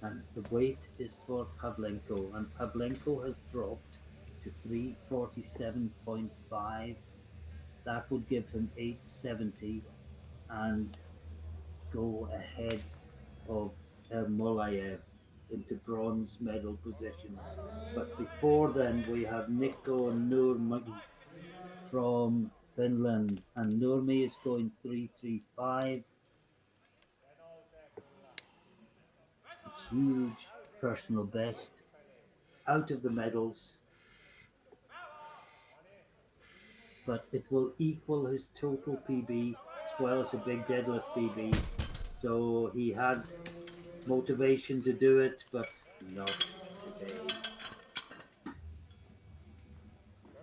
[SPEAKER 1] And the wait is for Pavlenko, and Pavlenko has dropped to 347.5. That would give him 870 and go ahead of Molayev into bronze medal position. But before then, we have Nikko Nurmi from Finland, and Nurmi is going 335. Huge personal best out of the medals, but it will equal his total PB as well as a big deadlift PB. So he had motivation to do it, but not today.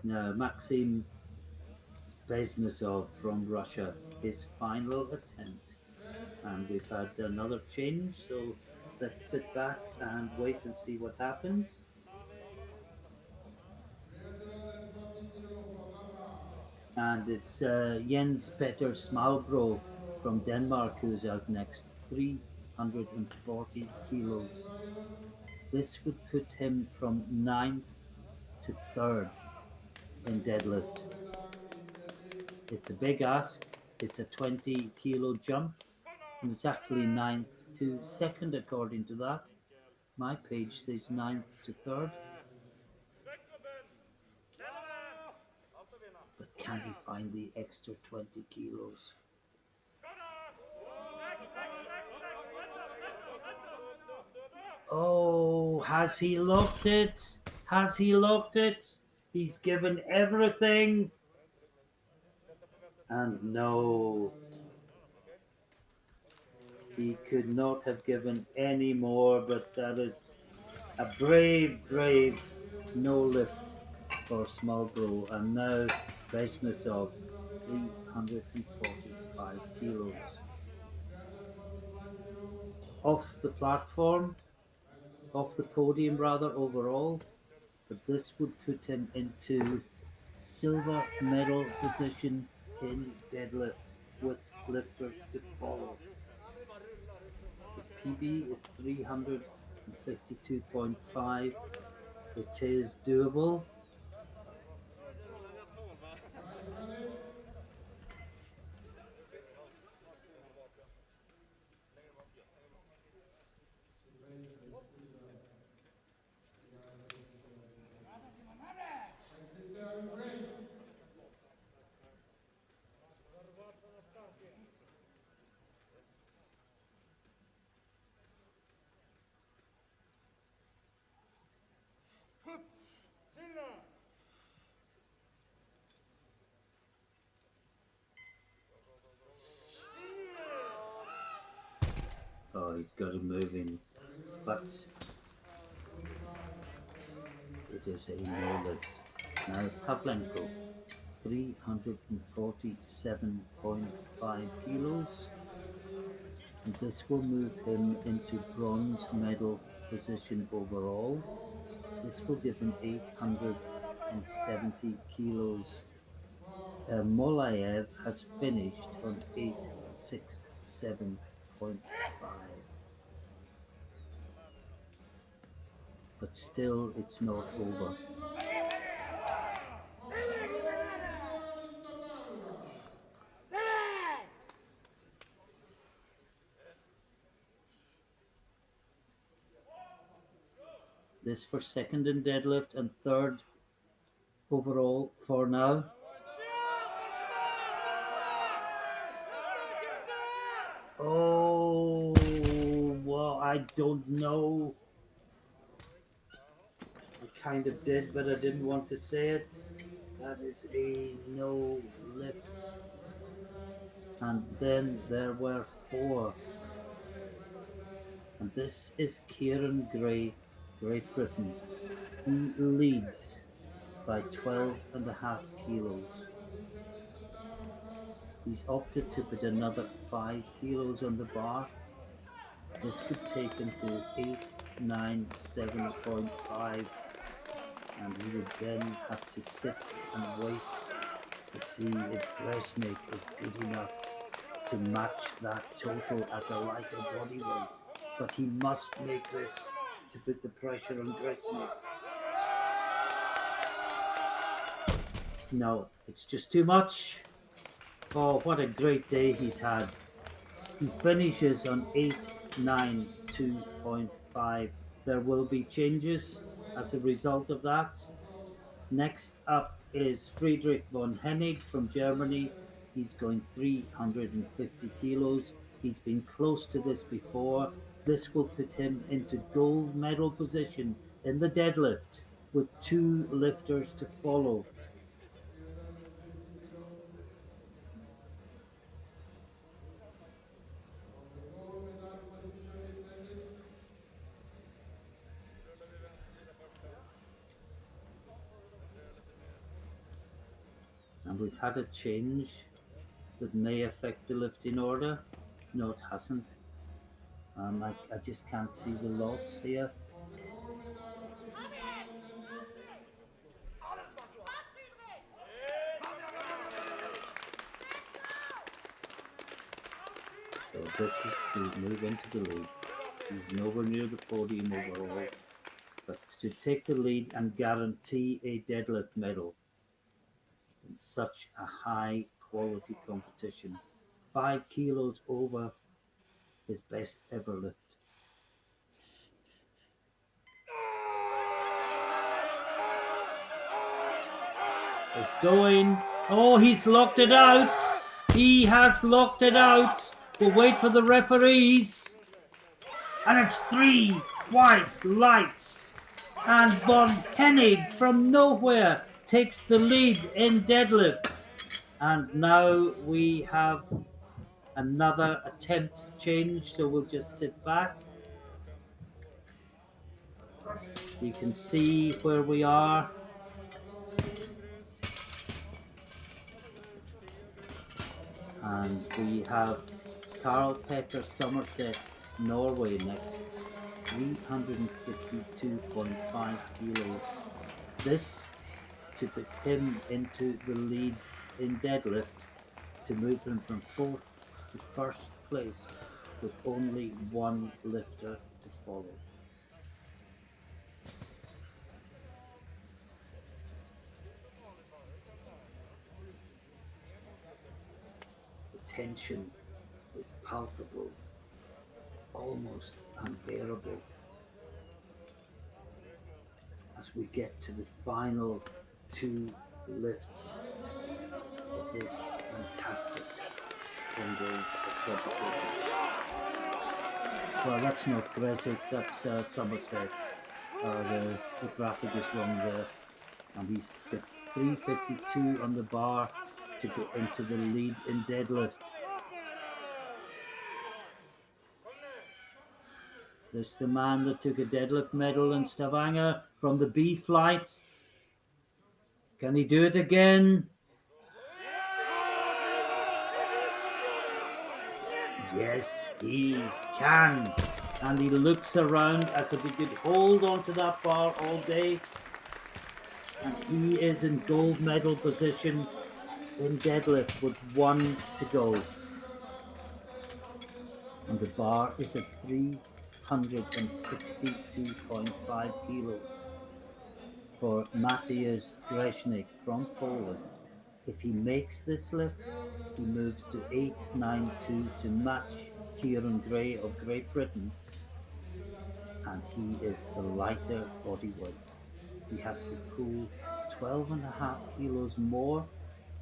[SPEAKER 1] Now, Maxim Beznesov from Russia, his final attempt. And we've had another change, so let's sit back and wait and see what happens. And it's Jens Petter Smalbro from Denmark who's out next, 340 kilos. This would put him from 9th to 3rd in deadlift. It's a big ask, it's a 20 kilo jump, and it's actually 9th to 2nd according to that. My page says 9th to 3rd. But can he find the extra 20 kilos? Oh, has he looked it? Has he looked it? He's given everything. And no, he could not have given any more, but that is a brave, brave no lift for Smallbro. And now Beznesov, 345 kilos. Off the platform, off the podium rather, overall, but this would put him into silver medal position in deadlift with lifters to follow. His PB is 352.5. It is doable. Oh, he's got him moving, but it is a no lift. Now Pavlenko, 347.5 kilos, and this will move him into bronze medal position overall. This will give him 870 kilos. Molayev has finished on 867.5. But still, it's not over. This for 2nd in deadlift and 3rd overall for now. Oh, well, I don't know. I kind of did, but I didn't want to say it. That is a no lift. And then there were 4. And this is Kieran Gray Great Britain. He leads by 12.5 kilos. He's opted to put another 5 kilos on the bar. This would take him to 897.5, and he would then have to sit and wait to see if Bresnik is good enough to match that total at a lighter body weight. But he must make this to put the pressure on Bresnik. No, it's just too much. Oh, what a great day he's had. He finishes on 892.5. There will be changes as a result of that. Next up is Friedrich Von Hennig from Germany. He's going 350 kilos. He's been close to this before. This will put him into gold medal position in the deadlift with 2 lifters to follow. And we've had a change that may affect the lifting order. No, it hasn't. I just can't see the lots here. So this is to move into the lead. He's nowhere near the podium overall, but to take the lead and guarantee a deadlift medal in such a high quality competition, 5 kilos over his best ever lift. It's going. Oh, he's locked it out. He has locked it out. We'll wait for the referees. And it's 3 white lights. And Von Hennig from nowhere takes the lead in deadlift. And now we have another attempt change, so we'll just sit back. You can see where we are. And we have Carl Petter Somerset, Norway next, 352.5 kilos. This to put him into the lead in deadlift, to move him from 4th to 1st place with only 1 lifter to follow. The tension is palpable, almost unbearable, as we get to the final 2 lifts of this fantastic 10 days of competition. Well, that's not Yezic, that's Somerset. The graphic is wrong there. And he's got 352 on the bar to go into the lead in deadlift. This is the man that took a deadlift medal in Stavanger from the B flight. Can he do it again? Yes, he can. And he looks around as if he could hold onto that bar all day. And he is in gold medal position in deadlift with 1 to go. And the bar is at 362.5 kilos for Mateusz Bresnik from Poland. If he makes this lift, he moves to 892 to match Kieran Gray of Great Britain, and he is the lighter body weight. He has to pull 12.5 kilos more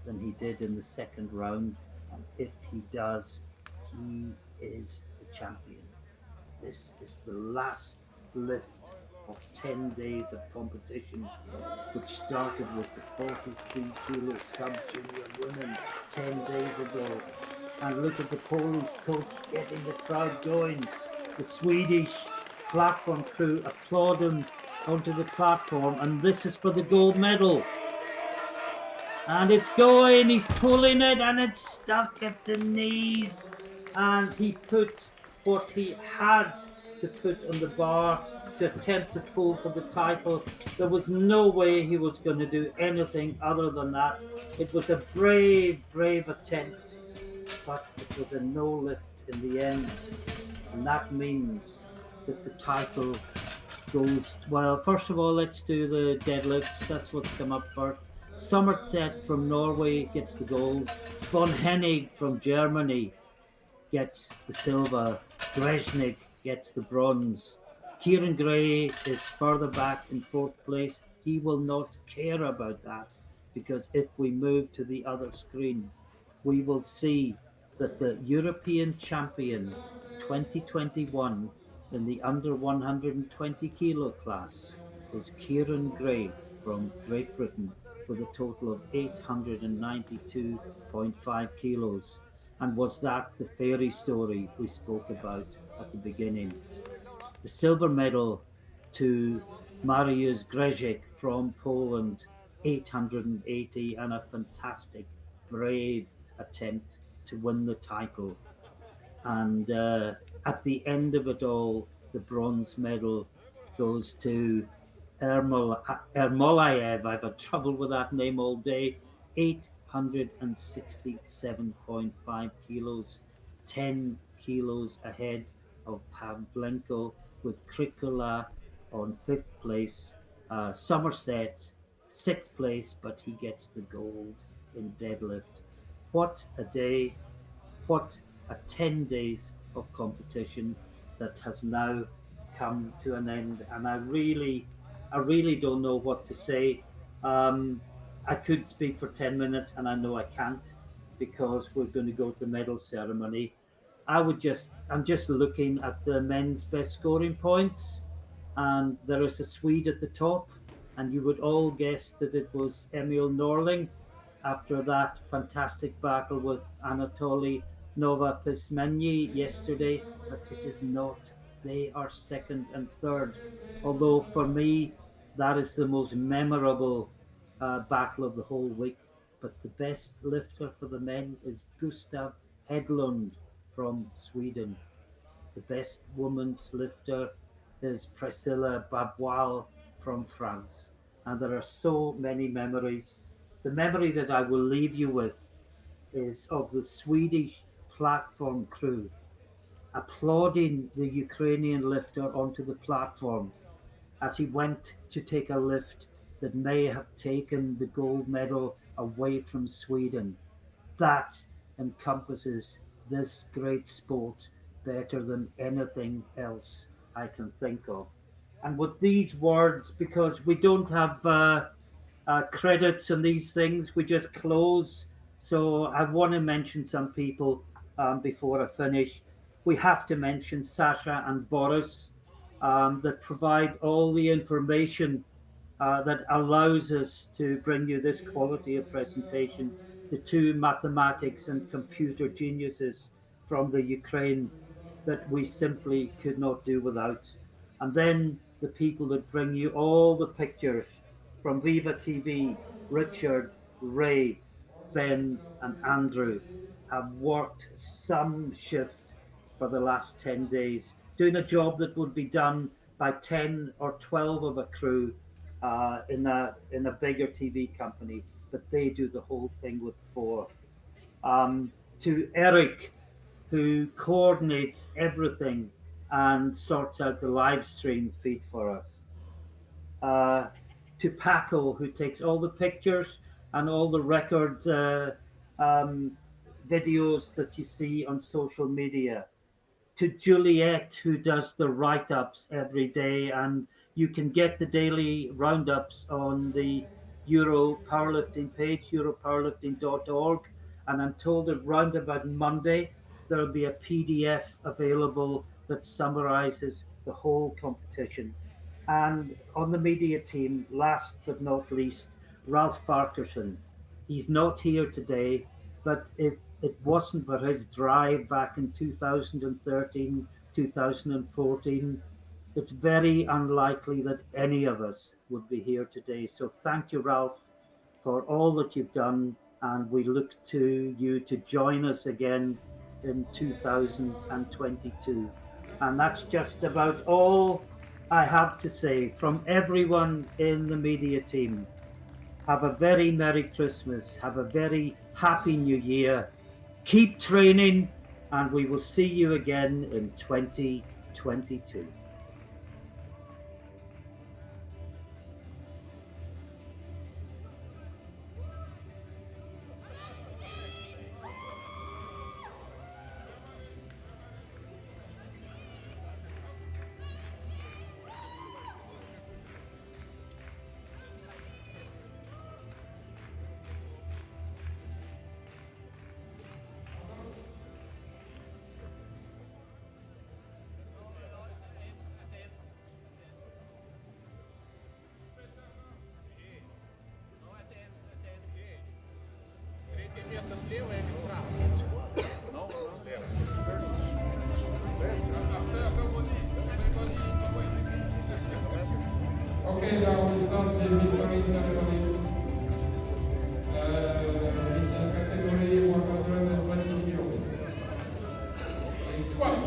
[SPEAKER 1] than he did in the second round, and if he does, he is the champion. This is the last lift of 10 days of competition, which started with the 43 kilo sub-junior women 10 days ago. And look at the Polish coach getting the crowd going. The Swedish platform crew applaud him onto the platform, and this is for the gold medal. And it's going, he's pulling it, and it's stuck at the knees. And he put what he had to put on the bar to attempt to pull for the title. There was no way he was going to do anything other than that. It was a brave, brave attempt, but it was a no lift in the end. And that means that the title goes, well, first of all, let's do the deadlifts. That's what's come up first. Somerset from Norway gets the gold. Von Hennig from Germany gets the silver. Greznik gets the bronze. Kieran Gray is further back in fourth place. He will not care about that because if we move to the other screen, we will see that the European champion 2021 in the under 120 kilo class is Kieran Gray from Great Britain with a total of 892.5 kilos. And was that the fairy story we spoke about at the beginning? The silver medal to Mariusz Grzezik from Poland, 880, and a fantastic, brave attempt to win the title. And at the end of it all, the bronze medal goes to Ermolayev. I've had trouble with that name all day. 867.5 kilos, 10 kilos ahead of Pavlenko, with Krikula on fifth place. Somerset, sixth place, but he gets the gold in deadlift. What a day! What a 10 days of competition that has now come to an end. And I really don't know what to say. Um, I could speak for 10 minutes and I know I can't because we're going to go to the medal ceremony. I'm just looking at the men's best scoring points, and there is a Swede at the top, and you would all guess that it was Emil Norling after that fantastic battle with Anatoly Novopismenyi yesterday, but it is not. They are second and third. Although for me, that is the most memorable battle of the whole week. But the best lifter for the men is Gustav Hedlund from Sweden. The best women's lifter is Priscilla Babwal from France. And there are so many memories. The memory that I will leave you with is of the Swedish platform crew applauding the Ukrainian lifter onto the platform as he went to take a lift that may have taken the gold medal away from Sweden. That encompasses this great sport better than anything else I can think of. And with these words, because we don't have credits and these things, we just close. So I want to mention some people before I finish. We have to mention Sasha and Boris that provide all the information that allows us to bring you this quality of presentation. The two mathematics and computer geniuses from the Ukraine that we simply could not do without. And then the people that bring you all the pictures from Viva TV, Richard, Ray, Ben, and Andrew have worked some shift for the last 10 days, doing a job that would be done by 10 or 12 of a crew in a bigger TV company, but they do the whole thing with four. To Eric, who coordinates everything and sorts out the live stream feed for us. Uh, to Paco, who takes all the pictures and all the record um, videos that you see on social media. To Juliet, who does the write ups every day. And you can get the daily roundups on the Euro Powerlifting page, europowerlifting.org. And I'm told that round about Monday, there'll be a PDF available that summarizes the whole competition. And on the media team, last but not least, Ralph Farquharson. He's not here today, but if it wasn't for his drive back in 2013, 2014, it's very unlikely that any of us would be here today. So thank you, Ralph, for all that you've done, and we look to you to join us again in 2022. And that's just about all I have to say from everyone in the media team. Have a very Merry Christmas. Have a very Happy New Year. Keep training, and we will see you again in 2022.
[SPEAKER 4] Okay, now we start the victory ceremony. This is category 120 kilos. In squat.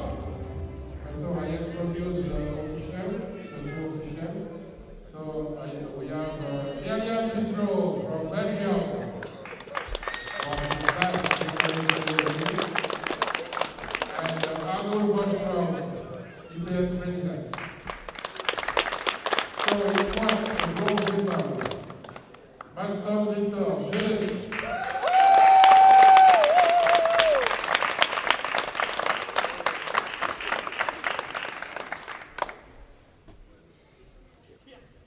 [SPEAKER 4] So I introduce official, so two official. So we have Danielle Carmola from Belgium. From his last victory ceremony. And Georgeson, IPF president. So it's one gold medal. Matson Georgeton.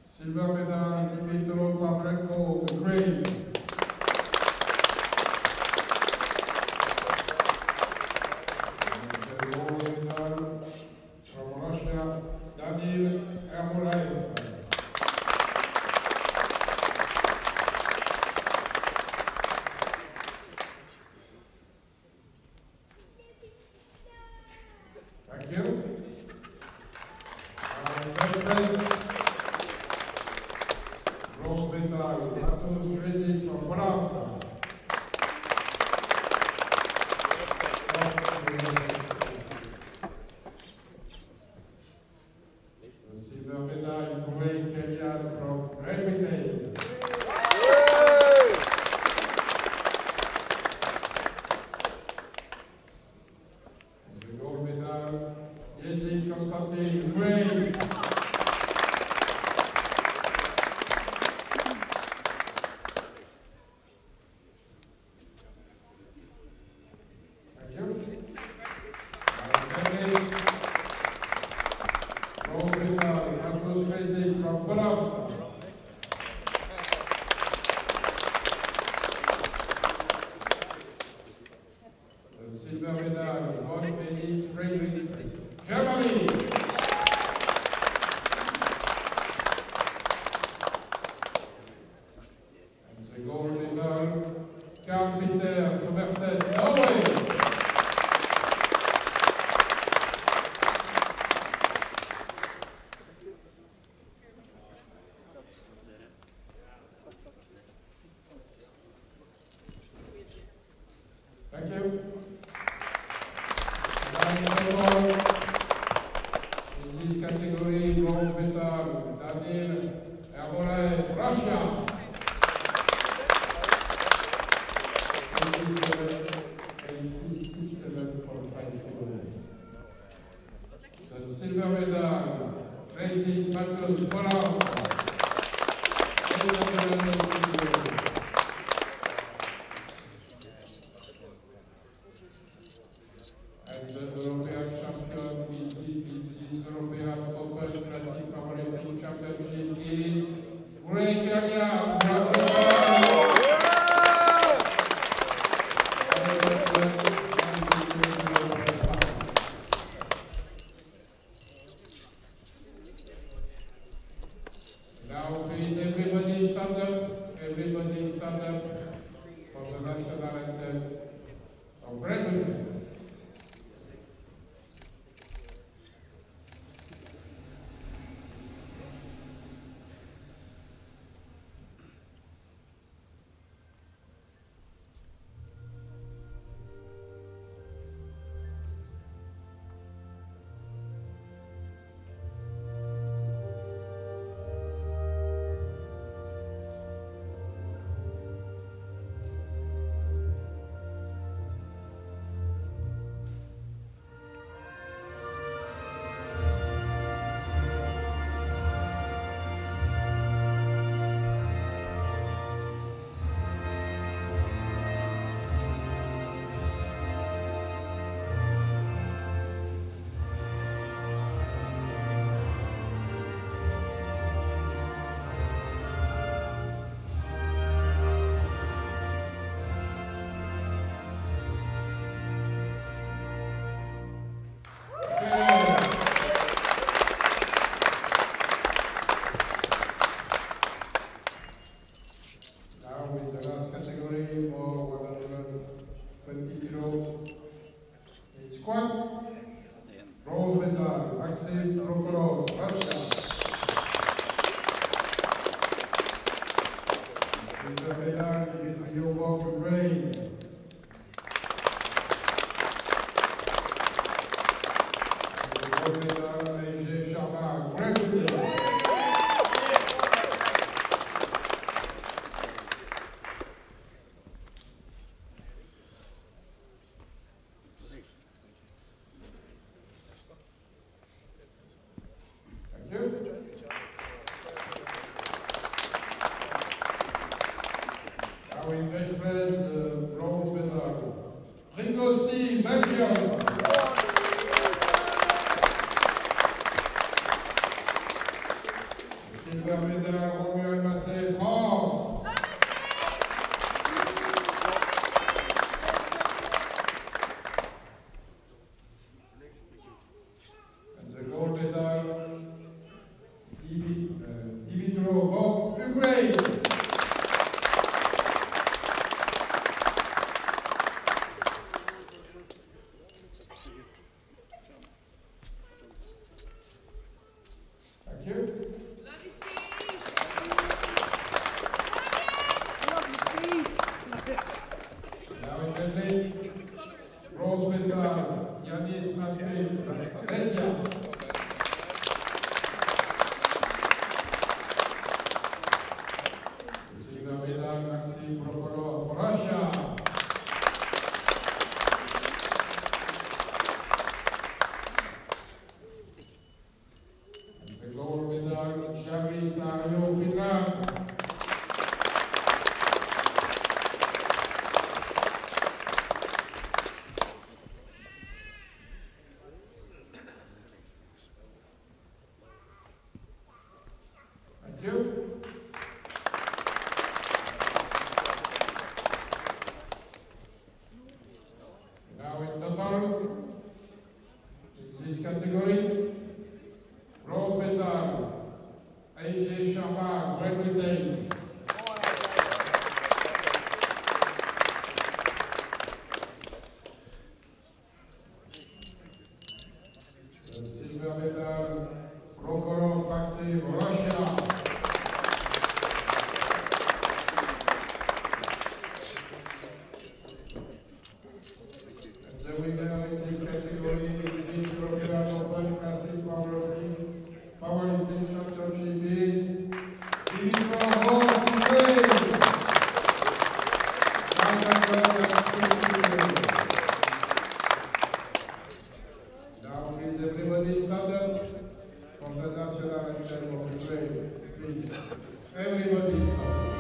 [SPEAKER 4] Silver medal, Dimitro Pavlenko, Ukraine. Gold medal from Russia, Danielle Carmola. Thank you. First place, bronze medal, Friedrich from Poland. Silver medal, Kieran from Great Britain. The gold medal, Yezic, Constantine, Ukraine. Thank you. Bronze medal, Friedrich from Poland. The silver medal, Von Hedding, Friedrich, Germany. And the gold medal, Kieran, Somerset, Norway. Thank you. In this category, bronze medal, Danielle Carmola, Russia. 87.5 kilos. The silver medal, Friedrich Von Poland. 880 kilos. And the European champion in this European Open Classic Powerlifting Championship is Kieran. Now please everybody stand up for the national anthem of Great Britain. silver medal, Romo Massey, France. And the gold medal, Dimitro Von Ukraine. Thank you. Now in Italy, bronze medal, Maxim Crocodile. Silver medal, Maxim Crocodile for Russia. And the gold medal, Georgeson, Finland. Thank you. Now in total, in this category, bronze medal, Sharma, Great Britain. The silver medal, Prokhorov, Maxim, Russia. And the winner in this category is this European Open Classic Powerlifting Championship is Friedrich Von Hedding. Now please everybody stand up for the national anthem of Ukraine. Please, everybody stand up.